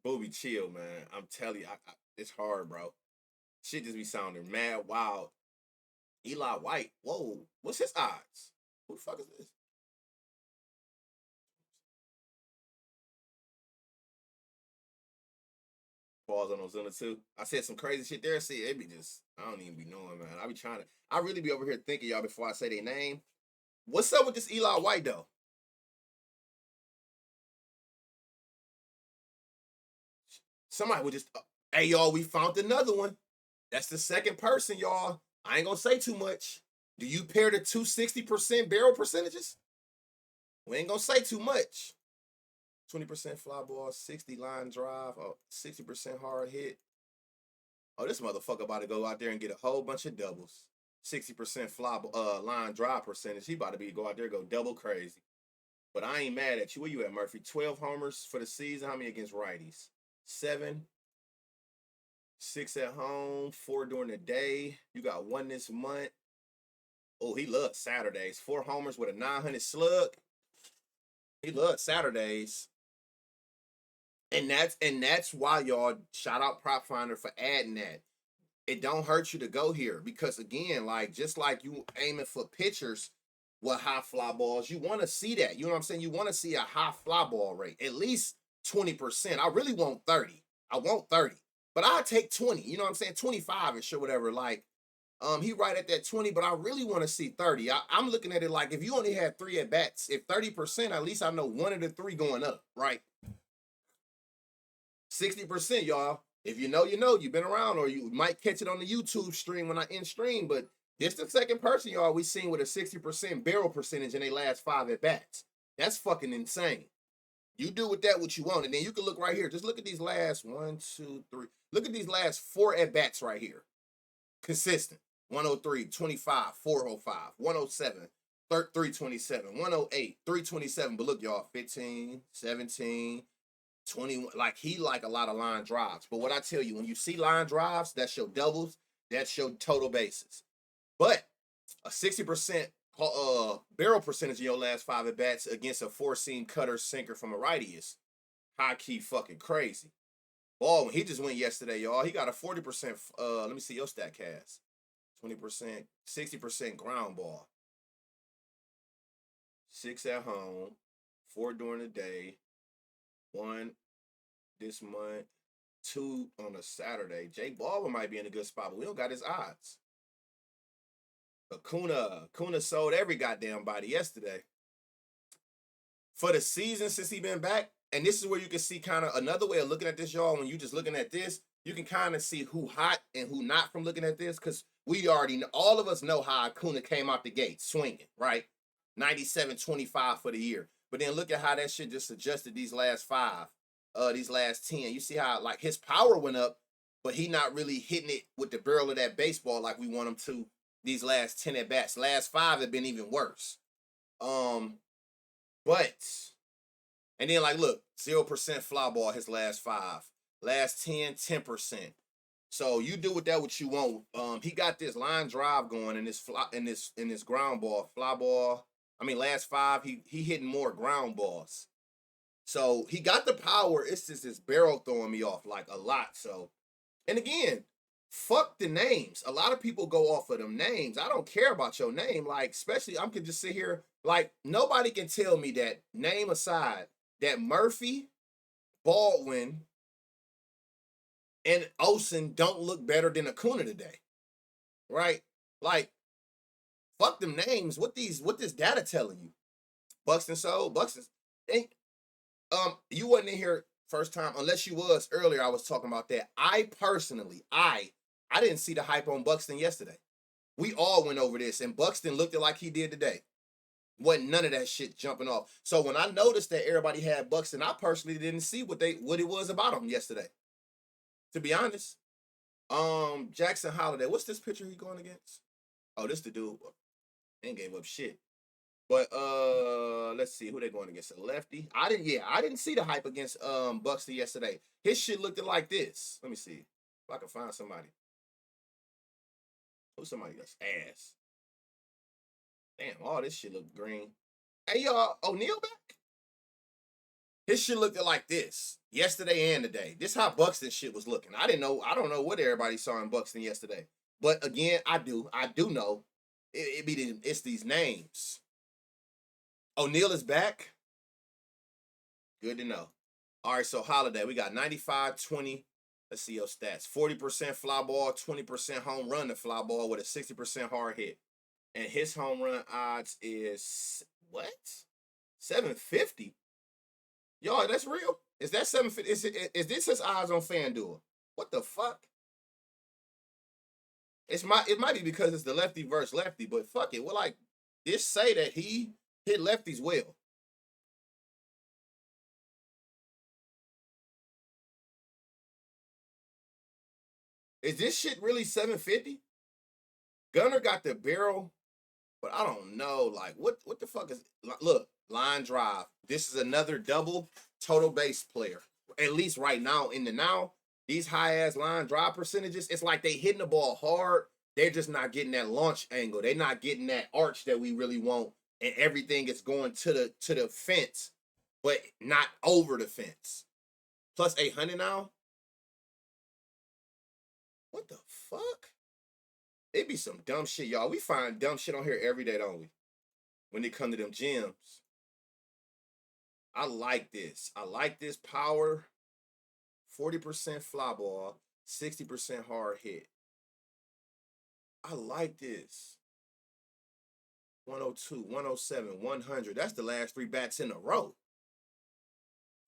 Booby, chill, man. I'm telling you, it's hard, bro. Shit just be sounding mad wild. Eli White, whoa. What's his odds? Who the fuck is this? Pause on Ozuna too. I said some crazy shit there. See, it be just, I don't even be knowing, man. I be trying to, I really be over here thinking, y'all, before I say their name. What's up with this Eli White, though? Somebody would just, hey, y'all, we found another one. That's the second person, y'all. I ain't gonna say too much. Do you pair the 260% barrel percentages? We ain't gonna say too much. 20% fly ball, 60 line drive, 60% hard hit. Oh, this motherfucker about to go out there and get a whole bunch of doubles. 60% fly line drive percentage. He about to go out there and go double crazy. But I ain't mad at you. Where you at, Murphy? 12 homers for the season. How many against righties? 7. 6 at home. 4 during the day. You got 1 this month. Oh, he loves Saturdays. 4 homers with a 900 slug. He loves Saturdays. And that's why, y'all, shout out Prop Finder for adding that. It don't hurt you to go here because, again, like, just like you aiming for pitchers with high fly balls, you want to see that. You know what I'm saying? You want to see a high fly ball rate, at least 20%. I really want 30. I want 30. But I'll take 20. You know what I'm saying? 25 and shit, whatever. Like, he right at that 20, but I really want to see 30. I'm looking at it like if you only had 3 at bats, if 30%, at least I know 1 of the 3 going up, right? 60%, y'all. If you know, you know. You've been around, or you might catch it on the YouTube stream when I end stream. But this the second person, y'all, we seen with a 60% barrel percentage in their last 5 at bats. That's fucking insane. You do with that what you want, and then you can look right here. Just look at these last 1, 2, 3. Look at these last 4 at bats right here. Consistent. 103, 25, 405, 107, 327, 108, 327. But look, y'all, 15, 17. 21, like he like a lot of line drives. But what I tell you, when you see line drives, that's your doubles, that's your total bases. But a 60% barrel percentage in your last 5 at bats against a 4-seam cutter sinker from a righty is high key fucking crazy. Baldwin, he just went yesterday, y'all. He got a 40%. Let me see your stat cast. 20%, 60% ground ball. 6 at home, 4 during the day. 1 this month, 2 on a Saturday. Jake Baldwin might be in a good spot, but we don't got his odds. Acuna sold every goddamn body yesterday. For the season since he been back, and this is where you can see kind of another way of looking at this, y'all. When you just looking at this, you can kind of see who hot and who not from looking at this, because we already know, all of us know how Acuna came out the gate swinging, right? 97-25 for the year. But then look at how that shit just adjusted these last 5, these last 10. You see how like his power went up, but he not really hitting it with the barrel of that baseball like we want him to these last 10 at bats. Last 5 have been even worse. But and then like look, 0% fly ball his last 5. Last 10, 10%. So you do with that what you want. He got this line drive going in this ground ball, fly ball. I mean, last 5, he hitting more ground balls. So he got the power. It's just this barrel throwing me off like a lot. So, and again, fuck the names. A lot of people go off of them names. I don't care about your name. Like, especially, I can just sit here. Like, nobody can tell me that, name aside, that Murphy, Baldwin, and Olsen don't look better than Acuna today. Right? Like, fuck them names. What this data telling you? Buxton sold. Buxton. You wasn't in here first time, unless you was earlier. I was talking about that. I personally, I didn't see the hype on Buxton yesterday. We all went over this, and Buxton looked like he did today. Wasn't none of that shit jumping off. So when I noticed that everybody had Buxton, I personally didn't see what it was about him yesterday. To be honest, Jackson Holiday. What's this pitcher he going against? Oh, this the dude. Ain't gave up shit. But let's see who they going against. A lefty. I didn't see the hype against Buxton yesterday. His shit looked like this. Let me see if I can find somebody. Who's somebody that's ass? Damn, all this shit look green. Hey y'all, O'Neal back? His shit looked like this yesterday and today. This how Buxton shit was looking. I don't know what everybody saw in Buxton yesterday. But again, I do know. It's these names. O'Neal is back. Good to know. All right, so Holiday, we got 95, 20. Let's see your stats. 40% fly ball, 20% home run to fly ball with a 60% hard hit. And his home run odds is what? 750? Y'all, that's real? Is that 750? Is this his odds on FanDuel? What the fuck? It might be because it's the lefty versus lefty, but fuck it. Well, like, this say that he hit lefties well. Is this shit really 750? Gunner got the barrel, but I don't know. Like, what the fuck is... Look, line drive. This is another double total base player. At least right now, in the now, these high-ass line drive percentages, it's like they hitting the ball hard. They're just not getting that launch angle. They're not getting that arch that we really want. And everything is going to the fence, but not over the fence. Plus 800 now? What the fuck? It be some dumb shit, y'all. We find dumb shit on here every day, don't we? When it come to them gems. I like this. I like this power. 40% fly ball, 60% hard hit. I like this. 102, 107, 100. That's the last 3 bats in a row.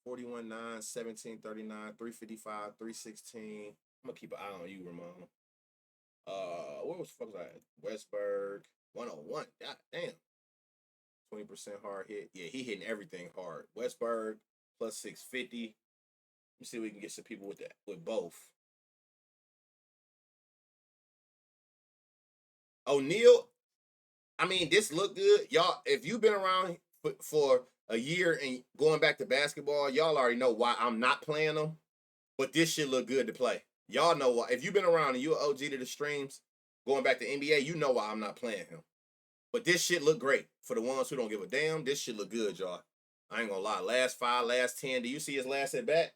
41, 9, 17, 39, 355, 316. I'm gonna keep an eye on you, Ramon. What was the fuck was that? Westberg, 101. God damn. 20% hard hit. Yeah, he hitting everything hard. Westberg plus 650. Let me see if we can get some people with that, with both. O'Neal, I mean, this look good. Y'all, if you've been around for a year and going back to basketball, y'all already know why I'm not playing them. But this shit look good to play. Y'all know why. If you've been around and you're an OG to the streams, going back to NBA, you know why I'm not playing him. But this shit look great. For the ones who don't give a damn, this shit look good, y'all. I ain't gonna lie. Last 5, last 10. Do you see his last at bat?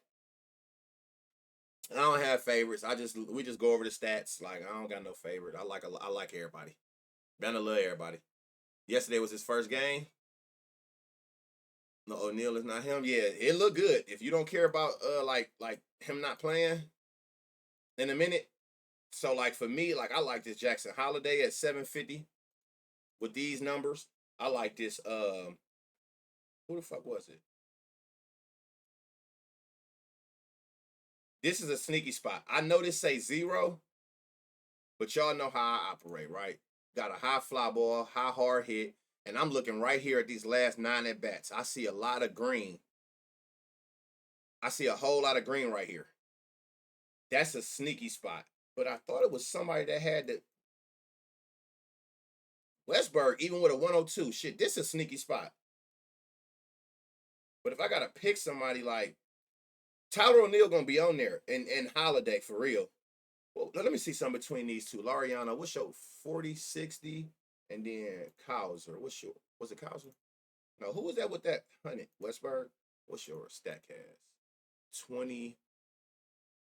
I don't have favorites. We just go over the stats. Like, I don't got no favorite. I like everybody. Ben, I love everybody. Yesterday was his first game. No, O'Neal is not him. Yeah, it looked good. If you don't care about like him not playing in a minute. So like for me, like I like this Jackson Holiday at 750 with these numbers. I like this who the fuck was it? This is a sneaky spot. I know this say 0, but y'all know how I operate, right? Got a high fly ball, high hard hit, and I'm looking right here at these last 9 at bats. I see a lot of green. I see a whole lot of green right here. That's a sneaky spot. But I thought it was somebody that had the Westberg, even with a 102. Shit, this is a sneaky spot. But if I gotta pick somebody like Tyler O'Neal gonna be on there and Holiday for real. Well, let me see something between these two. Lariano, what's your 40, 60? And then Cowser. Was it Cowser? No, who was that with that 100? Westberg? What's your stat cast? 20,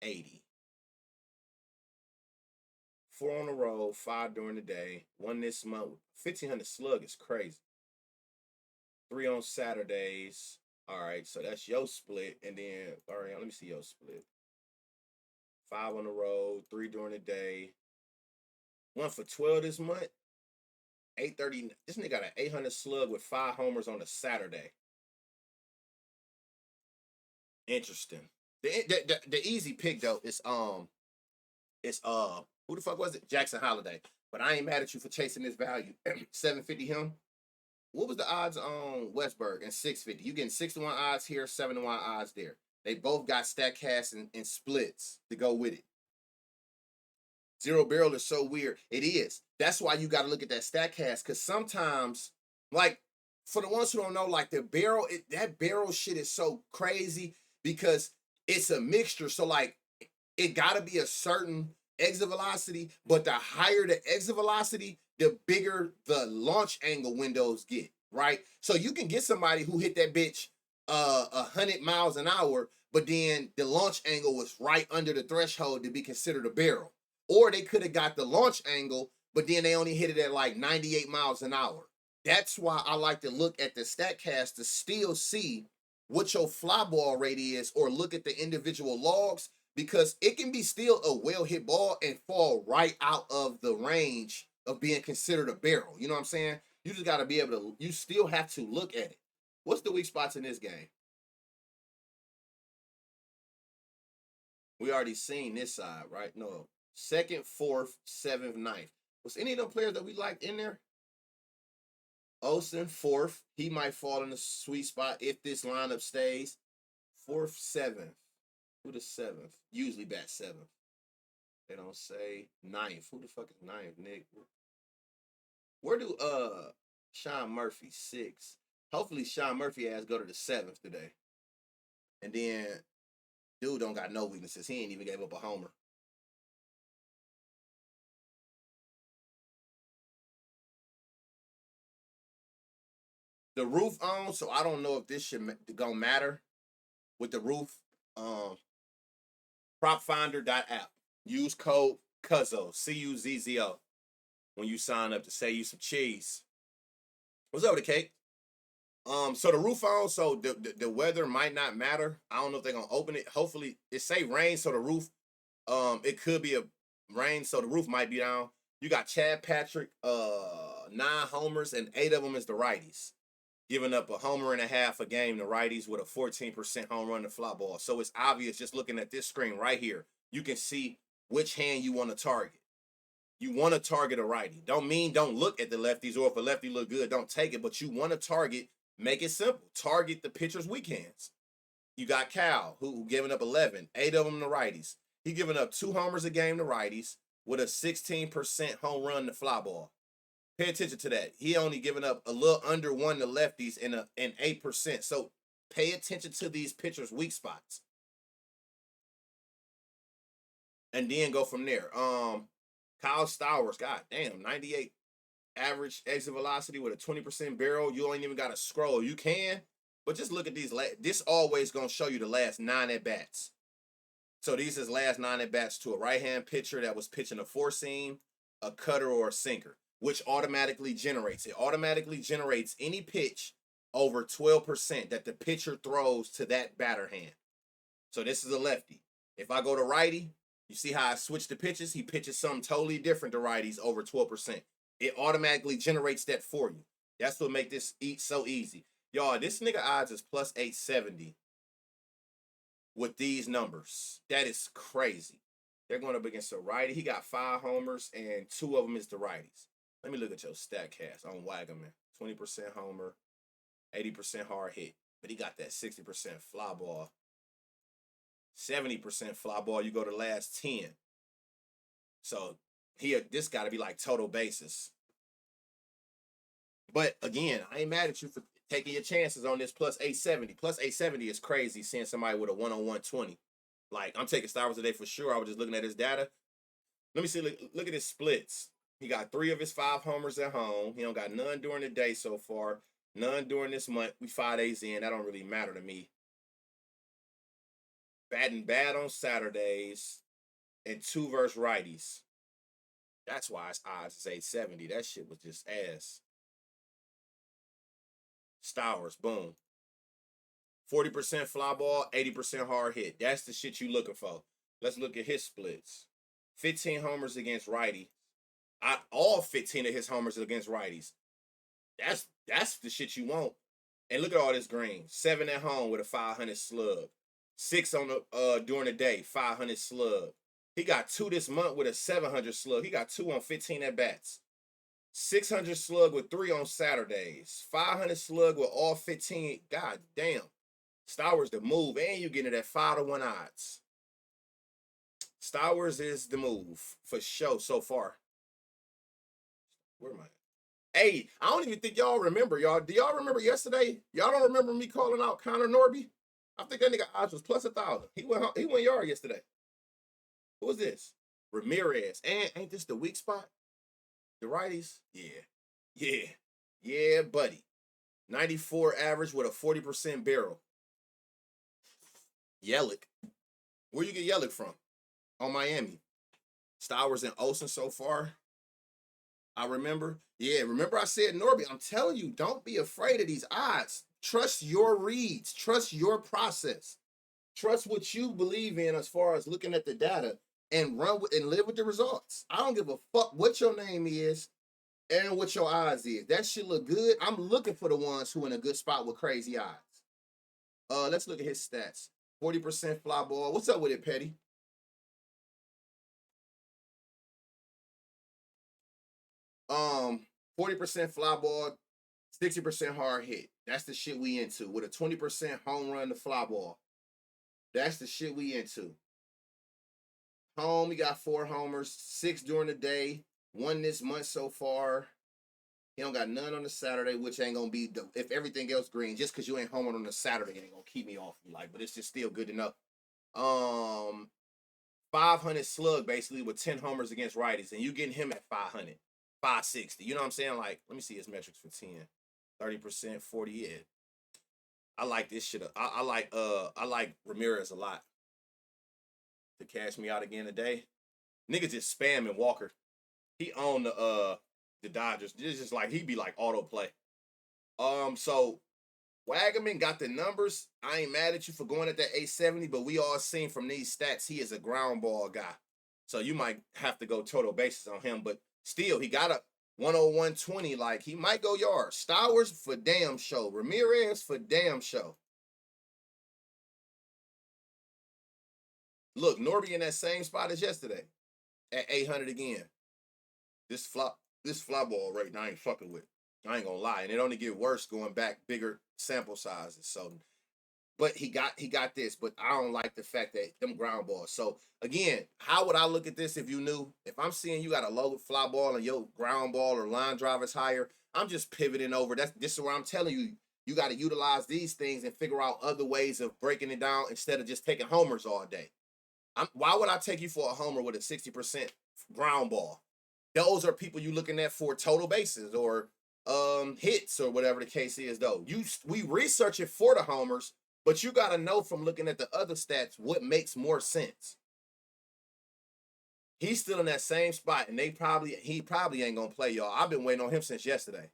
80. 4 on the road, 5 during the day, 1 this month. 1,500 slug is crazy. 3 on Saturdays. All right, so that's your split. And then, all right, let me see your split. 5 on the road, 3 during the day. 1 for 12 this month. 830. This nigga got an 800 slug with 5 homers on a Saturday. Interesting. The easy pick though is who the fuck was it? Jackson Holiday. But I ain't mad at you for chasing this value. 750 him. What was the odds on Westberg and 650? You getting 61 odds here, 71 odds there. They both got StatCast and splits to go with it. 0 barrel is so weird. It is. That's why you got to look at that StatCast, because sometimes, like, for the ones who don't know, like the barrel, that barrel shit is so crazy because it's a mixture. So like, it got to be a certain exit velocity, but the higher the exit velocity, the bigger the launch angle windows get, right? So you can get somebody who hit that bitch 100 miles an hour, but then the launch angle was right under the threshold to be considered a barrel. Or they could have got the launch angle, but then they only hit it at like 98 miles an hour. That's why I like to look at the StatCast to still see what your fly ball rate is, or look at the individual logs, because it can be still a well-hit ball and fall right out of the range of being considered a barrel. You know what I'm saying? You just got to be able to, you still have to look at it. What's the weak spots in this game? We already seen this side, right? No. 2nd, 4th, 7th, 9th. Was any of them players that we liked in there? Olsen, 4th. He might fall in the sweet spot if this lineup stays. 4th, 7th. Who the 7th? Usually bat 7th. They don't say ninth. Who the fuck is ninth, Nick? Where do Sean Murphy 6? Hopefully Sean Murphy ass go to the 7th today. And then dude don't got no weaknesses. He ain't even gave up a homer. The roof on, so I don't know if this should gonna matter with the roof. Propfinder.app. Use code CUZZO, CUZZO, when you sign up to save you some cheese. What's up with the cake? So the roof on, so the weather might not matter. I don't know if they're gonna open it. Hopefully, it say rain, so the roof, it could be a rain, so the roof might be down. You got Chad Patrick, 9 homers, and 8 of them is the righties, giving up a homer and a half a game to righties with a 14% home run to fly ball. So it's obvious just looking at this screen right here. You can see which hand you want to target. You want to target a righty. Don't look at the lefties, or if a lefty look good, don't take it. But you want to target, make it simple. Target the pitcher's weak hands. You got Cal, who giving up 11, 8 of them to righties. He giving up 2 homers a game to righties with a 16% home run to fly ball. Pay attention to that. He only giving up a little under 1 to lefties and 8%. So pay attention to these pitchers' weak spots. And then go from there. Kyle Stowers, god damn, 98 average exit velocity with a 20% barrel. You ain't even got to scroll. You can, but just look at these. This always gonna show you the last 9 at bats. So these is last 9 at bats to a right-hand pitcher that was pitching a 4-seam, a cutter, or a sinker, which automatically generates. It automatically generates any pitch over 12% that the pitcher throws to that batter hand. So this is a lefty. If I go to righty, you see how I switch the pitches? He pitches something totally different to righties over 12%. It automatically generates that for you. That's what make this so easy. Y'all, this nigga odds is plus 870 with these numbers. That is crazy. They're going up against a righty. He got 5 homers, and 2 of them is the righties. Let me look at your StatCast on Wagaman. 20% homer, 80% hard hit. But he got that 60% fly ball. 70% fly ball, you go to the last 10. So this got to be like total basis. But again, I ain't mad at you for taking your chances on this plus 870. Plus 870 is crazy, seeing somebody with a 1-on-120. Like, I'm taking Stowers today for sure. I was just looking at his data. Let me see. Look at his splits. He got 3 of his 5 homers at home. He don't got none during the day so far. None during this month. We 5 days in. That don't really matter to me. Batting bad on Saturdays, and 2 versus righties. That's why his odds is 870. That shit was just ass. Stowers, boom. 40% fly ball, 80% hard hit. That's the shit you looking for. Let's look at his splits. 15 homers against righty. All 15 of his homers against righties. That's the shit you want. And look at all this green. 7 at home with a 500 slug. 6 on the during the day, 500 slug. He got 2 this month with a 700 slug. He got 2 on 15 at bats. 600 slug with 3 on Saturdays. 500 slug with all 15. God damn. Stowers the move, and you getting it at 5-1 odds. Stowers is the move for sure so far. Where am I? Hey, I don't even think y'all remember, y'all. Do y'all remember yesterday? Y'all don't remember me calling out Connor Norby? I think that nigga odds was plus 1,000. He went yard yesterday. Who was this? Ramirez. And ain't this the weak spot? The righties? Yeah, buddy. 94 average with a 40% barrel. Yelich. Where you get Yelich from? On Miami. Stowers and Olsen so far. I remember. Yeah, remember I said Norby. I'm telling you, don't be afraid of these odds. Trust your reads. Trust your process. Trust what you believe in as far as looking at the data and run with and live with the results. I don't give a fuck what your name is and what your odds is. That shit look good. I'm looking for the ones who in a good spot with crazy odds. Let's look at his stats. 40% fly ball. What's up with it, Petty? 40% fly ball, 60% hard hit. That's the shit we into. With a 20% home run to fly ball. That's the shit we into. Home, he got 4 homers, 6 during the day, 1 this month so far. He don't got none on the Saturday, which ain't gonna be if everything else green. Just because you ain't homering on the Saturday ain't gonna keep me off you, like. But it's just still good enough. 500 slug basically with 10 homers against righties, and you getting him at 500, 560. You know what I'm saying? Like, let me see his metrics for 10, 30%, 40. Yeah, I like this shit. I like Ramirez a lot. To cash me out again today, niggas just spamming Walker. He owned the Dodgers. It's just like he be like autoplay. So Wagaman got the numbers. I ain't mad at you for going at that 870, but we all seen from these stats he is a ground ball guy. So you might have to go total bases on him, but still he got a 101.20. Like he might go yards. Stowers for damn show. Ramirez for damn show. Look, Norby in that same spot as yesterday at 800 again. This fly ball rate I ain't fucking with. I ain't gonna lie, and it only get worse going back bigger sample sizes. So, but he got this, but I don't like the fact that them ground balls. So again, how would I look at this if you knew? If I'm seeing you got a low fly ball and your ground ball or line drive is higher, I'm just pivoting over. This is where I'm telling you, you got to utilize these things and figure out other ways of breaking it down instead of just taking homers all day. Why would I take you for a homer with a 60% ground ball? Those are people you looking at for total bases or hits or whatever the case is, though. We research it for the homers, but you got to know from looking at the other stats what makes more sense. He's still in that same spot, and he probably ain't gonna play, y'all. I've been waiting on him since yesterday.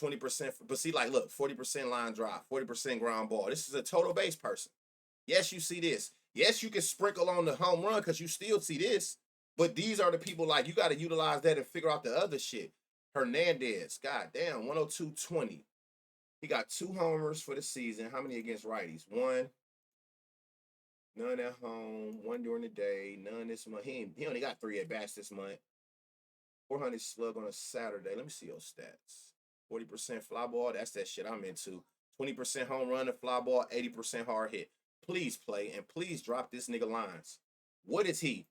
20%, but see, like, look, 40% line drive, 40% ground ball. This is a total base person. Yes, you see this. Yes, you can sprinkle on the home run because you still see this. But these are the people, like, you got to utilize that and figure out the other shit. Hernandez, goddamn, 102.20. He got 2 homers for the season. How many against righties? 1. None at home. 1 during the day. None this month. He only got 3 at bats this month. 400 slug on a Saturday. Let me see your stats. 40% fly ball. That's that shit I'm into. 20% home run and fly ball. 80% hard hit. Please play and please drop this nigga lines. What is he?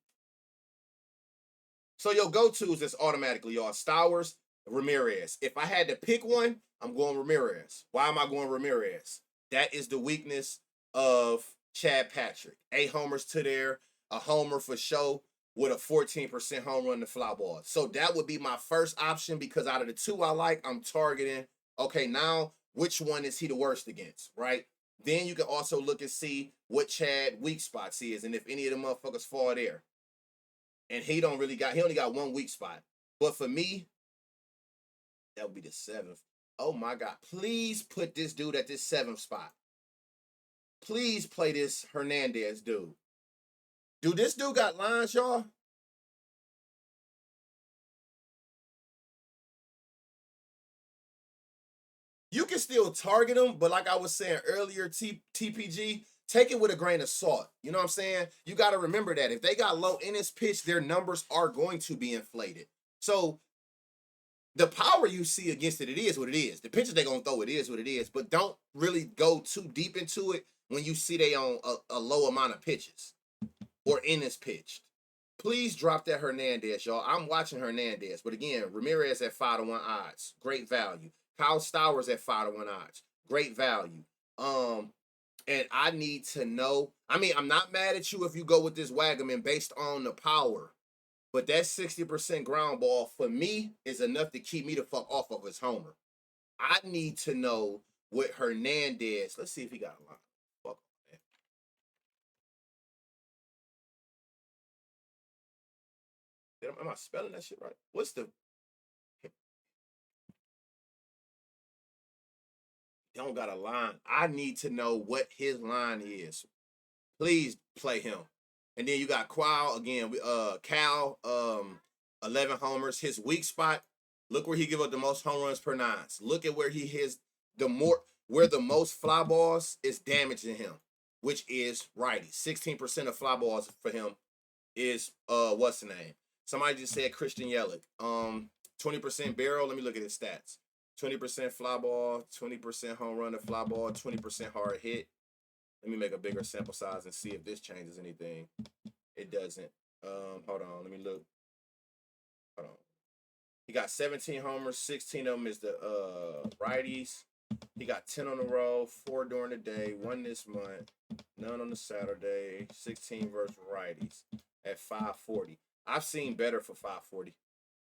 So your go-tos is automatically, y'all. Stowers, Ramirez. If I had to pick one, I'm going Ramirez. Why am I going Ramirez? That is the weakness of Chad Patrick. 8 homers to there, a homer for show with a 14% home run to fly ball. So that would be my first option because out of the 2 I like, I'm targeting, okay, now which one is he the worst against, right? Then you can also look and see what Chad weak spots is and if any of the motherfuckers fall there. And he only got 1 weak spot. But for me, that would be the 7th. Oh my God. Please put this dude at this 7th spot. Please play this Hernandez dude. Dude, this dude got lines, y'all. You can still target him, but like I was saying earlier, TPG, take it with a grain of salt. You know what I'm saying? You got to remember that if they got low in his pitch, their numbers are going to be inflated. So the power you see against it is what it is. The pitches they're going to throw, it is what it is. But don't really go too deep into it when you see they on a low amount of pitches or in his pitched. Please drop that Hernandez, y'all. I'm watching Hernandez. But again, Ramirez at 5-1 odds. Great value. Kyle Stowers at 5-1 odds. Great value. And I need to know. I mean, I'm not mad at you if you go with this Wagaman based on the power. But that 60% ground ball for me is enough to keep me the fuck off of his homer. I need to know what Hernandez. Let's see if he got a line. Fuck, man. Am I spelling that shit right? What's the? Don't got a line. I need to know what his line is. Please play him. And then you got Qual again. Cal, 11 homers. His weak spot. Look where he give up the most home runs per nines. Look at where he hits where the most fly balls is damaging him, which is righty. 16% of fly balls for him is what's the name? Somebody just said Christian Yelich. 20% barrel. Let me look at his stats. 20% fly ball, 20% home run to fly ball, 20% hard hit. Let me make a bigger sample size and see if this changes anything. It doesn't. Hold on. Let me look. Hold on. He got 17 homers. 16 of them is the righties. He got 10 on the road, 4 during the day, 1 this month, none on the Saturday, 16 versus righties at 540. I've seen better for 540.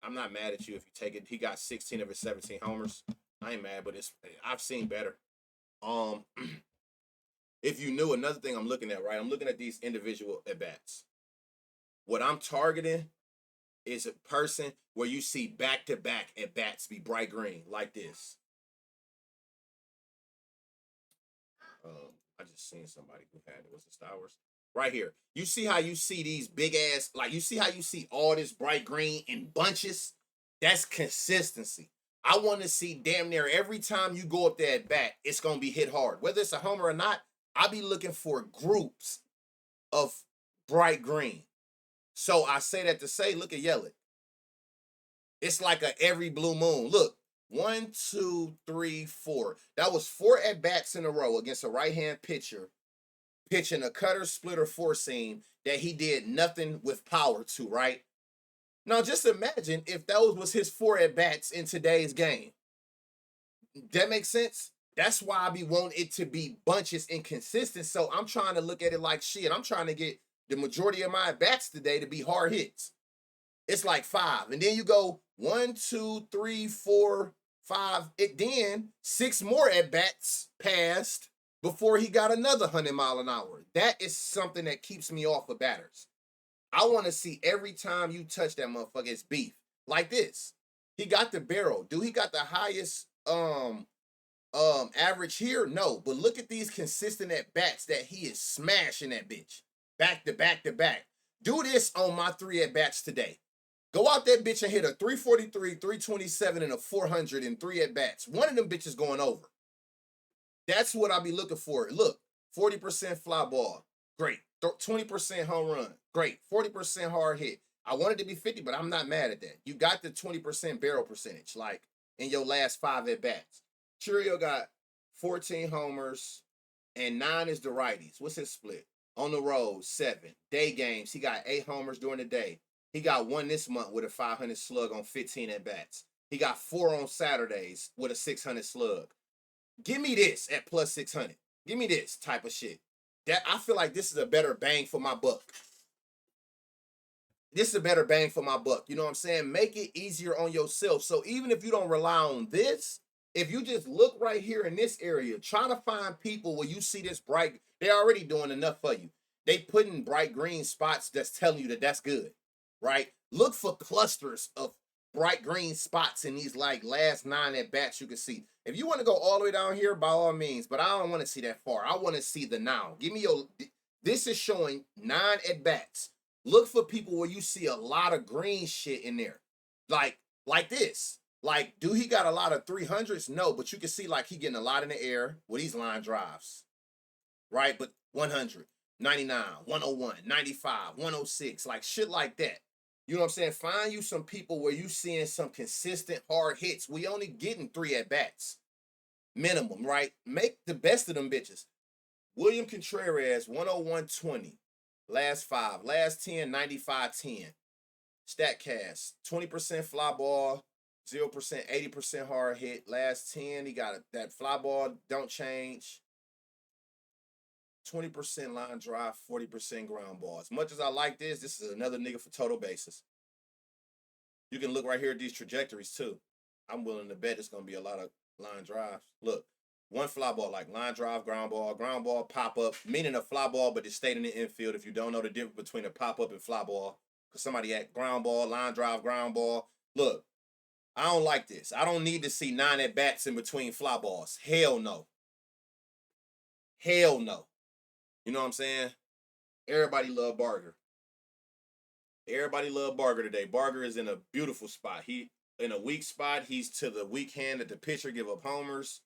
I'm not mad at you if you take it. He got 16 of his 17 homers. I ain't mad, but I've seen better. Um, if you knew, another thing I'm looking at, right? I'm looking at these individual at bats. What I'm targeting is a person where you see back to back at bats be bright green like this. I just seen somebody who had it. Was it Star Wars? Right here. You see how you see these big ass, like you see how you see all this bright green in bunches? That's consistency. I want to see damn near every time you go up there at bat, it's gonna be hit hard. Whether it's a homer or not, I'll be looking for groups of bright green. So I say that to say, look at Yelich. It's like a every blue moon. Look, 1, 2, 3, 4. That was 4 at bats in a row against a right hand pitcher, pitching a cutter, splitter, four seam that he did nothing with power to, right? Now just imagine if those was his 4 at bats in today's game. That makes sense? That's why I be wanting it to be bunches and consistent. So I'm trying to look at it like shit. I'm trying to get the majority of my at bats today to be hard hits. It's like 5. And then you go 1, 2, 3, 4, 5. It then 6 more at bats passed before he got another 100-mile-an-hour. That is something that keeps me off of batters. I want to see every time you touch that motherfucker, it's beef. Like this. He got the barrel. Do he got the highest average here? No. But look at these consistent at bats that he is smashing that bitch. Back to back to back. Do this on my 3 at bats today. Go out that bitch and hit a 343, 327, and a 400 in 3 at bats. One of them bitches going over. That's what I'll be looking for. Look, 40% fly ball. Great. 20% home run. Great. 40% hard hit. I wanted to be 50, but I'm not mad at that. You got the 20% barrel percentage, like in your last 5 at bats. Churio got 14 homers, and 9 is the righties. What's his split? On the road, 7. Day games, he got 8 homers during the day. He got 1 this month with a 500 slug on 15 at bats. He got 4 on Saturdays with a 600 slug. Give me this at plus 600. Give me this type of shit. That I feel like this is a better bang for my buck. This is a better bang for my buck. You know what I'm saying? Make it easier on yourself. So even if you don't rely on this, if you just look right here in this area, try to find people where you see this bright, they're already doing enough for you. They putting bright green spots that's telling you that that's good, right? Look for clusters of bright green spots in these like last 9 at bats you can see. If you want to go all the way down here, by all means, but I don't want to see that far. I want to see the now. Give me your, this is showing 9 at bats. Look for people where you see a lot of green shit in there. Like this. Like, do he got a lot of 300s? No, but you can see like he getting a lot in the air with these line drives. Right? But 100, 99, 101, 95, 106, like shit like that. You know what I'm saying? Find you some people where you seeing some consistent hard hits. We only getting 3 at bats. Minimum, right? Make the best of them bitches. William Contreras, 101.20. Last 5. Last 10, 95.10. StatCast, 20% fly ball, 0%, 80% hard hit. Last 10, he got that fly ball, don't change. 20% line drive, 40% ground ball. As much as I like this is another nigga for total bases. You can look right here at these trajectories too. I'm willing to bet it's going to be a lot of line drives. Look, 1 fly ball, like line drive, ground ball, pop up, meaning a fly ball, but it stayed in the infield. If you don't know the difference between a pop up and fly ball, because somebody at ground ball, line drive, ground ball. Look, I don't like this. I don't need to see 9 at bats in between fly balls. Hell no. Hell no. You know what I'm saying? Everybody love Barger. Everybody love Barger today. Barger is in a beautiful spot. He in a weak spot. He's to the weak hand that the pitcher give up homers.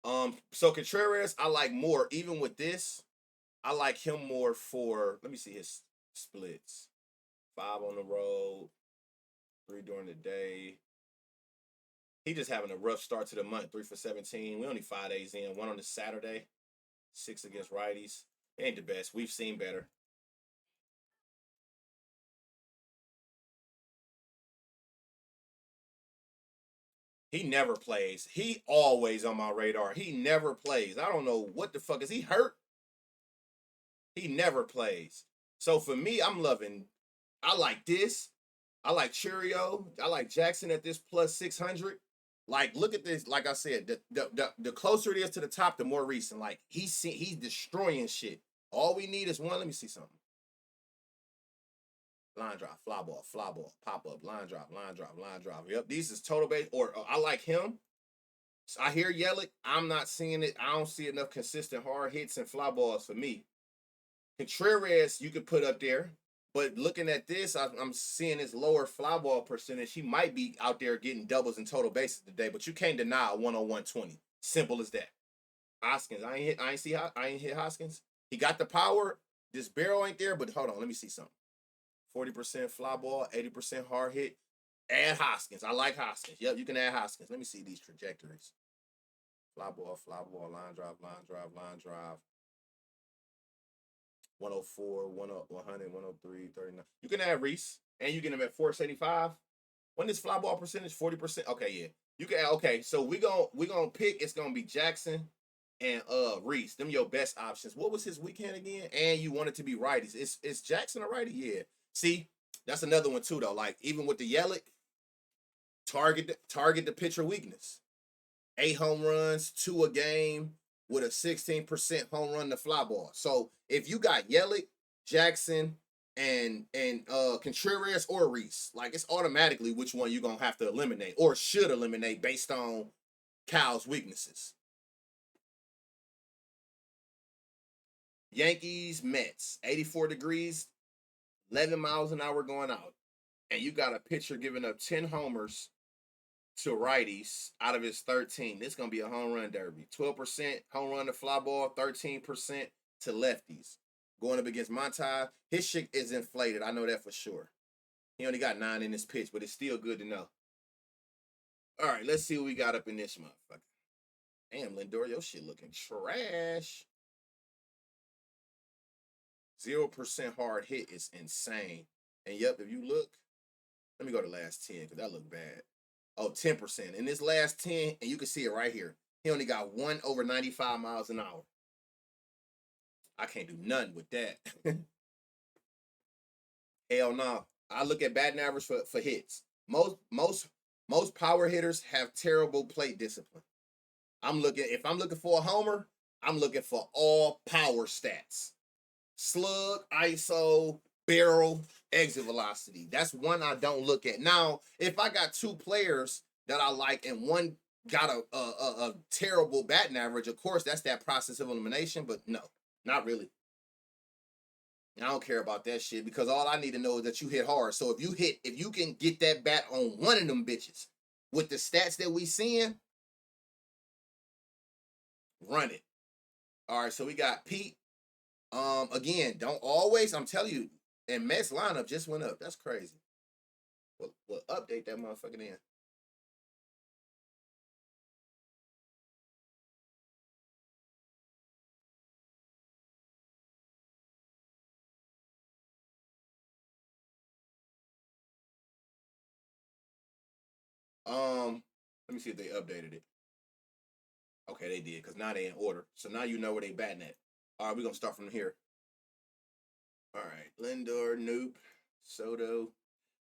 So Contreras, I like more. Even with this, I like him more for, let me see his splits. 5 on the road, 3 during the day. He just having a rough start to the month. 3 for 17. We only 5 days in. 1 on the Saturday. 6 against righties. Ain't the best. We've seen better. He never plays. He always on my radar. He never plays. I don't know what the fuck is he hurt? He never plays. So for me, I'm loving. I like this. I like Cheerio. I like Jackson at this plus 600. Like, look at this. Like I said, the closer it is to the top, the more recent. Like he's destroying shit. All we need is one. Let me see something. Line drop, fly ball, pop up, line drop, line drop, line drop. Yep, these is total base. Or I like him. So I hear Yelich. I'm not seeing it. I don't see enough consistent hard hits and fly balls for me. Contreras, you could put up there. But looking at this, I'm seeing his lower fly ball percentage. He might be out there getting doubles and total bases today, but you can't deny a 101-20. Simple as that. Hoskins, I ain't hit Hoskins. He got the power. This barrel ain't there, but hold on, let me see something. 40% fly ball, 80% hard hit. Add Hoskins. I like Hoskins. Yep, you can add Hoskins. Let me see these trajectories. Fly ball, line drive, line drive, line drive. 104, 100, 103, 39. You can add Reese, and you get him at 475. When is fly ball percentage? 40%. Okay, yeah. You can add, okay, so we gonna pick, it's gonna be Jackson and Reese. Them your best options. What was his weekend again? And you want it to be righties. It's Jackson a righty? Yeah. See, that's another one too, though. Like, even with the Yelich, target the pitcher weakness. 8 home runs, 2 a game, with a 16% home run to fly ball. So if you got Yelich, Jackson, and Contreras or Reese, like, it's automatically which one you're gonna have to eliminate or should eliminate based on Cal's weaknesses. Yankees, Mets, 84 degrees, 11 miles an hour going out. And you got a pitcher giving up 10 homers to righties out of his 13. This is going to be a home run derby. 12% home run to fly ball, 13% to lefties. Going up against Montage, his shit is inflated. I know that for sure. He only got 9 in this pitch, but it's still good to know. All right, let's see what we got up in this motherfucker. Damn, Lindor, your shit looking trash. 0% hard hit is insane. And yep, if you look, let me go to last 10 because that looked bad. Oh, 10%. In this last 10, and you can see it right here, he only got 1 over 95 miles an hour. I can't do nothing with that. Hell no. I look at batting average for hits. Most power hitters have terrible plate discipline. If I'm looking for a homer, I'm looking for all power stats. Slug, ISO, barrel, exit velocity. That's one I don't look at. Now, if I got 2 players that I like and one got a terrible batting average, of course, that's that process of elimination, but no, not really. I don't care about that shit because all I need to know is that you hit hard. So if you can get that bat on one of them bitches with the stats that we seeing, run it. All right, so we got Pete. Again, don't always. I'm telling you, and Mets lineup just went up. That's crazy. We'll update that motherfucker then. Let me see if they updated it. Okay, they did, because now they in order. So now you know where they batting at. All right, we're gonna start from here. All right, Lindor, Noop, Soto.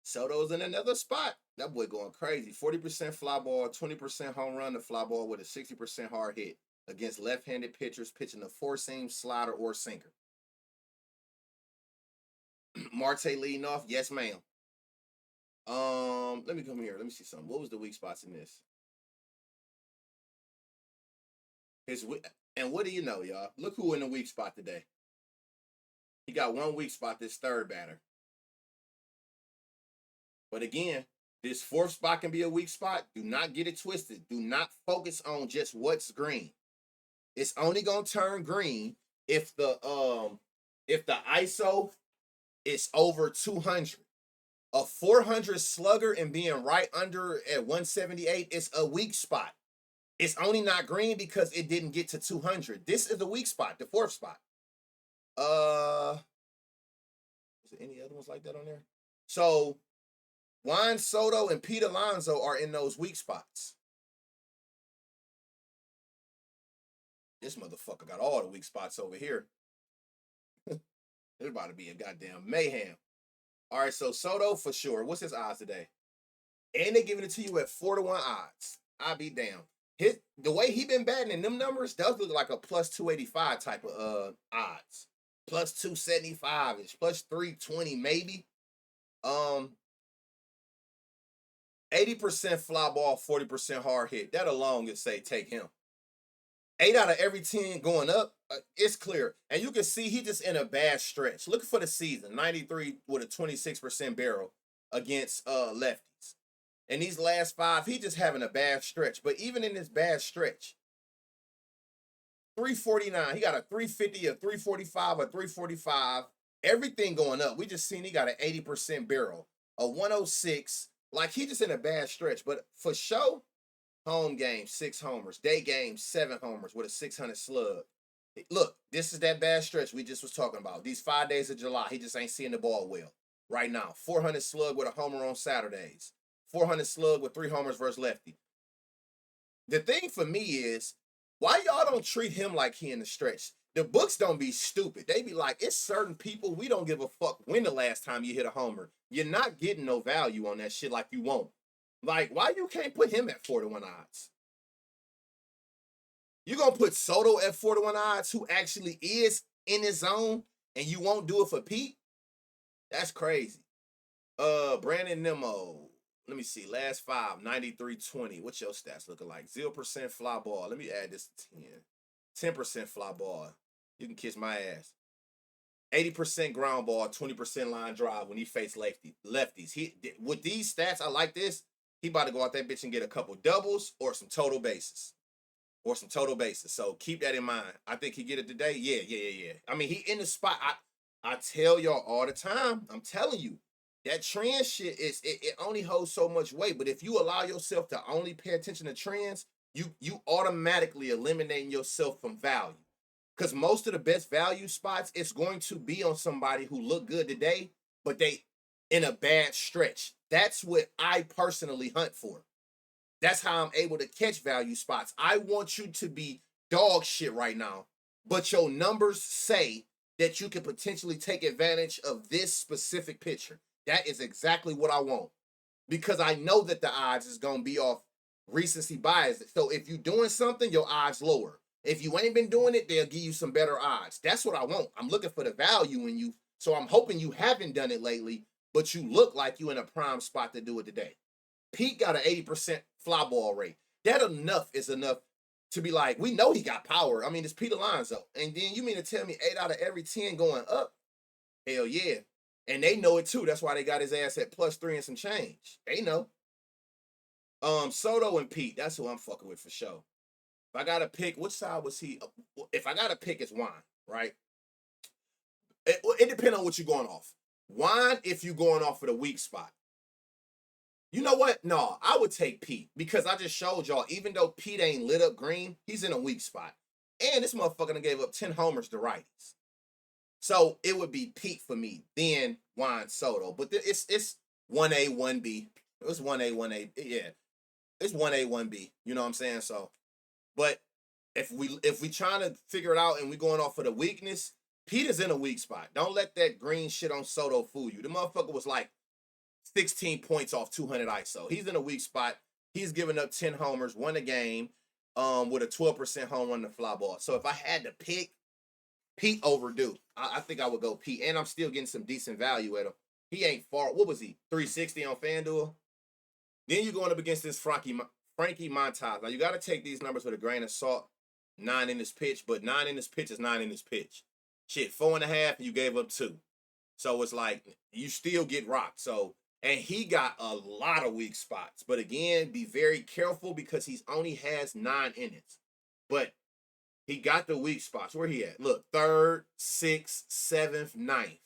Soto's in another spot. That boy going crazy. 40% fly ball, 20% home run to fly ball with a 60% hard hit against left-handed pitchers pitching a four-seam slider or sinker. Marte leading off. Yes, ma'am. Let me come here. Let me see something. What was the weak spots in this? And what do you know, y'all? Look who in the weak spot today. He got one weak spot, this third batter. But again, this fourth spot can be a weak spot. Do not get it twisted. Do not focus on just what's green. It's only gonna turn green if the ISO is over 200. A 400 slugger and being right under at 178 is a weak spot. It's only not green because it didn't get to 200. This is the weak spot, the fourth spot. Is there any other ones like that on there? So Juan Soto and Pete Alonso are in those weak spots. This motherfucker got all the weak spots over here. It's about to be a goddamn mayhem. All right, so Soto for sure. What's his odds today? And they giving it to you at 4-1 odds. I'll be damned. The way he been batting in them numbers does look like a plus 285 type of odds. Plus 275-ish, plus 320 maybe. 80% fly ball, 40% hard hit. That alone can say take him. 8 out of every 10 going up, it's clear. And you can see he just in a bad stretch. Looking for the season, 93 with a 26% barrel against lefties. And these last 5, he just having a bad stretch. But even in this bad stretch, 349, he got a 350, a 345, a 345. Everything going up. We just seen he got an 80% barrel, a 106. Like, he just in a bad stretch. But for sure, home game, 6 homers. Day game, 7 homers with a 600 slug. Look, this is that bad stretch we just was talking about. These 5 days of July, he just ain't seeing the ball well right now. 400 slug with a homer on Saturdays. 400 slug with 3 homers versus lefty. The thing for me is, why y'all don't treat him like he in the stretch? The books don't be stupid. They be like, it's certain people, we don't give a fuck when the last time you hit a homer. You're not getting no value on that shit like you won't. Like, why you can't put him at 4-1 odds? You gonna put Soto at 4-1 odds, who actually is in his zone, and you won't do it for Pete? That's crazy. Brandon Nimmo. Let me see. Last 5, 93-20. What's your stats looking like? 0% fly ball. Let me add this to 10. 10% fly ball. You can kiss my ass. 80% ground ball, 20% line drive when he faced lefties. With these stats, I like this. He about to go out that bitch and get a couple doubles or some total bases. So keep that in mind. I think he get it today. Yeah. I mean, he in the spot. I tell y'all all the time. I'm telling you. That trend shit it only holds so much weight. But if you allow yourself to only pay attention to trends, you automatically eliminating yourself from value. Because most of the best value spots, it's going to be on somebody who look good today, but they in a bad stretch. That's what I personally hunt for. That's how I'm able to catch value spots. I want you to be dog shit right now, but your numbers say that you can potentially take advantage of this specific pitcher. That is exactly what I want, because I know that the odds is going to be off recency bias. So if you're doing something, your odds lower. If you ain't been doing it, they'll give you some better odds. That's what I want. I'm looking for the value in you. So I'm hoping you haven't done it lately, but you look like you in a prime spot to do it today. Pete got an 80% fly ball rate. That is enough to be like, we know he got power. I mean, it's Pete Alonso. And then you mean to tell me 8 out of every 10 going up? Hell yeah. And they know it too. That's why they got his ass at plus 3 and some change. They know. Soto and Pete, that's who I'm fucking with for sure. If I got to pick, which side was he? If I got to pick, it's Juan, right? It depends on what you're going off. Juan, if you're going off of the weak spot. You know what? No, I would take Pete, because I just showed y'all, even though Pete ain't lit up green, he's in a weak spot. And this motherfucker done gave up 10 homers to righties. So it would be Pete for me, then Juan Soto. But it's 1A, 1B. It was 1A, 1A. Yeah. It's 1A, 1B. You know what I'm saying? So, but if we trying to figure it out and we going off of the weakness, Pete is in a weak spot. Don't let that green shit on Soto fool you. The motherfucker was like 16 points off 200 ISO. He's in a weak spot. He's giving up 10 homers, won a game, with a 12% home run to fly ball. So if I had to pick, Pete overdue. I think I would go Pete, and I'm still getting some decent value at him. He ain't far. What was he? 360 on FanDuel. Then you're going up against this Frankie Montas. Now you got to take these numbers with a grain of salt. 9 in this pitch, but 9 in this pitch is 9 in this pitch. Shit, 4.5, and you gave up 2. So it's like you still get rocked. So, and he got a lot of weak spots. But again, be very careful, because he's only has 9 innings. But he got the weak spots. Where he at? Look, 3rd, 6th, 7th, 9th.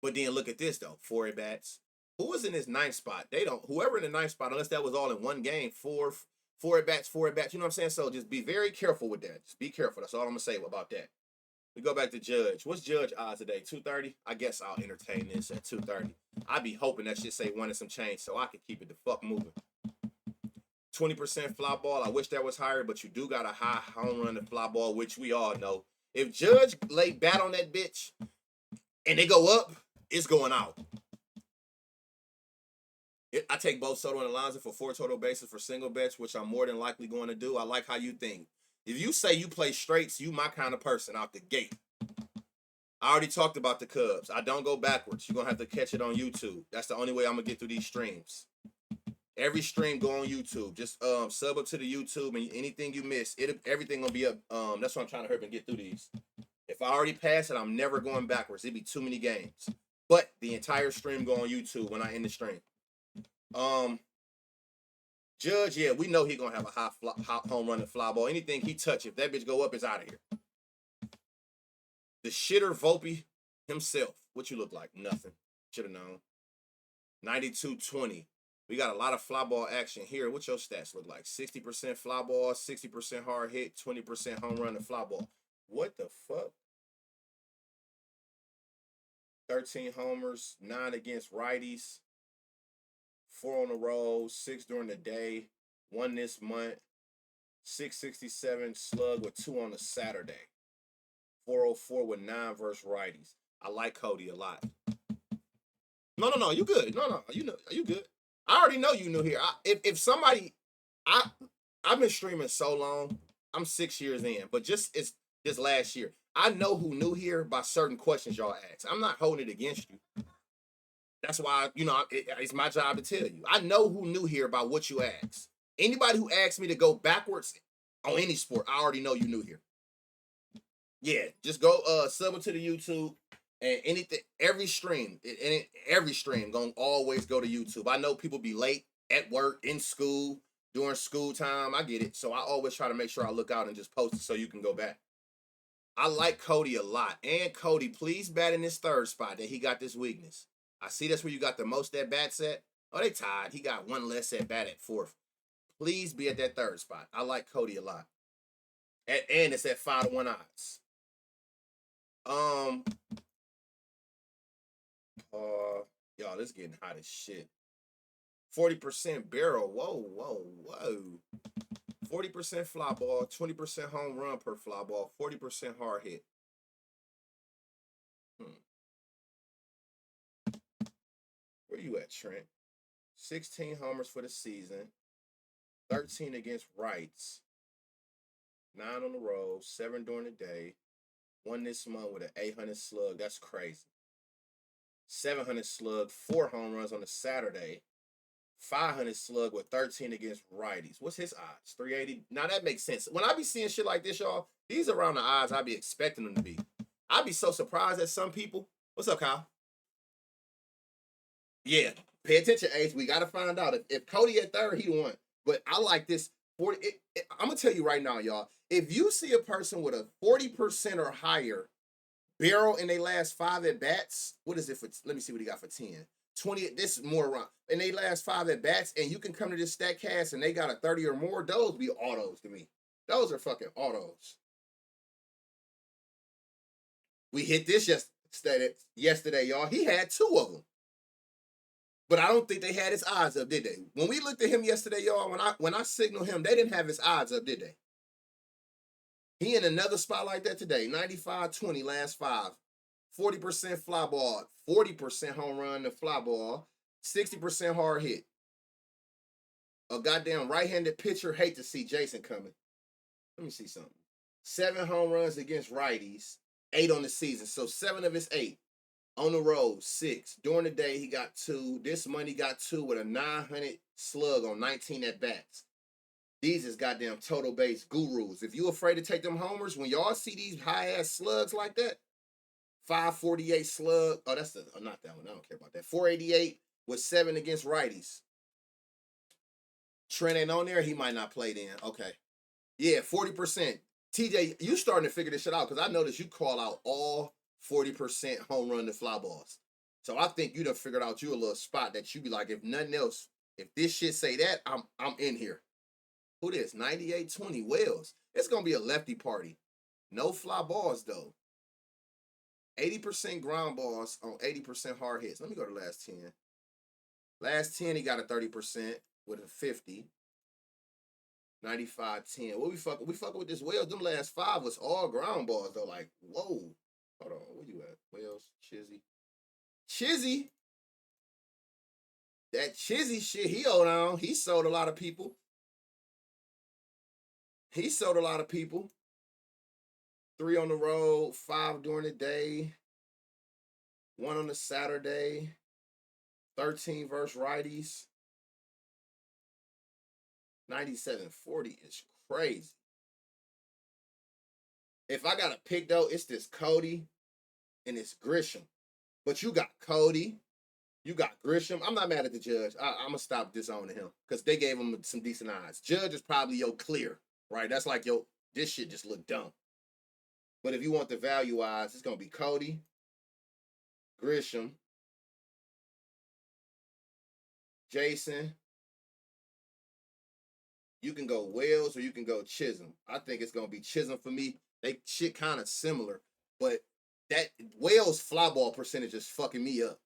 But then look at this though. 4 at bats. Who was in this 9th spot? Whoever in the 9th spot, unless that was all in one game, 4 at bats. You know what I'm saying? So just be very careful with that. Just be careful. That's all I'm gonna say about that. We go back to Judge. What's Judge odds today? 230? I guess I'll entertain this at 230. I be hoping that shit say 1 and some change so I can keep it the fuck moving. 20% fly ball. I wish that was higher, but you do got a high home run and fly ball, which we all know. If Judge lay bat on that bitch and they go up, it's going out. I take both Soto and Alonso for 4 total bases for single bets, which I'm more than likely going to do. I like how you think. If you say you play straights, you my kind of person out the gate. I already talked about the Cubs. I don't go backwards. You're going to have to catch it on YouTube. That's the only way I'm going to get through these streams. Every stream go on YouTube. Just sub up to the YouTube, and anything you miss, everything going to be up. That's why I'm trying to hurry and get through these. If I already pass it, I'm never going backwards. It'd be too many games. But the entire stream go on YouTube when I end the stream. Judge, yeah, we know he gonna have a high home run and fly ball. Anything he touch, if that bitch go up, it's out of here. The shitter Volpe himself. What you look like? Nothing. Should have known. 92-20. We got a lot of fly ball action here. What your stats look like? 60% fly ball, 60% hard hit, 20% home run and fly ball. What the fuck? 13 homers, 9 against righties. 4 on the road, 6 during the day, 1 this month, 667 slug with 2 on the Saturday, 404 with 9 versus righties. I like Cody a lot. No, you good. No, you good. I already know you new here. If somebody, I've been streaming so long. I'm 6 years in, but just it's this last year. I know who new here by certain questions y'all ask. I'm not holding it against you. That's why, it's my job to tell you. I know who new here by what you ask. Anybody who asks me to go backwards on any sport, I already know you new here. Yeah, just go sub to the YouTube and anything, every stream gonna always go to YouTube. I know people be late at work, in school, during school time. I get it. So I always try to make sure I look out and just post it so you can go back. I like Cody a lot. And Cody, please bat in this third spot that he got this weakness. I see that's where you got the most at bats at. Oh, they tied. He got 1 less at bat at 4th. Please be at that third spot. I like Cody a lot. And it's at 5-1 odds. Y'all, this getting hot as shit. 40% barrel. Whoa. 40% fly ball, 20% home run per fly ball, 40% hard hit. Where you at, Trent? 16 homers for the season, 13 against rights, 9 on the road, 7 during the day, 1 this month with an 800 slug. That's crazy. 700 slug, 4 home runs on a Saturday, 500 slug with 13 against righties. What's his odds? 380. Now that makes sense. When I be seeing shit like this, y'all, these are around the odds I be expecting them to be. I'd be so surprised at some people. What's up, Kyle? Yeah, pay attention, Ace. We got to find out. If Cody at third, he won. But I like this. I'm going to tell you right now, y'all. If you see a person with a 40% or higher barrel in their last 5 at-bats, what is it for? Let me see what he got for 10. 20, this is more around. In they last 5 at-bats, and you can come to this StatCast and they got a 30 or more, those be autos to me. Those are fucking autos. We hit this yesterday, y'all. He had 2 of them. But I don't think they had his odds up, did they? When we looked at him yesterday, y'all, when I signaled him, they didn't have his odds up, did they? He in another spot like that today. 95-20 last 5. 40% fly ball, 40% home run to fly ball, 60% hard hit. A goddamn right-handed pitcher. Hate to see Jason coming. Let me see something. 7 home runs against righties, 8 on the season. So 7 of his 8. On the road, 6. During the day, he got 2. This month, he got 2 with a 900 slug on 19 at-bats. These is goddamn total base gurus. If you afraid to take them homers, when y'all see these high-ass slugs like that, 548 slug. Oh, that's not that one. I don't care about that. 488 with 7 against righties. Trent ain't on there. He might not play then. Okay. Yeah, 40%. TJ, you starting to figure this shit out because I noticed you call out all 40% home run to fly balls. So I think you done figured out you a little spot that you be like, if nothing else, if this shit say that, I'm in here. Who this? 98-20 Wells. It's gonna be a lefty party. No fly balls though. 80% ground balls on 80% hard hits. Let me go to last 10. Last 10, he got a 30% with a 50. 95-10. What we fucking with this Wells. Them last 5 was all ground balls though. Like, whoa. Hold on, where you at? Wells, Chizzy. That Chizzy shit, he hold on. He sold a lot of people. He sold a lot of people. 3 on the road, 5 during the day, 1 on the Saturday, 13 versus righties. 97-40 is crazy. If I got to pick though, it's this Cody and it's Grisham. But you got Cody, you got Grisham. I'm not mad at the judge. I'm gonna stop disowning him because they gave him some decent odds. Judge is probably your clear, right? That's like this shit just looked dumb. But if you want the value odds, it's gonna be Cody, Grisham, Jason. You can go Wells or you can go Chisholm. I think it's gonna be Chisholm for me. They shit kind of similar, but that Wells fly ball percentage is fucking me up.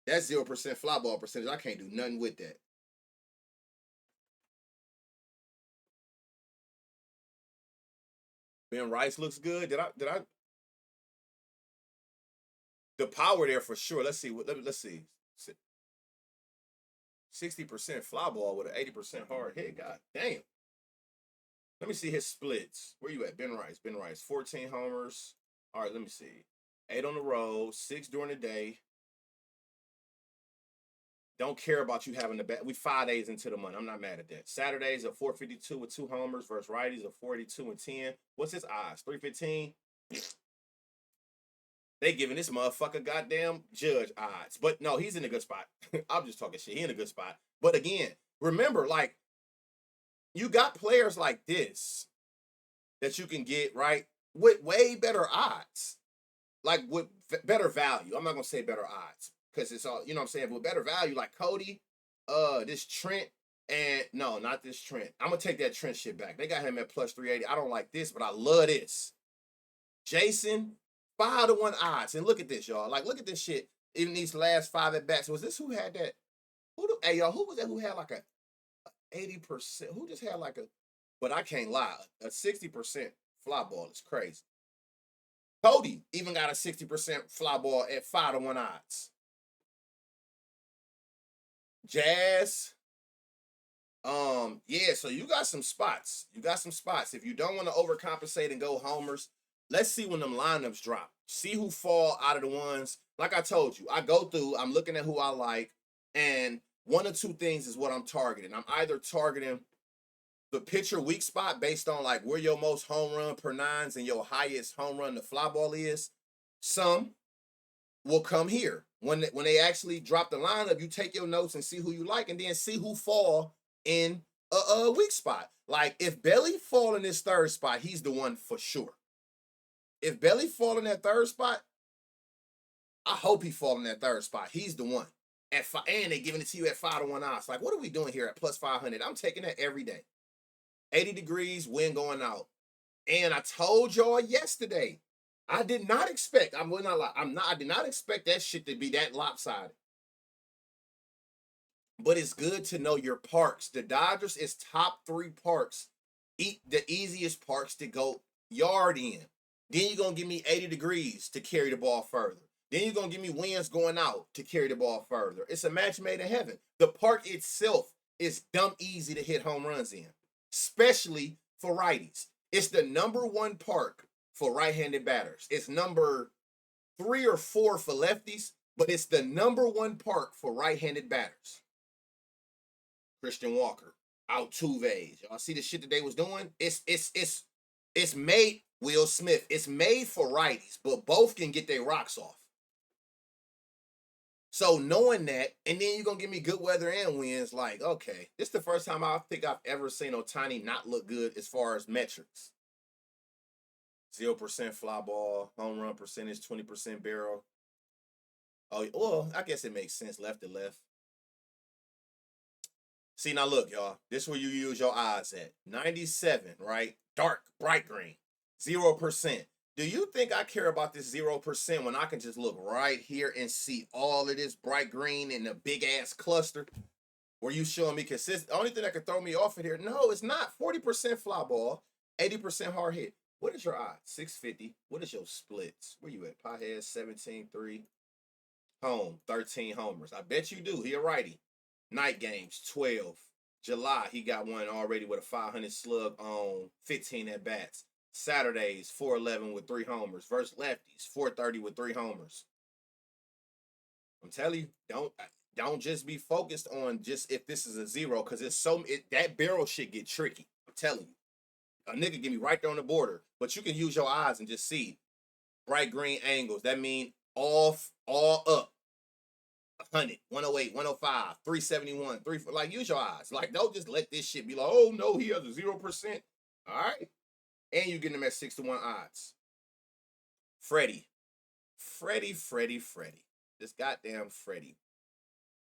That 0% fly ball percentage, I can't do nothing with that. Ben Rice looks good. Did I? The power there for sure. Let's see. Let's see. 60% fly ball with an 80% hard hit. God damn. Let me see his splits. Where you at? Ben Rice. 14 homers. All right, let me see. 8 on the road, 6 during the day. Don't care about you having the bat. We 5 days into the month. I'm not mad at that. Saturdays at 452 with 2 homers versus righties at 42 and 10. What's his odds? 315. They giving this motherfucker goddamn judge odds. But no, he's in a good spot. I'm just talking shit. He in a good spot. But again, remember, like, you got players like this that you can get, right, with way better odds. Like, with better value. I'm not going to say better odds. Because it's all, you know what I'm saying? With better value, like Cody, this Trent, and no, not this Trent. I'm going to take that Trent shit back. They got him at plus 380. I don't like this, but I love this. Jason, 5-1 odds. And look at this, y'all. Like, look at this shit. Even these last 5 at bats. Was this who had that? Hey, y'all, who was that who had like a 80%? Who just had like a, but I can't lie, a 60% fly ball is crazy. Cody even got a 60% fly ball at 5-1 odds. Jazz. Yeah, so you got some spots. If you don't want to overcompensate and go homers, let's see when them lineups drop. See who fall out of the ones. Like I told you, I go through, I'm looking at who I like, and 1 or 2 things is what I'm targeting. I'm either targeting the pitcher weak spot based on like where your most home run per nines and your highest home run to fly ball is. Some will come here. When they actually drop the lineup, you take your notes and see who you like and then see who fall in a weak spot. Like if Belly fall in this 3rd spot, he's the one for sure. If Belly fall in that 3rd spot, I hope he fall in that 3rd spot. He's the one. At 5, and they giving it to you at 5-1 odds. Like, what are we doing here at plus 500? I'm taking that every day. 80 degrees, wind going out. And I told y'all yesterday, I did not expect, I did not expect that shit to be that lopsided. But it's good to know your parks. The Dodgers is top 3 parks. The easiest parks to go yard in. Then you're going to give me 80 degrees to carry the ball further. Then you're going to give me winds going out to carry the ball further. It's a match made in heaven. The park itself is dumb easy to hit home runs in, especially for righties. It's the number 1 park for right-handed batters. It's number 3 or 4 for lefties, but it's the number 1 park for right-handed batters. Christian Walker, Altuve. Y'all see the shit that they was doing? It's made, Will Smith, it's made for righties, but both can get their rocks off. So knowing that, and then you're going to give me good weather and winds, like, okay, this is the first time I think I've ever seen Ohtani not look good as far as metrics. 0% fly ball, home run percentage, 20% barrel. Oh, well, I guess it makes sense left to left. See, now look, y'all. This is where you use your odds at. 97, right? Dark, bright green. 0%. Do you think I care about this 0% when I can just look right here and see all of this bright green in a big ass cluster? Were you showing me consistent? The only thing that could throw me off in here, no, it's not. 40% fly ball, 80% hard hit. What is your odds? 650. What is your splits? Where you at? Pothead 17-3. Home, 13 homers. I bet you do. He a righty. Night games, 12. July, he got one already with a 500 slug on 15 at bats. Saturdays, 411 with 3 homers. Versus lefties, 430 with 3 homers. I'm telling you, don't just be focused on just if this is a zero, because that barrel shit get tricky. I'm telling you. A nigga get me right there on the border, but you can use your eyes and just see bright green angles. That mean all up. 100, 108, 105, 371, 3, like use your eyes. Like, don't just let this shit be like, oh no, he has a 0%. All right. And you getting them at 6-1 odds. Freddie. This goddamn Freddie.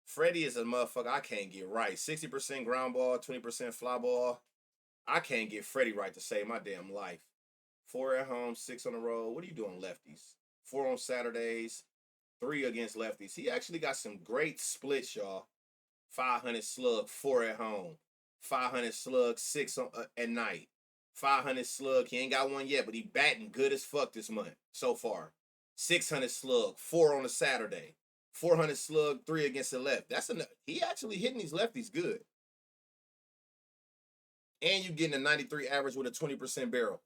Freddie is a motherfucker I can't get right. 60% ground ball, 20% fly ball. I can't get Freddie right to save my damn life. 4 at home, 6 on the road. What are you doing, lefties? 4 on Saturdays, 3 against lefties. He actually got some great splits, y'all. 500 slug, 4 at home. 500 slug, 6 at night. 500 slug, he ain't got one yet, but he batting good as fuck this month so far. 600 slug, 4 on a Saturday. 400 slug, 3 against the left. That's enough. He actually hitting these lefties good. And you getting a 93 average with a 20% barrel.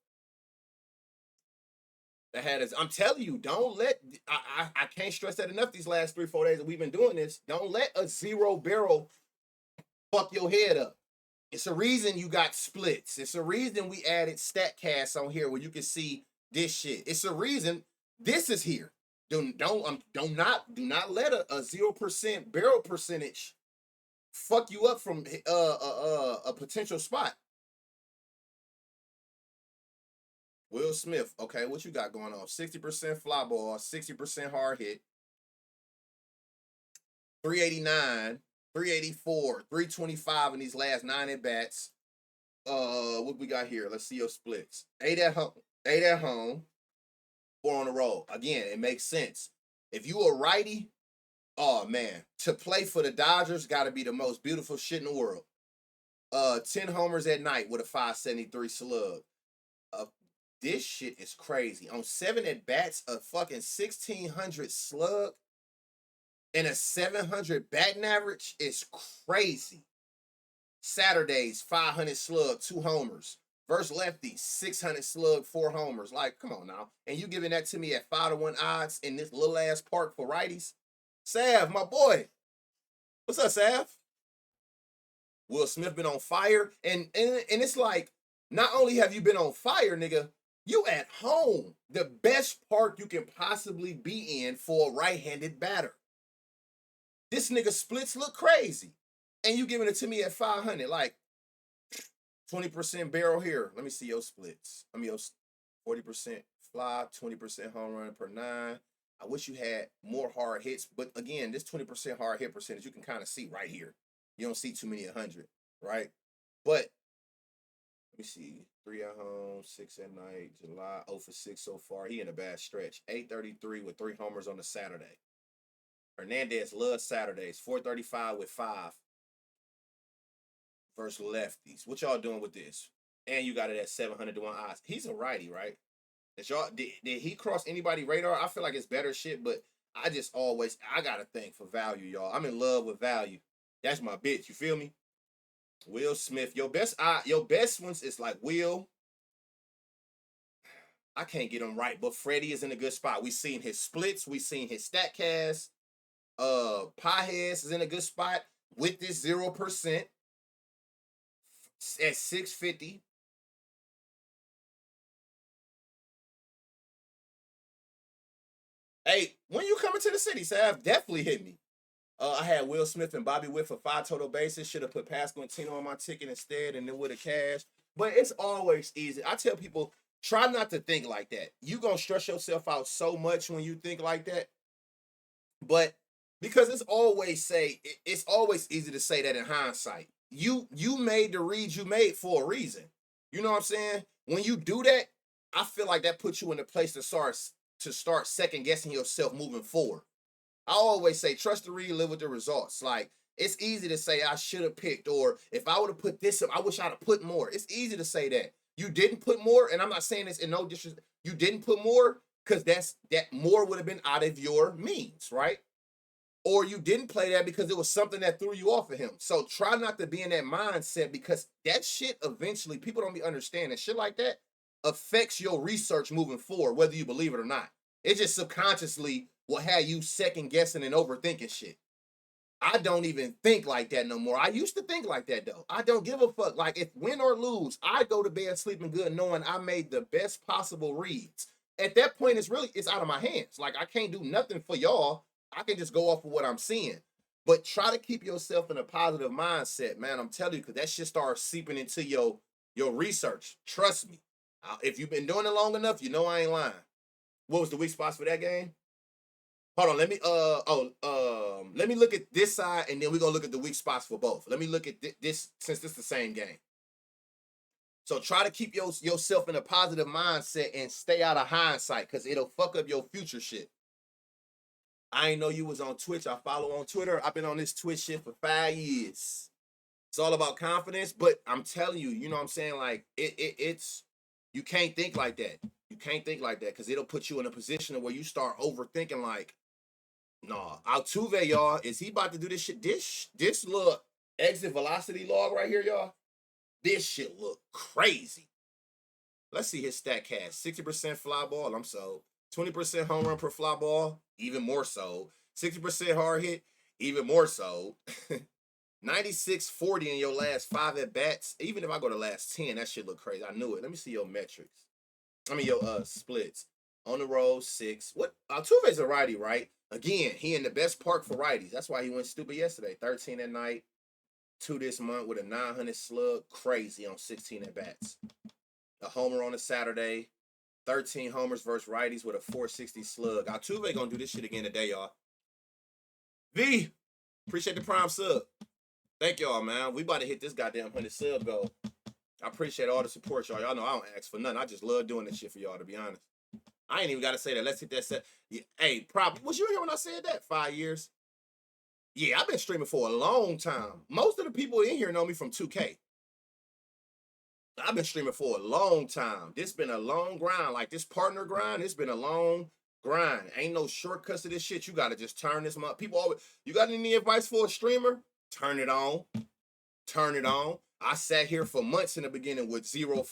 That had his, I'm telling you, don't let, I can't stress that enough these last 3-4 days that we've been doing this. Don't let a 0 barrel fuck your head up. It's a reason you got splits. It's a reason we added StatCast on here where you can see this shit. It's a reason this is here. Do not let a 0% barrel percentage fuck you up from a potential spot. Will Smith, okay, what you got going on? 60% fly ball, 60% hard hit, 389, 384, 325 in these last 9 at bats. What we got here? Let's see your splits. 8 at home, 4 on the road. Again, it makes sense. If you a righty, oh man, to play for the Dodgers got to be the most beautiful shit in the world. 10 homers at night with a 573 slug. This shit is crazy. On 7 at bats, a fucking 1600 slug and a 700 batting average is crazy. Saturdays, 500 slug, 2 homers. Versus lefties, 600 slug, 4 homers. Like, come on now. And you giving that to me at 5-1 odds in this little ass park for righties? Sav, my boy. What's up, Sav? Will Smith been on fire. And it's like, not only have you been on fire, nigga, you at home. The best park you can possibly be in for a right-handed batter. This nigga splits look crazy. And you giving it to me at 500. Like, 20% barrel here. Let me see your splits. I mean, your 40% fly, 20% home run per 9. I wish you had more hard hits. But again, this 20% hard hit percentage, you can kind of see right here. You don't see too many 100, right? But let me see. 3 at home, 6 at night, July, 0 for 6 so far. He in a bad stretch. 833 with 3 homers on the Saturday. Hernandez loves Saturdays. 435 with 5 versus lefties. What y'all doing with this? And you got it at 700-1 odds. He's a righty, right? Did he cross anybody's radar? I feel like it's better shit, but I gotta think for value, y'all. I'm in love with value. That's my bitch. You feel me? Will Smith, your best ones is like Will. I can't get him right, but Freddie is in a good spot. We seen his splits, we seen his StatCast. Pieheads is in a good spot with this 0% at 650. Hey, when you coming to the city, Sav, definitely hit me. I had Will Smith and Bobby Witt for 5 total bases. Should have put Pascal and Tino on my ticket instead and then would have cashed. But it's always easy. I tell people, try not to think like that. You're going to stress yourself out so much when you think like that. But because it's always easy to say that in hindsight. You made the reads you made for a reason. You know what I'm saying? When you do that, I feel like that puts you in a place to start second guessing yourself moving forward. I always say, trust the read, live with the results. Like, It's easy to say I should have picked, or if I would have put this up, I wish I'd have put more. It's easy to say that. You didn't put more, and I'm not saying this in no disrespect. You didn't put more because that more would have been out of your means, right? Or you didn't play that because it was something that threw you off of him. So try not to be in that mindset, because that shit eventually, people don't be understanding shit like that affects your research moving forward, whether you believe it or not. It just subconsciously will have you second guessing and overthinking shit. I don't even think like that no more. I used to think like that though. I don't give a fuck. Like, if win or lose, I go to bed sleeping good knowing I made the best possible reads. At that point, it's out of my hands. Like, I can't do nothing for y'all. I can just go off of what I'm seeing. But try to keep yourself in a positive mindset, man. I'm telling you, because that shit starts seeping into your research. Trust me. If you've been doing it long enough, you know I ain't lying. What was the weak spots for that game? Hold on, let me look at this side, and then we're gonna look at the weak spots for both. Let me look at this, since this is the same game. So try to keep yourself in a positive mindset and stay out of hindsight, because it'll fuck up your future shit. I ain't know you was on Twitch. I follow on Twitter. I've been on this Twitch shit for 5 years. It's all about confidence, but I'm telling you, you know what I'm saying? Like, it's you can't think like that. You can't think like that, because it'll put you in a position where you start overthinking. Like, nah, Altuve, y'all, is he about to do this shit? This little exit velocity log right here, y'all. This shit look crazy. Let's see his stat cast. 60% fly ball, I'm sold. 20% home run per fly ball, even more so. 60% hard hit, even more so. 96-40 in your last 5 at bats. Even if I go to last 10, that shit look crazy. I knew it. Let me see your metrics. I mean, your splits. On the road, 6. What? Altuve's a righty, right? Again, he in the best park for righties. That's why he went stupid yesterday. 13 at night, 2 this month with a 900 slug. Crazy on 16 at bats. A homer on a Saturday. 13 homers versus righties with a 460 slug. Altuve gonna do this shit again today, y'all. V, appreciate the prime sub. Thank y'all, man. We about to hit this goddamn 100 sub goal. I appreciate all the support, y'all. Y'all know I don't ask for nothing. I just love doing this shit for y'all, to be honest. I ain't even got to say that. Let's hit that set. Yeah, hey, probably. Was you here when I said that? 5 years? Yeah, I've been streaming for a long time. Most of the people in here know me from 2K. I've been streaming for a long time. This been a long grind. Like, this partner grind, it's been a long grind. Ain't no shortcuts to this shit. You got to just turn this up. People always, you got any advice for a streamer? Turn it on. Turn it on. I sat here for months in the beginning with 0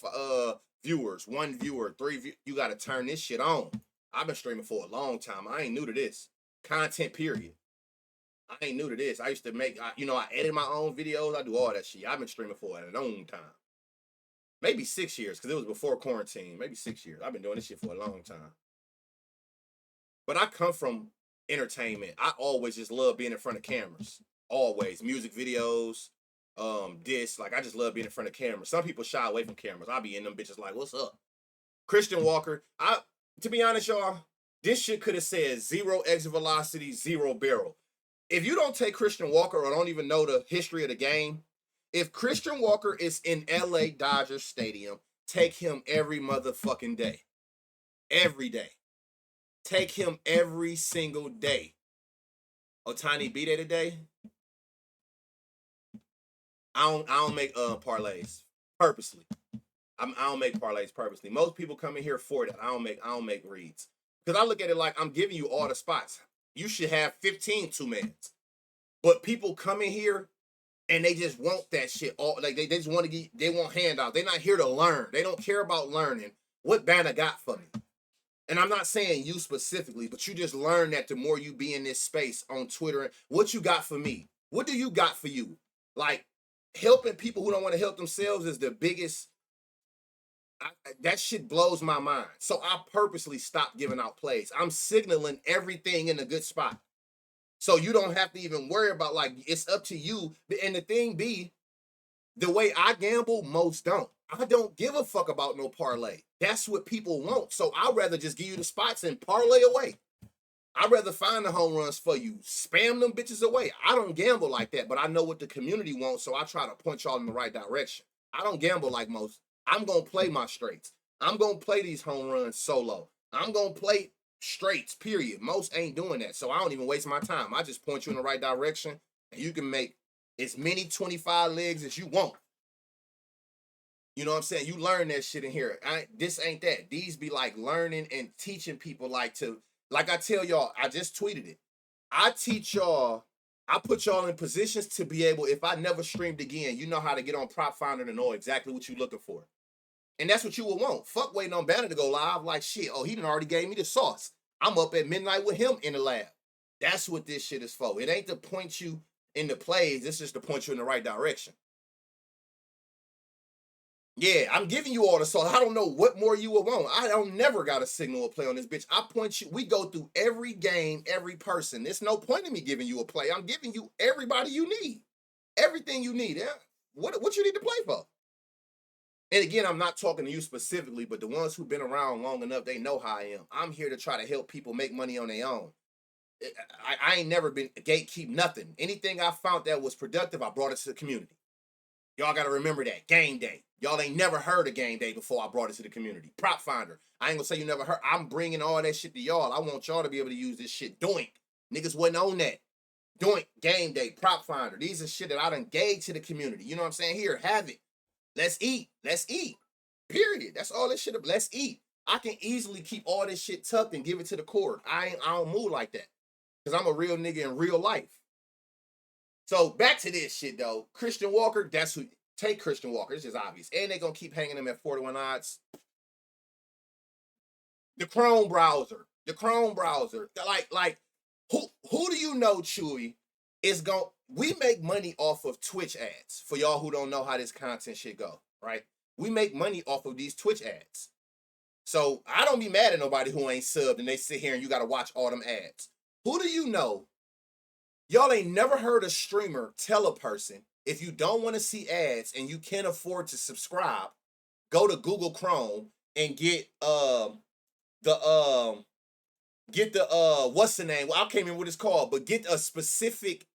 viewers, 1 viewer, 3 you got to turn this shit on. I've been streaming for a long time. I ain't new to this. Content, period. I ain't new to this. I used to make, I edit my own videos. I do all that shit. I've been streaming for a long time. Maybe 6 years, because it was before quarantine. Maybe 6 years. I've been doing this shit for a long time. But I come from entertainment. I always just love being in front of cameras. Always. Music videos, like, I just love being in front of cameras. Some people shy away from cameras. I'll be in them bitches like, what's up? Christian Walker, to be honest, y'all, this shit could have said 0 exit velocity, 0 barrel. If you don't take Christian Walker or don't even know the history of the game, if Christian Walker is in LA Dodgers Stadium, take him every motherfucking day. Every day. Take him every single day. Otani be there today? I don't make parlays purposely. I don't make parlays purposely. Most people come in here for that. I don't make reads. Because I look at it like I'm giving you all the spots. You should have 15 2-mans. But people come in here and they just want that shit. Like they just want to get, they want handouts. They're not here to learn. They don't care about learning. What Banner got for me? And I'm not saying you specifically, but you just learn that the more you be in this space on Twitter. What you got for me? What do you got for you? Like, helping people who don't want to help themselves is the biggest. That shit blows my mind. So I purposely stopped giving out plays. I'm signaling everything in a good spot. So you don't have to even worry about, like, it's up to you. And the thing be, the way I gamble, most don't. I don't give a fuck about no parlay. That's what people want. So I'd rather just give you the spots and parlay away. I'd rather find the home runs for you. Spam them bitches away. I don't gamble like that, but I know what the community wants, so I try to point y'all in the right direction. I don't gamble like most. I'm going to play my straights. I'm going to play these home runs solo. I'm going to play straights, period. Most ain't doing that, so I don't even waste my time. I just point you in the right direction. And you can make as many 25 legs as you want. You know what I'm saying? You learn that shit in here. This ain't that. These be like learning and teaching people like I tell y'all, I just tweeted it. I teach y'all, I put y'all in positions to be able, if I never streamed again, you know how to get on Prop Finder to know exactly what you're looking for. And that's what you will want. Fuck waiting on Banner to go live like shit. Oh, he done already gave me the sauce. I'm up at midnight with him in the lab. That's what this shit is for. It ain't to point you in the plays. It's just to point you in the right direction. Yeah, I'm giving you all the sauce. I don't know what more you will want. I don't never got a signal of play on this bitch. I point you. We go through every game, every person. There's no point in me giving you a play. I'm giving you everybody you need. Everything you need. Yeah. What you need to play for? And again, I'm not talking to you specifically, but the ones who've been around long enough, they know how I am. I'm here to try to help people make money on their own. I ain't never been gatekeep nothing. Anything I found that was productive, I brought it to the community. Y'all got to remember that. Game day. Y'all ain't never heard of game day before I brought it to the community. Prop Finder. I ain't gonna say you never heard. I'm bringing all that shit to y'all. I want y'all to be able to use this shit. Doink. Niggas wasn't on that. Doink. Game day. Prop Finder. These are shit that I done gave to the community. You know what I'm saying? Here, have it. Let's eat. Let's eat. Period. That's all this shit. Let's eat. I can easily keep all this shit tucked and give it to the court. I don't move like that. Because I'm a real nigga in real life. So back to this shit though. Christian Walker, that's who. Take Christian Walker. It's just obvious. And they're going to keep hanging him at 41 odds. The Chrome browser. The Chrome browser. Like, who do you know, Chewy, is going... We make money off of Twitch ads. For y'all who don't know how this content shit go, right? We make money off of these Twitch ads. So I don't be mad at nobody who ain't subbed and they sit here and you got to watch all them ads. Who do you know? Y'all ain't never heard a streamer tell a person, if you don't want to see ads and you can't afford to subscribe, go to Google Chrome and get what's the name? Well, I can't remember what it's called, but get a specific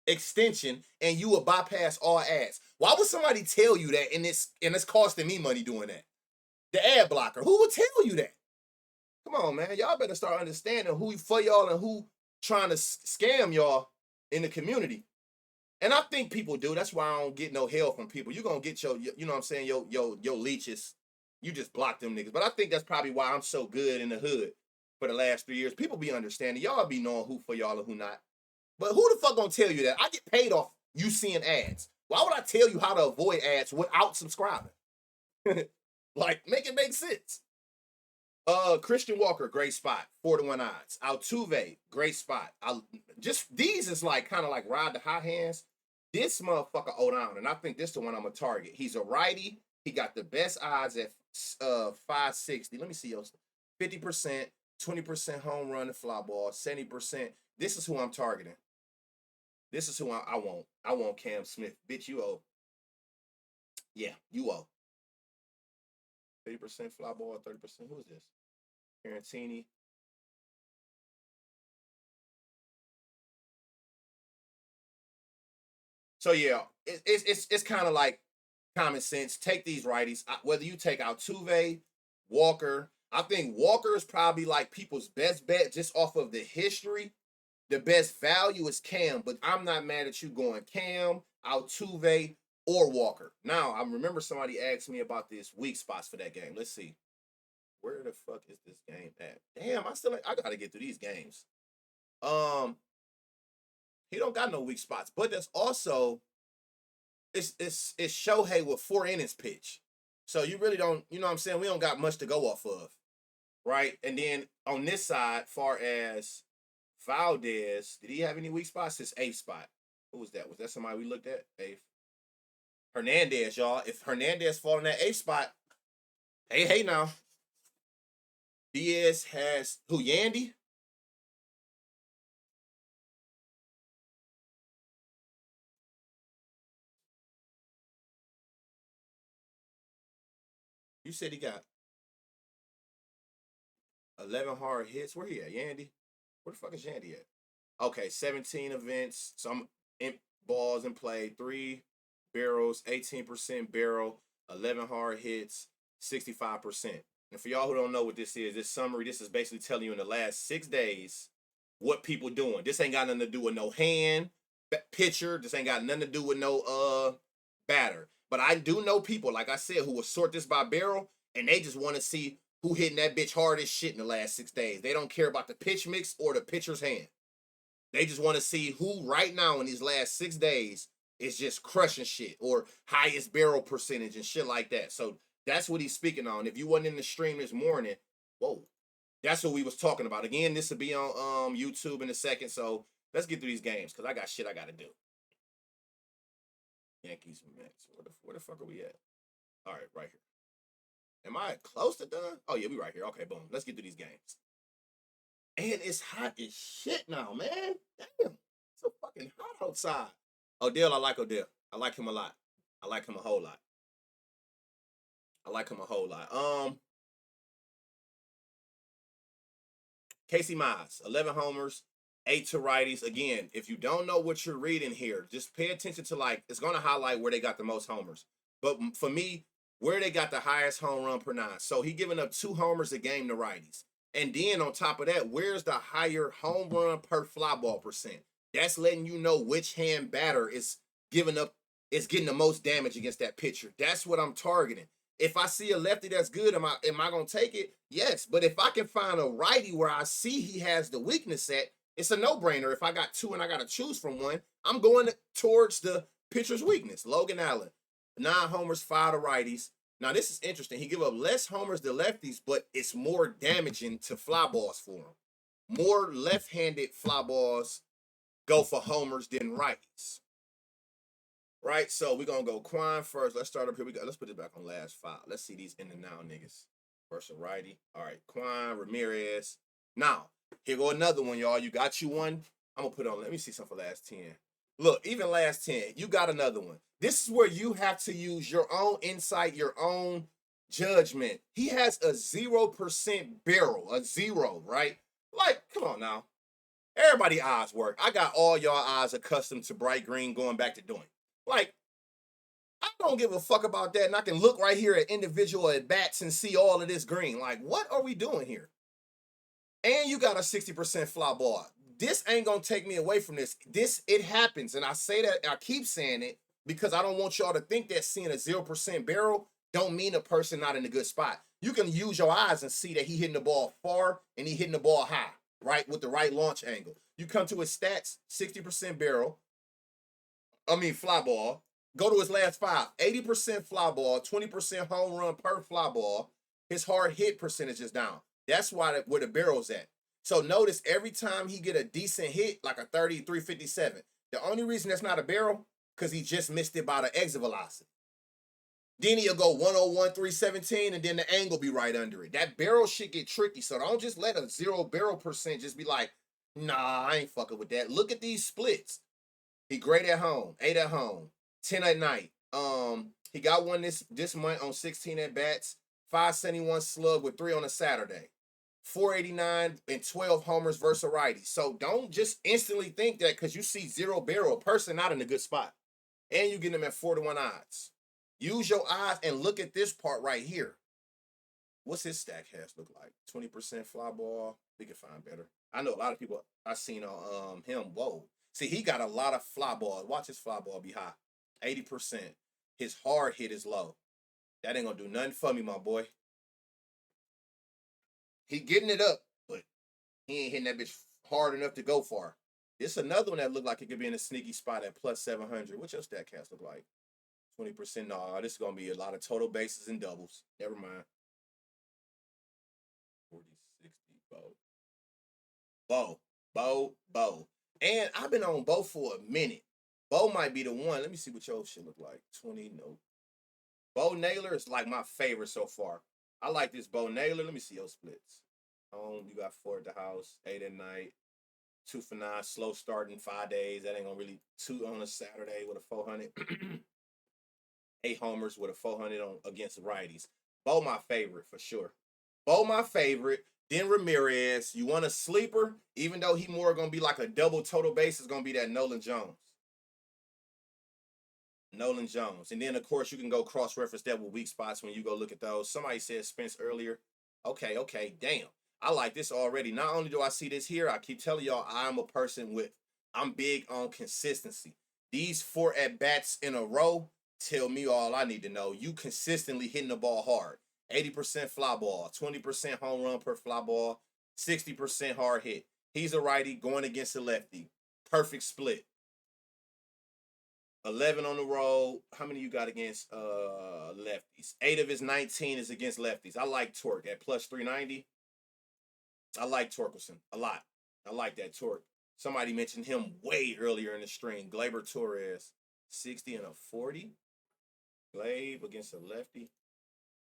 extension and you will bypass all ads. Why would somebody tell you that and it's costing me money doing that? The ad blocker. Who would tell you that? Come on, man. Y'all better start understanding who for y'all and who trying to scam y'all in the community. And I think people do. That's why I don't get no hell from people. You're going to get your, you know what I'm saying, your leeches. You just block them niggas. But I think that's probably why I'm so good in the hood for the last 3 years. People be understanding. Y'all be knowing who for y'all and who not. But who the fuck gonna tell you that? I get paid off you seeing ads. Why would I tell you how to avoid ads without subscribing? Like, make it make sense. Christian Walker, great spot, 41 odds. Altuve, great spot. These is like kind of like ride the hot hands. This motherfucker owed on, and I think this is the one I'm gonna target. He's a righty. He got the best odds at 560. Let me see yours. 50%, 20% home run and fly ball, 70%. This is who I'm targeting. This is who I want. I want Cam Smith. Bitch, you owe. Yeah, you owe. 30% fly ball, 30%. Who is this? Garantini. So yeah, it's kind of like common sense. Take these righties. Whether you take Altuve, Walker. I think Walker is probably like people's best bet just off of the history. The best value is Cam, but I'm not mad at you going Cam, Altuve, or Walker. Now, I remember somebody asked me about this weak spots for that game. Let's see. Where the fuck is this game at? Damn, I gotta get through these games. He don't got no weak spots, but that's also it's Shohei with 4 innings pitch. So you really don't, you know what I'm saying? We don't got much to go off of. Right? And then on this side, far as Valdez, did he have any weak spots? His 8th spot. Who was that? Was that somebody we looked at? 8th. Hernandez, y'all. If Hernandez fall in that 8th spot, hey now. Diaz has who? Yandy? You said he got 11 hard hits. Where he at? Yandy? Where the fuck is Yandy at? Okay, 17 events, some balls in play, 3 barrels, 18% barrel, 11 hard hits, 65%. And for y'all who don't know what this is, this summary, this is basically telling you in the last 6 days what people doing. This ain't got nothing to do with no hand, pitcher. This ain't got nothing to do with no batter. But I do know people, like I said, who will sort this by barrel, and they just want to see who hitting that bitch hard as shit in the last 6 days. They don't care about the pitch mix or the pitcher's hand. They just want to see who right now in these last 6 days is just crushing shit or highest barrel percentage and shit like that. So that's what he's speaking on. If you wasn't in the stream this morning, whoa, that's what we was talking about. Again, this will be on YouTube in a second. So let's get through these games because I got shit I got to do. Yankees, Mets. Where the fuck are we at? All right, right here. Am I close to done? Oh, yeah, we right here. Okay, boom. Let's get through these games. And it's hot as shit now, man. Damn. It's so fucking hot outside. Odell, I like Odell. I like him a lot. I like him a whole lot. Casey Mize, 11 homers, 8 to righties. Again, if you don't know what you're reading here, just pay attention to, like, it's going to highlight where they got the most homers. But for me, where they got the highest home run per 9. So he giving up 2 homers a game to righties. And then on top of that, where's the higher home run per fly ball percent? That's letting you know which hand batter is getting the most damage against that pitcher. That's what I'm targeting. If I see a lefty that's good, am I gonna take it? Yes. But if I can find a righty where I see he has the weakness at, it's a no-brainer. If I got 2 and I gotta choose from one, I'm going towards the pitcher's weakness. Logan Allen, 9 homers, 5 to righties. Now, this is interesting. He give up less homers to lefties, but it's more damaging to fly balls for him. More left-handed fly balls go for homers than righties. Right? So we're going to go Quan first. Let's start up here. Let's put this back on last 5. Let's see these in and now niggas versus righty. All right, Quan, Ramirez. Now, here go another one, y'all. You got you one. I'm going to put on, let me see something for last 10. Look, even last 10, you got another one. This is where you have to use your own insight, your own judgment. He has a 0% barrel, a 0, right? Like, come on now. Everybody eyes work. I got all y'all eyes accustomed to bright green going back to doing. Like, I don't give a fuck about that, and I can look right here at individual at bats and see all of this green. Like, what are we doing here? And you got a 60% fly ball. This ain't gonna take me away from this. It happens, and I say that, I keep saying it, because I don't want y'all to think that seeing a 0% barrel don't mean a person not in a good spot. You can use your eyes and see that he hitting the ball far and he hitting the ball high, right, with the right launch angle. You come to his stats, 60% fly ball. Go to his last 5, 80% fly ball, 20% home run per fly ball. His hard hit percentage is down. That's where the barrel's at. So notice every time he get a decent hit, like a 33-57, the only reason that's not a barrel, because he just missed it by the exit velocity. Then he'll go 101-317, and then the angle be right under it. That barrel shit get tricky, so don't just let a 0 barrel percent just be like, nah, I ain't fucking with that. Look at these splits. He great at home, 8 at home, 10 at night. He got one this month on 16 at bats, 571 slug with 3 on a Saturday. 489 and 12 homers versus a righty. So don't just instantly think that because you see 0 barrel, person not in a good spot. And you get them at 4-1 odds. Use your eyes and look at this part right here. What's his stack has look like? 20% fly ball. We can find better. I know a lot of people I seen on him. Whoa. See, he got a lot of fly balls. Watch his fly ball be high. 80%. His hard hit is low. That ain't gonna do nothing for me, my boy. He getting it up, but he ain't hitting that bitch hard enough to go far. It's another one that looked like it could be in a sneaky spot at plus 700. What's your stat cast look like? 20%. No, this is going to be a lot of total bases and doubles. Never mind. 40, 60, Bo. And I've been on Bo for a minute. Bo might be the one. Let me see what your shit look like. 20, no. Bo Naylor is like my favorite so far. I like this Bo Naylor. Let me see your splits. Home, you got 4 at the house, 8 at night, 2 for 9, slow starting 5 days. That ain't gonna really 2 on a Saturday with a 400. 8 homers with a 400 on against the righties. Bo my favorite for sure. Bo my favorite. Then Ramirez. You want a sleeper? Even though he more gonna be like a double total base, is gonna be that Nolan Jones. And then, of course, you can go cross-reference that with weak spots when you go look at those. Somebody said Spence earlier. Okay, damn. I like this already. Not only do I see this here, I keep telling y'all I'm a person with I'm big on consistency. These 4 at-bats in a row tell me all I need to know. You consistently hitting the ball hard. 80% fly ball, 20% home run per fly ball, 60% hard hit. He's a righty going against a lefty. Perfect split. 11 on the road. How many you got against lefties? 8 of his 19 is against lefties. I like Torque at plus 390. I like Torkelson a lot. I like that Torque. Somebody mentioned him way earlier in the stream. Gleyber Torres, 60 and a 40. Gleyber against a lefty.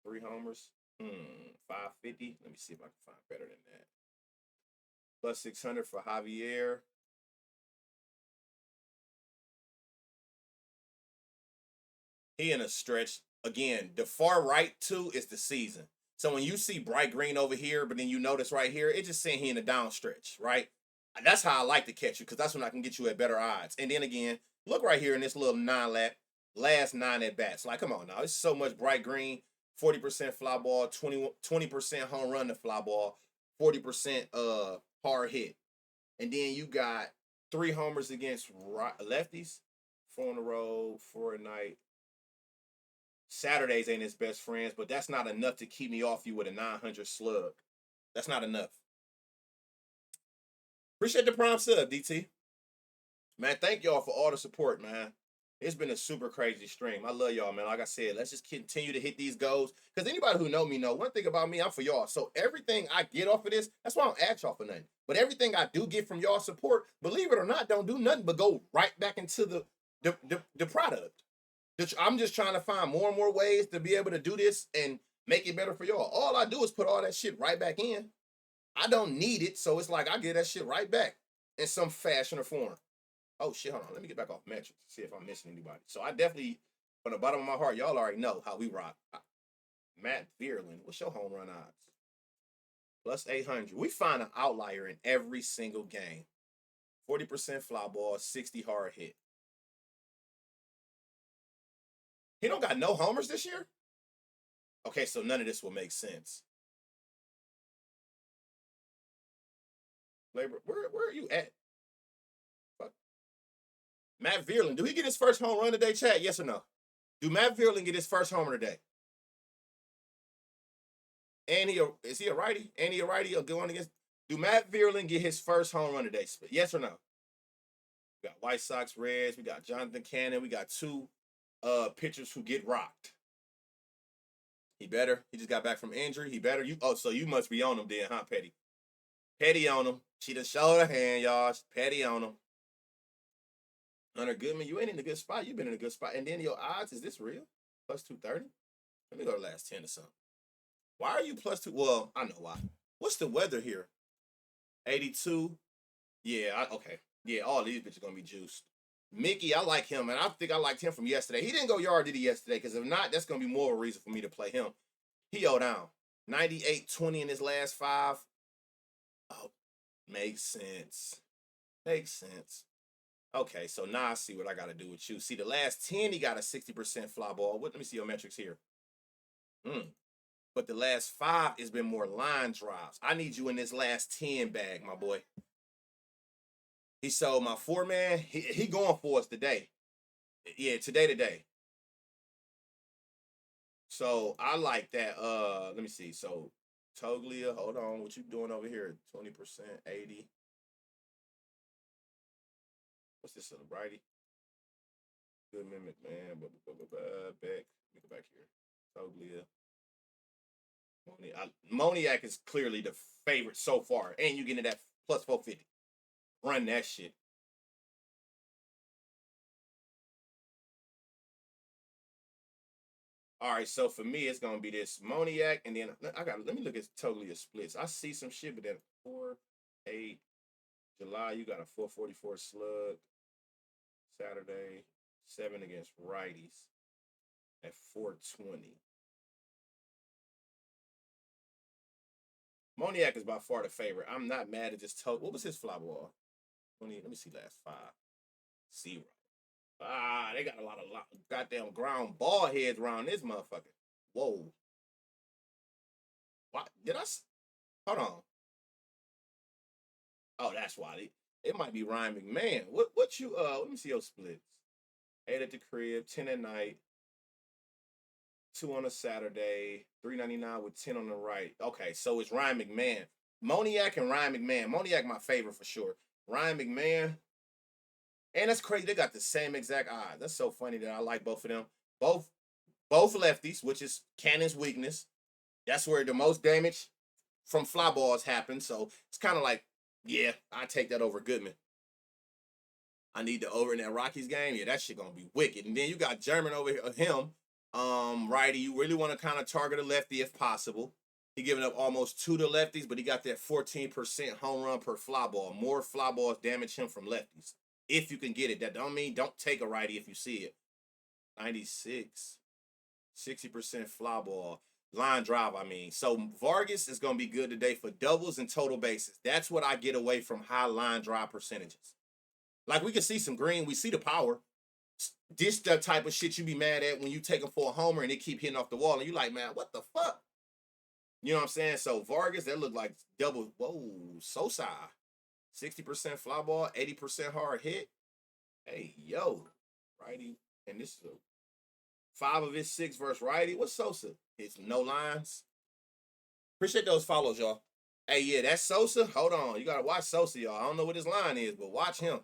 3 homers. 550. Let me see if I can find better than that. Plus 600 for Javier. He in a stretch. Again, the far right too is the season. So when you see bright green over here, but then you notice right here, it's just saying he in a down stretch, right? That's how I like to catch you because that's when I can get you at better odds. And then again, look right here in this little last 9 at bats. Like, come on now, it's so much bright green. 40% fly ball, 20% home run to fly ball, 40% hard hit. And then you got 3 homers against lefties, 4 on the road, 4 at night. Saturdays ain't his best friends, but that's not enough to keep me off you with a 900 slug. That's not enough. Appreciate the prime sub, DT. Man, thank y'all for all the support, man. It's been a super crazy stream. I love y'all, man. Like I said, let's just continue to hit these goals. Because anybody who know me know one thing about me, I'm for y'all. So everything I get off of this, that's why I don't ask y'all for nothing. But everything I do get from y'all support, believe it or not, don't do nothing but go right back into the product. I'm just trying to find more and more ways to be able to do this and make it better for y'all. All I do is put all that shit right back in. I don't need it, so it's like I get that shit right back in some fashion or form. Oh shit, hold on. Let me get back off metrics to see if I'm missing anybody. So I definitely, from the bottom of my heart, y'all already know how we rock. Matt Vierlin, what's your home run odds? Plus 800. We find an outlier in every single game. 40% fly ball, 60 hard hit. He don't got no homers this year? Okay, so none of this will make sense. Labor, where are you at? Fuck. Matt Vierlin, do he get his first home run today, chat? Yes or no? Do Matt Vierlin get his first homer today? And is he a righty? And he a righty going against? Do Matt Vierlin get his first home run today? Yes or no? We got White Sox, Reds. We got Jonathan Cannon. We got 2 pitchers who get rocked. He better. He just got back from injury. He better. So you must be on him then, huh, Petty? Petty on him. She just showed her hand, y'all. Petty on him. Hunter Goodman, you ain't in a good spot. You've been in a good spot. And then your odds, is this real? Plus 230? Let me go to last 10 or something. Why are you plus 2? Well, I know why. What's the weather here? 82. Yeah, okay. Yeah, all these bitches going to be juiced. Mickey, I like him, and I think I liked him from yesterday. He didn't go yard, did he, yesterday? Because if not, that's going to be more of a reason for me to play him. He down. 98-20 in his last 5. Oh, makes sense. Makes sense. Okay, so now I see what I got to do with you. See, the last 10, he got a 60% fly ball. Let me see your metrics here. But the last 5 has been more line drives. I need you in this last 10 bag, my boy. He sold my 4-man. He going for us today. Yeah, today. So I like that. Let me see. So Toglia, hold on. What you doing over here? 20%, 80. What's this righty? Good mimic, man. Back. Let me go back here. Toglia. Moniac is clearly the favorite so far. And you getting that plus 450. Run that shit. All right, so for me, it's gonna be this Moniac, and then let me look at Toglia splits. I see some shit, but then 4, 8, July, you got a 444 slug. Saturday, 7 against righties at 420. Moniac is by far the favorite. I'm not mad at this total. What was his fly ball? Let me see last 5. 0. They got a lot of goddamn ground ball heads around this motherfucker. Whoa. What? Hold on. Oh, that's why. It might be Ryan McMahon. What you let me see your splits. 8 at the crib, 10 at night, 2 on a Saturday, 399 with 10 on the right. Okay, so it's Ryan McMahon. Moniac and Ryan McMahon. Moniac my favorite for sure. Ryan McMahon. And that's crazy. They got the same exact odds. That's so funny that I like both of them. Both both lefties, which is Cannon's weakness. That's where the most damage from fly balls happen. So it's kind of like, yeah, I take that over Goodman. I need the over in that Rockies game. Yeah, that shit gonna be wicked. And then you got German over here, him, righty. You really want to kind of target a lefty if possible. He giving up almost 2 to lefties, but he got that 14% home run per fly ball. More fly balls damage him from lefties. If you can get it. That don't mean don't take a righty if you see it. 96. 60% fly ball. Line drive, I mean. So Vargas is going to be good today for doubles and total bases. That's what I get away from high line drive percentages. Like, we can see some green. We see the power. This the type of shit you be mad at when you take them for a homer and they keep hitting off the wall. And you like, man, what the fuck? You know what I'm saying? So Vargas, that look like double. Whoa, Sosa. 60% fly ball, 80% hard hit. Hey, yo. Righty. And this is a 5 of his 6 versus righty. What's Sosa? It's no lines. Appreciate those follows, y'all. Hey, yeah, that's Sosa. Hold on. You got to watch Sosa, y'all. I don't know what his line is, but watch him.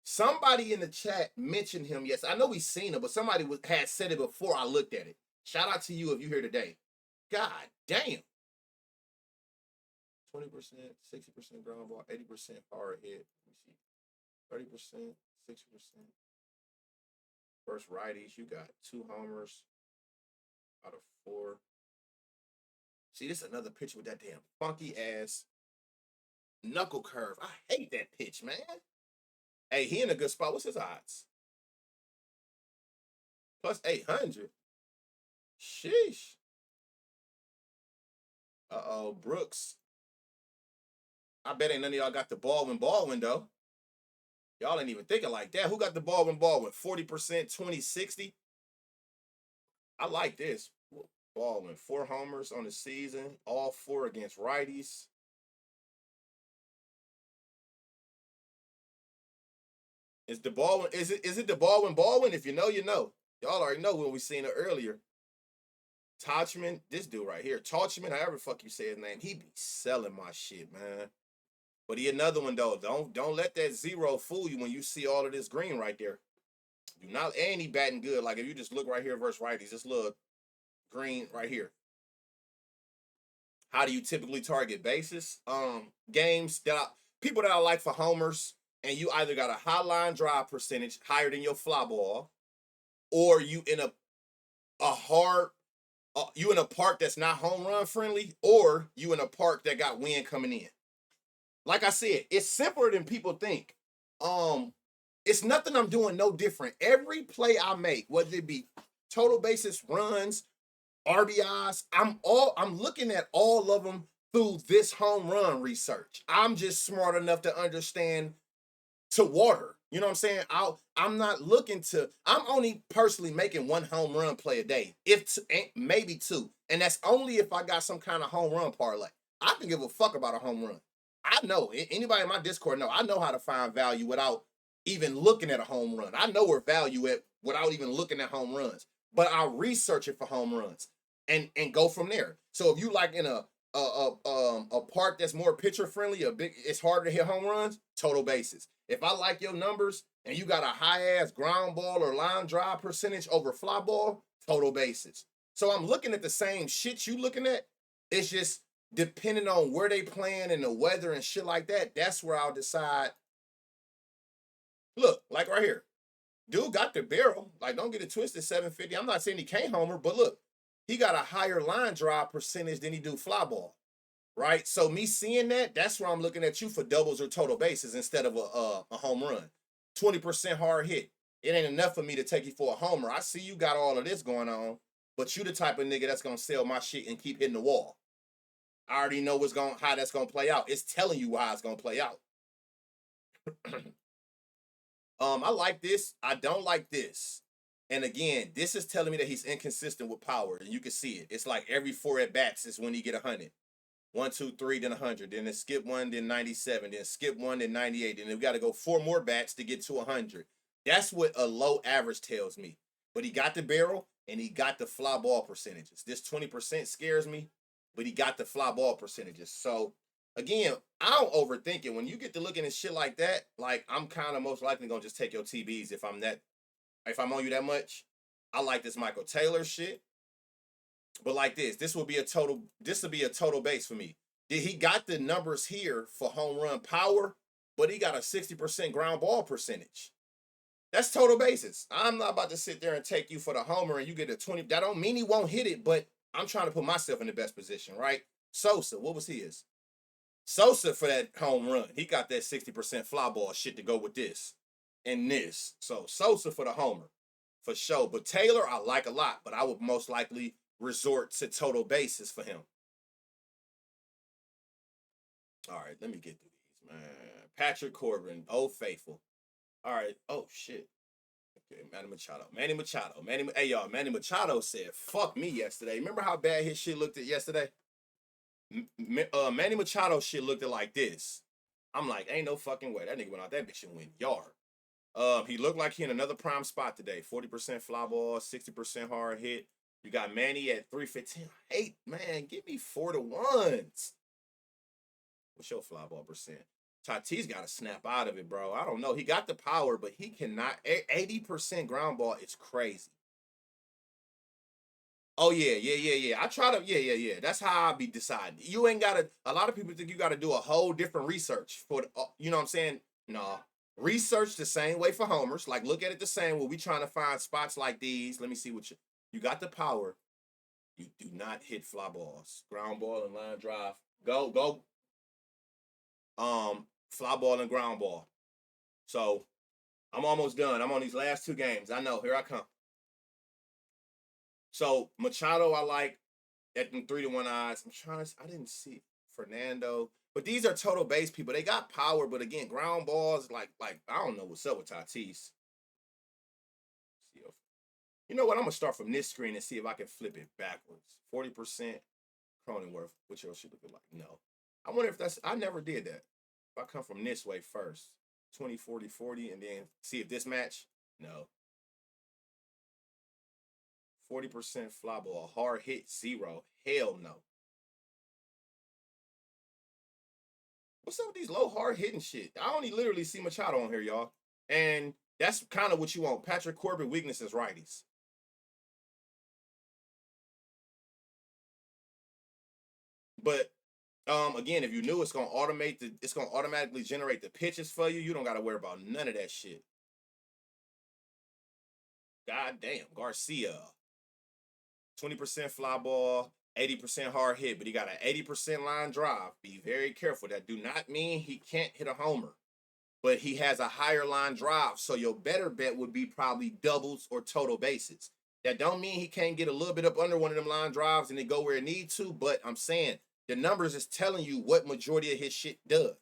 Somebody in the chat mentioned him. Yes, I know we've seen him, but somebody had said it before I looked at it. Shout out to you if you're here today. God damn. 20%, 60% ground ball, 80% hard hit. Let me see. 30%, 60%. First righties, you got 2 homers out of 4. See, this is another pitch with that damn funky ass knuckle curve. I hate that pitch, man. Hey, he in a good spot. What's his odds? Plus 800. Sheesh. Uh-oh, Brooks. I bet ain't none of y'all got the Baldwin though. Y'all ain't even thinking like that. Who got the Baldwin? 40%, 20-60? I like this. Baldwin, 4 homers on the season, all 4 against righties. Is the Baldwin? Is it the Baldwin? If you know, you know. Y'all already know when we seen it earlier. Tachman, this dude right here, Tachman, however the fuck you say his name, he be selling my shit, man. But he another one though. Don't let that 0 fool you when you see all of this green right there. Do not, and he batting good. Like if you just look right here versus righties, this little green right here. How do you typically target bases? Games that people that I like for homers, and you either got a high line drive percentage higher than your fly ball, or you in a hard you in a park that's not home run friendly, or you in a park that got wind coming in. Like I said, it's simpler than people think. It's nothing I'm doing no different. Every play I make, whether it be total bases, runs, RBIs, I'm looking at all of them through this home run research. I'm just smart enough to understand to water. You know what I'm saying? I'm not looking to. I'm only personally making 1 home run play a day, if maybe 2, and that's only if I got some kind of home run parlay. I can give a fuck about a home run. I know anybody in my Discord know. I know how to find value without even looking at a home run. I know where value at without even looking at home runs. But I research it for home runs and go from there. So if you like in a park that's more pitcher friendly, it's harder to hit home runs, total bases. If I like your numbers and you got a high ass ground ball or line drive percentage over fly ball, total bases. So I'm looking at the same shit you looking at. It's just depending on where they playing and the weather and shit like that. That's where I'll decide. Look, like right here. Dude got the barrel. Like, don't get it twisted, 750. I'm not saying he can't homer, but look, he got a higher line drive percentage than he do fly ball, right? So me seeing that, that's where I'm looking at you for doubles or total bases instead of a home run. 20% hard hit. It ain't enough for me to take you for a homer. I see you got all of this going on, but you the type of nigga that's gonna sell my shit and keep hitting the wall. I already know how that's gonna play out. It's telling you how it's gonna play out. I like this. I don't like this. And again, this is telling me that he's inconsistent with power, and you can see it. It's like every 4 at bats is when he get 100. 1, 2, 3, then 100. Then it skip one, then 97. Then skip one, then 98. Then we got to go 4 more bats to get to 100. That's what a low average tells me. But he got the barrel and he got the fly ball percentages. This 20% scares me, but he got the fly ball percentages. So again, I don't overthink it. When you get to looking at shit like that, like I'm kind of most likely gonna just take your TBs if I'm on you that much. I like this Michael Taylor shit. But like this will be a total base for me. He got the numbers here for home run power, but he got a 60% ground ball percentage. That's total bases. I'm not about to sit there and take you for the homer and you get a 20. That don't mean he won't hit it, but I'm trying to put myself in the best position, right? Sosa, what was his? Sosa for that home run. He got that 60% fly ball shit to go with this and this. So Sosa for the homer, for sure. But Taylor, I like a lot, but I would most likely resort to total bases for him. All right, let me get through these, man. Patrick Corbin, Old Faithful. All right. Oh shit. Okay, Manny, y'all. Manny Machado said, "Fuck me" yesterday. Remember how bad his shit looked at yesterday? Manny Machado shit looked at like this. I'm like, ain't no fucking way that nigga went out that bitch and went yard. He looked like he in another prime spot today. 40% fly ball, 60% hard hit. You got Manny at 315. Hey, man, give me 4 to 1s. What's your fly ball percent? Tatis got to snap out of it, bro. I don't know. He got the power, but he cannot. 80% ground ball is crazy. Oh, yeah. I try to, yeah. That's how I be deciding. You ain't got to, a lot of people think you got to do a whole different research for, you know what I'm saying? No. Research the same way for homers. Like, look at it the same way. We trying to find spots like these. Let me see what you got the power. You do not hit fly balls. Ground ball and line drive. Go. Fly ball and ground ball. So I'm almost done. I'm on these last 2 games. I know. Here I come. So Machado, I like at them 3 to 1 odds. I didn't see Fernando. But these are total base people. They got power, but again, ground balls, like I don't know what's up with Tatis. You know what? I'm gonna start from this screen and see if I can flip it backwards. 40% Cronenworth. What your shit looking like? No. I wonder if I never did that. If I come from this way first. 20, 40, 40, and then see if this match. No. 40% fly ball. Hard hit 0. Hell no. What's up with these low hard hitting shit? I only literally see Machado on here, y'all. And that's kind of what you want. Patrick Corbin weakness is righties. But again, if you knew it's gonna automatically generate the pitches for you. You don't gotta worry about none of that shit. God damn, Garcia. 20% fly ball, 80% hard hit, but he got an 80% line drive. Be very careful. That do not mean he can't hit a homer, but he has a higher line drive. So your better bet would be probably doubles or total bases. That don't mean he can't get a little bit up under one of them line drives and then go where it needs to, but I'm saying the numbers is telling you what majority of his shit does.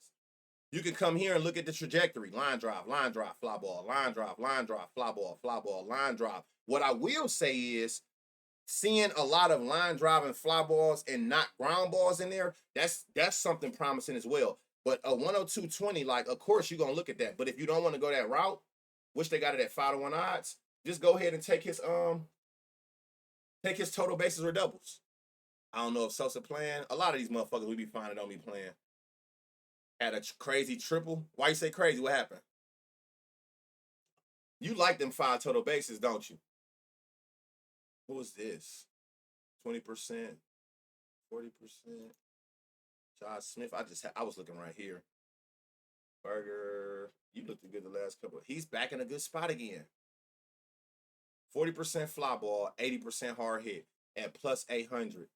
You can come here and look at the trajectory. Line drive, fly ball, line drive, fly ball, line drive. What I will say is seeing a lot of line drive and fly balls and not ground balls in there, that's something promising as well. But a 102.20, like, of course you're gonna look at that. But if you don't want to go that route, which they got it at 5 to 1 odds, just go ahead and take his total bases or doubles. I don't know if Sosa playing. A lot of these motherfuckers we be finding don't be playing. Had a crazy triple. Why you say crazy? What happened? You like them 5 total bases, don't you? What was this? 20%, 40%. Josh Smith. I was looking right here. Burger. You looked good the last couple. He's back in a good spot again. 40% fly ball, 80% hard hit at plus 800.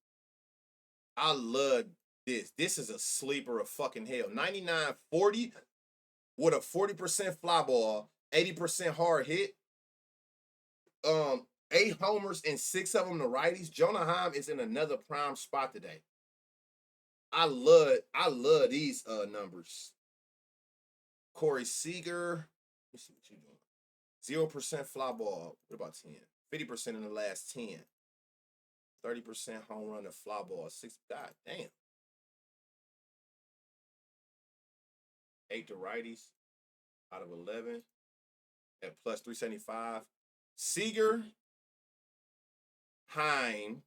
I love this. This is a sleeper of fucking hell. 99.40 with a 40% fly ball, 80% hard hit. 8 homers and 6 of them to righties. Jonah Heim is in another prime spot today. I love these numbers. Corey Seager. Let me see what you doing. 0% fly ball. What about 10? 50% in the last 10. 30% home run and fly ball. 6. God damn. 8 to righties out of 11 at plus 375. Seager, Heim,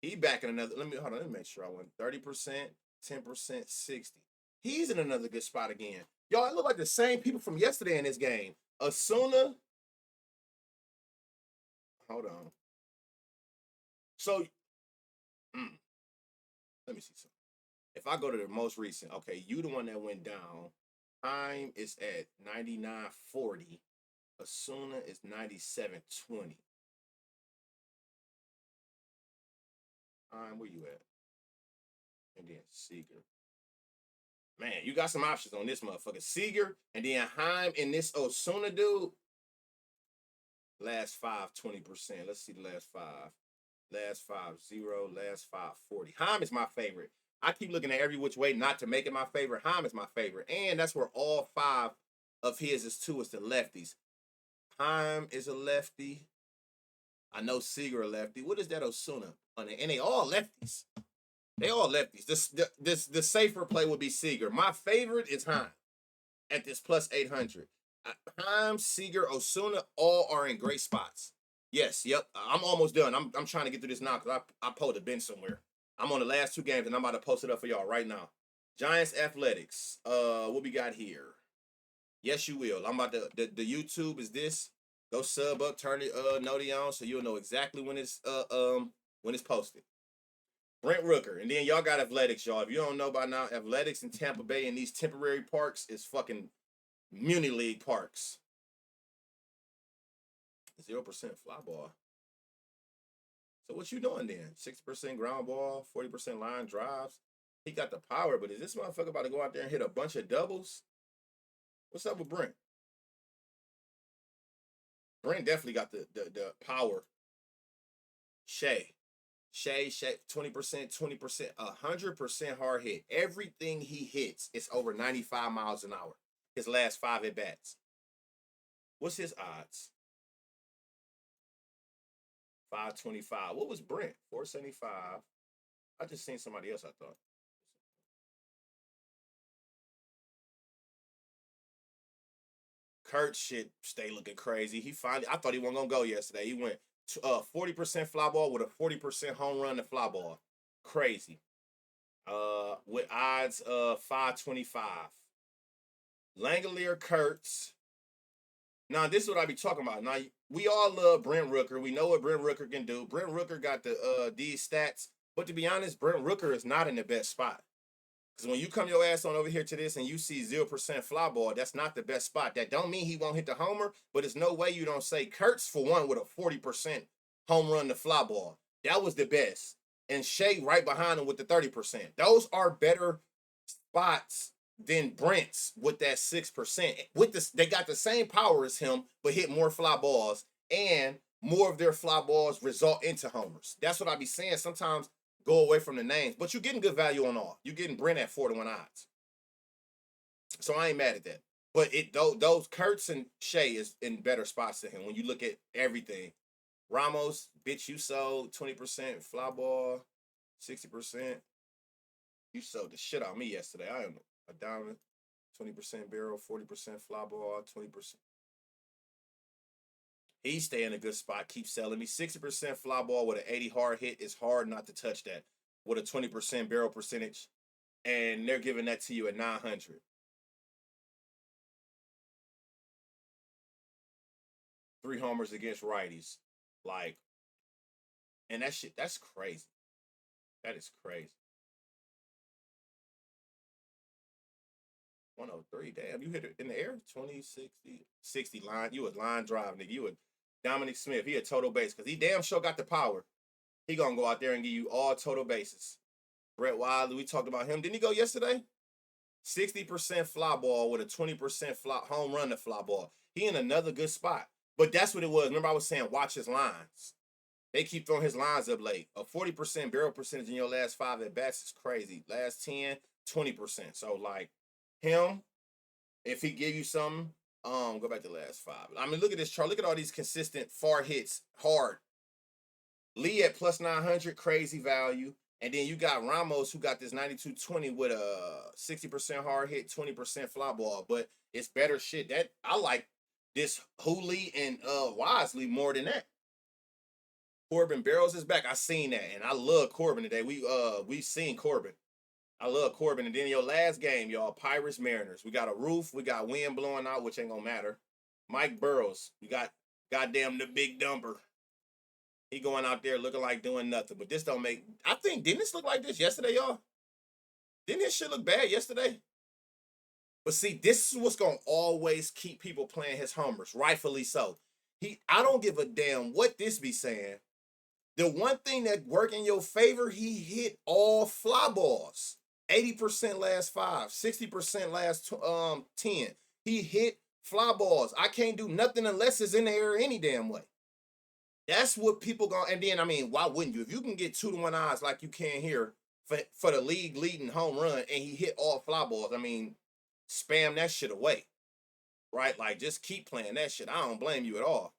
he back in another. Let me make sure I went 30%, 10%, 60. He's in another good spot again. Y'all, it look like the same people from yesterday in this game. Asuna, hold on. So, let me see something. If I go to the most recent, okay, you the one that went down. Time is at 99.40. Asuna is 97.20. Where you at? And then Seager. Man, you got some options on this motherfucker. Seager and then Heim and this Osuna dude. Last five, 20%. Let's see the last five. Last five, 0. Last five, 40. Heim is my favorite. I keep looking at every which way not to make it my favorite. Heim is my favorite. And that's where all 5 of his is too, is the lefties. Heim is a lefty. I know Seager a lefty. What is that Osuna? And they all lefties. They all lefties. The safer play would be Seager. My favorite is Heim at this plus 800. Heim, Seager, Osuna, all are in great spots. Yes, yep. I'm almost done. I'm trying to get through this now because I pulled a bin somewhere. I'm on the last 2 games and I'm about to post it up for y'all right now. Giants Athletics. What we got here? Yes, you will. I'm about to the YouTube is this. Go sub up, turn it noti on so you'll know exactly when it's posted. Brent Rooker. And then y'all got Athletics, y'all. If you don't know by now, Athletics in Tampa Bay in these temporary parks is fucking Muni League parks. 0% fly ball. So what you doing then? 60% ground ball, 40% line drives. He got the power, but is this motherfucker about to go out there and hit a bunch of doubles? What's up with Brent? Brent definitely got the power. Shea, 20%, 20%, 100% hard hit. Everything he hits is over 95 miles an hour. His last 5 at bats. What's his odds? 525. What was Brent? 475. I just seen somebody else, I thought. Kurt shit stay looking crazy. I thought he wasn't gonna go yesterday. He went 40% fly ball with a 40% home run to fly ball. Crazy. With odds of 525. Langolier, Kurtz. Now, this is what I be talking about. Now, we all love Brent Rooker. We know what Brent Rooker can do. Brent Rooker got these stats. But to be honest, Brent Rooker is not in the best spot. Because when you come your ass on over here to this and you see 0% fly ball, that's not the best spot. That don't mean he won't hit the homer, but there's no way you don't say Kurtz for one with a 40% home run to fly ball. That was the best. And Shea right behind him with the 30%. Those are better spots than Brent's with that 6%. With this, they got the same power as him, but hit more fly balls, and more of their fly balls result into homers. That's what I be saying. Sometimes go away from the names, but you're getting good value on all. You're getting Brent at 4-1 odds. So I ain't mad at that. But those Kurtz and Shea is in better spots than him when you look at everything. Ramos, bitch, you sold 20% fly ball, 60%. You sold the shit out of me yesterday. I am a diamond, 20% barrel, 40% fly ball, 20%. He stay in a good spot. Keep selling me 60% fly ball with an 80 hard hit. It's hard not to touch that with a 20% barrel percentage, and they're giving that to you at 900. 3 homers against righties, like, and that shit, that's crazy. That is crazy. 103. Damn, you hit it in the air. 20, 60 line. You a line drive, nigga. You a Dominic Smith. He a total base because he damn sure got the power. He gonna go out there and give you all total bases. Brett Wiley, we talked about him. Didn't he go yesterday? 60% fly ball with a 20% home run to fly ball. He in another good spot. But that's what it was. Remember I was saying watch his lines. They keep throwing his lines up late. A 40% barrel percentage in your last 5 at bats is crazy. Last 10, 20%. So like him, if he give you something, go back to the last 5. I mean, look at this chart. Look at all these consistent far hits, hard. Lee at plus 900, crazy value. And then you got Ramos, who got this 92.20 with a 60% hard hit, 20% fly ball. But it's better shit. That I like this Hooley and Wisely more than that. Corbin Barrows is back. I seen that, and I love Corbin today. We seen Corbin. I love Corbin. And then your last game, y'all, Pirates Mariners. We got a roof. We got wind blowing out, which ain't gonna matter. Mike Burrows. We got goddamn the big dumper. He going out there looking like doing nothing. But this don't make. I think didn't this look like this yesterday, y'all? Didn't this shit look bad yesterday? But see, this is what's gonna always keep people playing his homers, rightfully so. I don't give a damn what this be saying. The one thing that worked in your favor, he hit all fly balls. 80% last 5, 60% last 10. He hit fly balls. I can't do nothing unless it's in the air any damn way. That's what people going. And then, I mean, why wouldn't you? If you can get 2-to-1 odds like you can here for the league leading home run, and he hit all fly balls, I mean, spam that shit away, right? Like, just keep playing that shit. I don't blame you at all.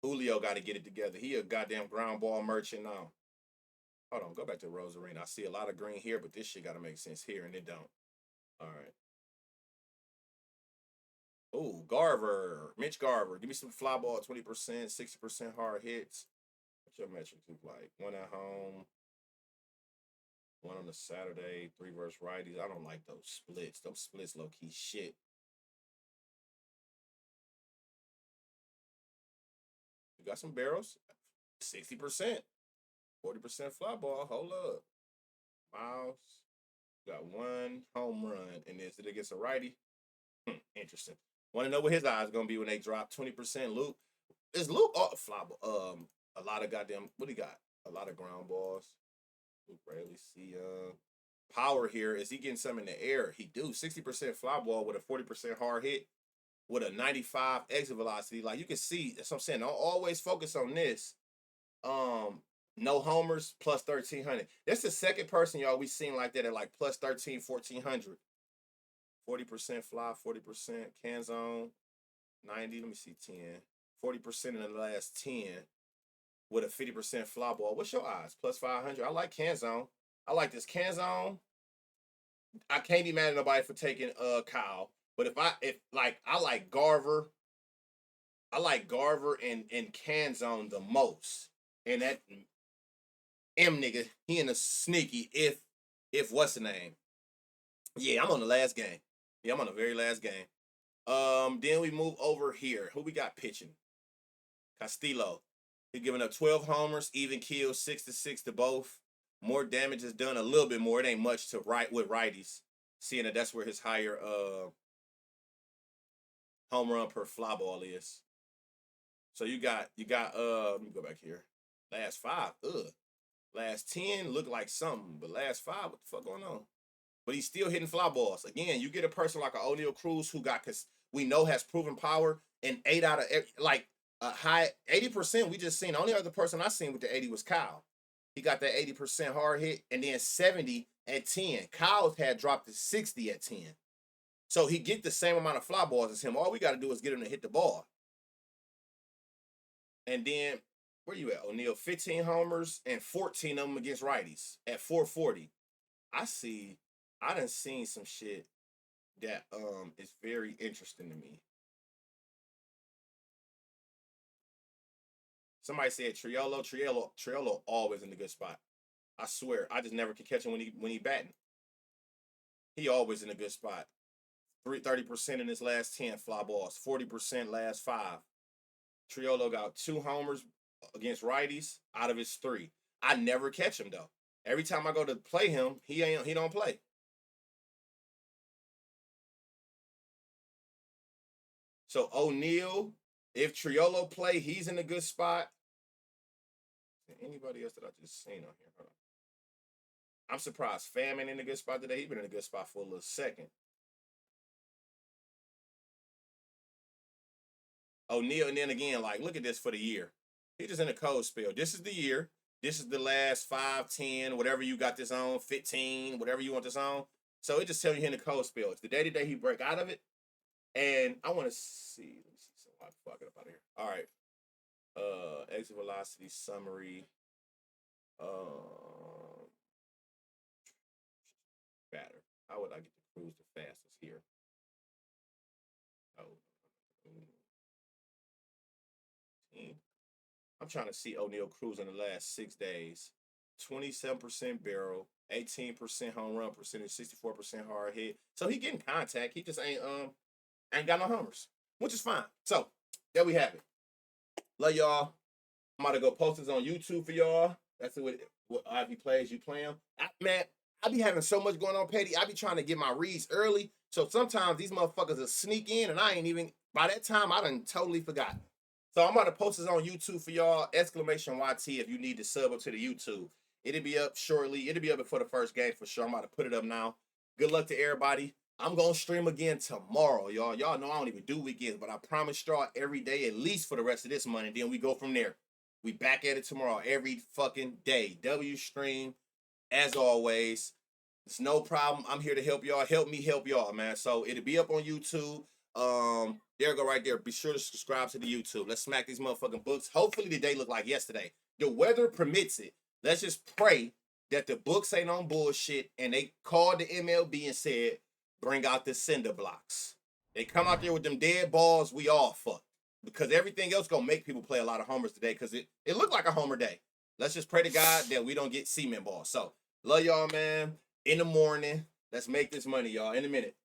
Julio got to get it together. He a goddamn ground ball merchant now. Hold on, go back to Rose Arena. I see a lot of green here, but this shit got to make sense here, and it don't. All right. Oh, Garver. Mitch Garver. Give me some fly ball, 20%, 60% hard hits. What's your metrics look like? 1 at home, 1 on the Saturday, 3 versus righties. I don't like those splits. Those splits low-key shit. You got some barrels? 60%. 40% fly ball. Hold up. Miles. Got 1 home run. And is it against a righty? Interesting. Want to know what his odds going to be when they drop 20%? Luke. Is Luke fly ball? A lot of goddamn. What he got? A lot of ground balls. Luke Rayleigh, see power here. Is he getting some in the air? He do. 60% fly ball with a 40% hard hit with a 95 exit velocity. Like you can see, that's what I'm saying. Don't always focus on this. No homers plus 1,300. That's the second person, y'all, we seen like that at like plus 13, 1,400. 40% fly, 40% can zone, 90. Let me see, 10. 40% in the last 10 with a 50% fly ball. What's your odds? Plus 500. I like can zone. I like this can zone. I can't be mad at nobody for taking Kyle. But if I like Garver. I like Garver and can zone the most. And that M nigga, he in a sneaky if what's the name? Yeah, I'm on the last game. Yeah, I'm on the very last game. Then we move over here. Who we got pitching? Castillo. He's giving up 12 homers, even kills 6-6 to both. More damage is done, a little bit more. It ain't much to right with righties. Seeing that that's where his higher home run per fly ball is. So you got let me go back here. Last 5, Last 10 look like something, but last 5, what the fuck going on? But he's still hitting fly balls. Again, you get a person like an O'Neal Cruz who got, because we know has proven power, and 8 out of like a high 80%. We just seen the only other person I seen with the 80 was Kyle. He got that 80% hard hit, and then 70 at 10. Kyle's had dropped to 60 at 10. So he get the same amount of fly balls as him. All we got to do is get him to hit the ball. And then, where you at, O'Neal? 15 homers and 14 of them against righties at 440. I done seen some shit that is very interesting to me. Somebody said Triolo always in the good spot. I swear, I just never can catch him when he batting. He always in a good spot. 30% in his last 10 fly balls, 40% last 5. Triolo got 2 homers against righties out of his 3. I never catch him though. Every time I go to play him, he don't play. So O'Neal, if Triolo play, he's in a good spot. Anybody else that I just seen on here? Hold on. I'm surprised Famine in a good spot today. He's been in a good spot for a little second. O'Neal, and then again, like, look at this for the year. He just in a cold spell. This is the year. This is the last 5, 10, whatever you got this on, 15, whatever you want this on. So it just tells you he in a cold spell. It's the day-to-day he break out of it. And I want to see. Let me see. So I fuck it up out of here. All right. Exit velocity summary. Batter. How would I get the cruise the fastest here? Oh, I'm trying to see O'Neal Cruz in the last 6 days. 27% barrel, 18% home run percentage, 64% hard hit. So he getting contact. He just ain't got no homers, which is fine. So there we have it. Love y'all. I'm about to go post this on YouTube for y'all. That's what Ivy plays. You play them. Man, I be having so much going on, Petty. I be trying to get my reads early. So sometimes these motherfuckers will sneak in and I ain't even, by that time, I done totally forgot. So I'm about to post this on YouTube for y'all. Exclamation YT if you need to sub up to the YouTube. It'll be up shortly. It'll be up before the first game for sure. I'm about to put it up now. Good luck to everybody. I'm going to stream again tomorrow, y'all. Y'all know I don't even do weekends, but I promise y'all every day, at least for the rest of this month, and then we go from there. We back at it tomorrow every fucking day. W stream, as always. It's no problem. I'm here to help y'all. Help me help y'all, man. So it'll be up on YouTube. There you go right there. Be sure to subscribe to the YouTube. Let's smack these motherfucking books. Hopefully the day look like yesterday. The weather permits it. Let's just pray that the books ain't on bullshit and they called the MLB and said, bring out the cinder blocks. They come out there with them dead balls, we all fucked. Because everything else gonna make people play a lot of homers today because it looked like a homer day. Let's just pray to God that we don't get cement balls. So, love y'all, man. In the morning, let's make this money, y'all. In a minute.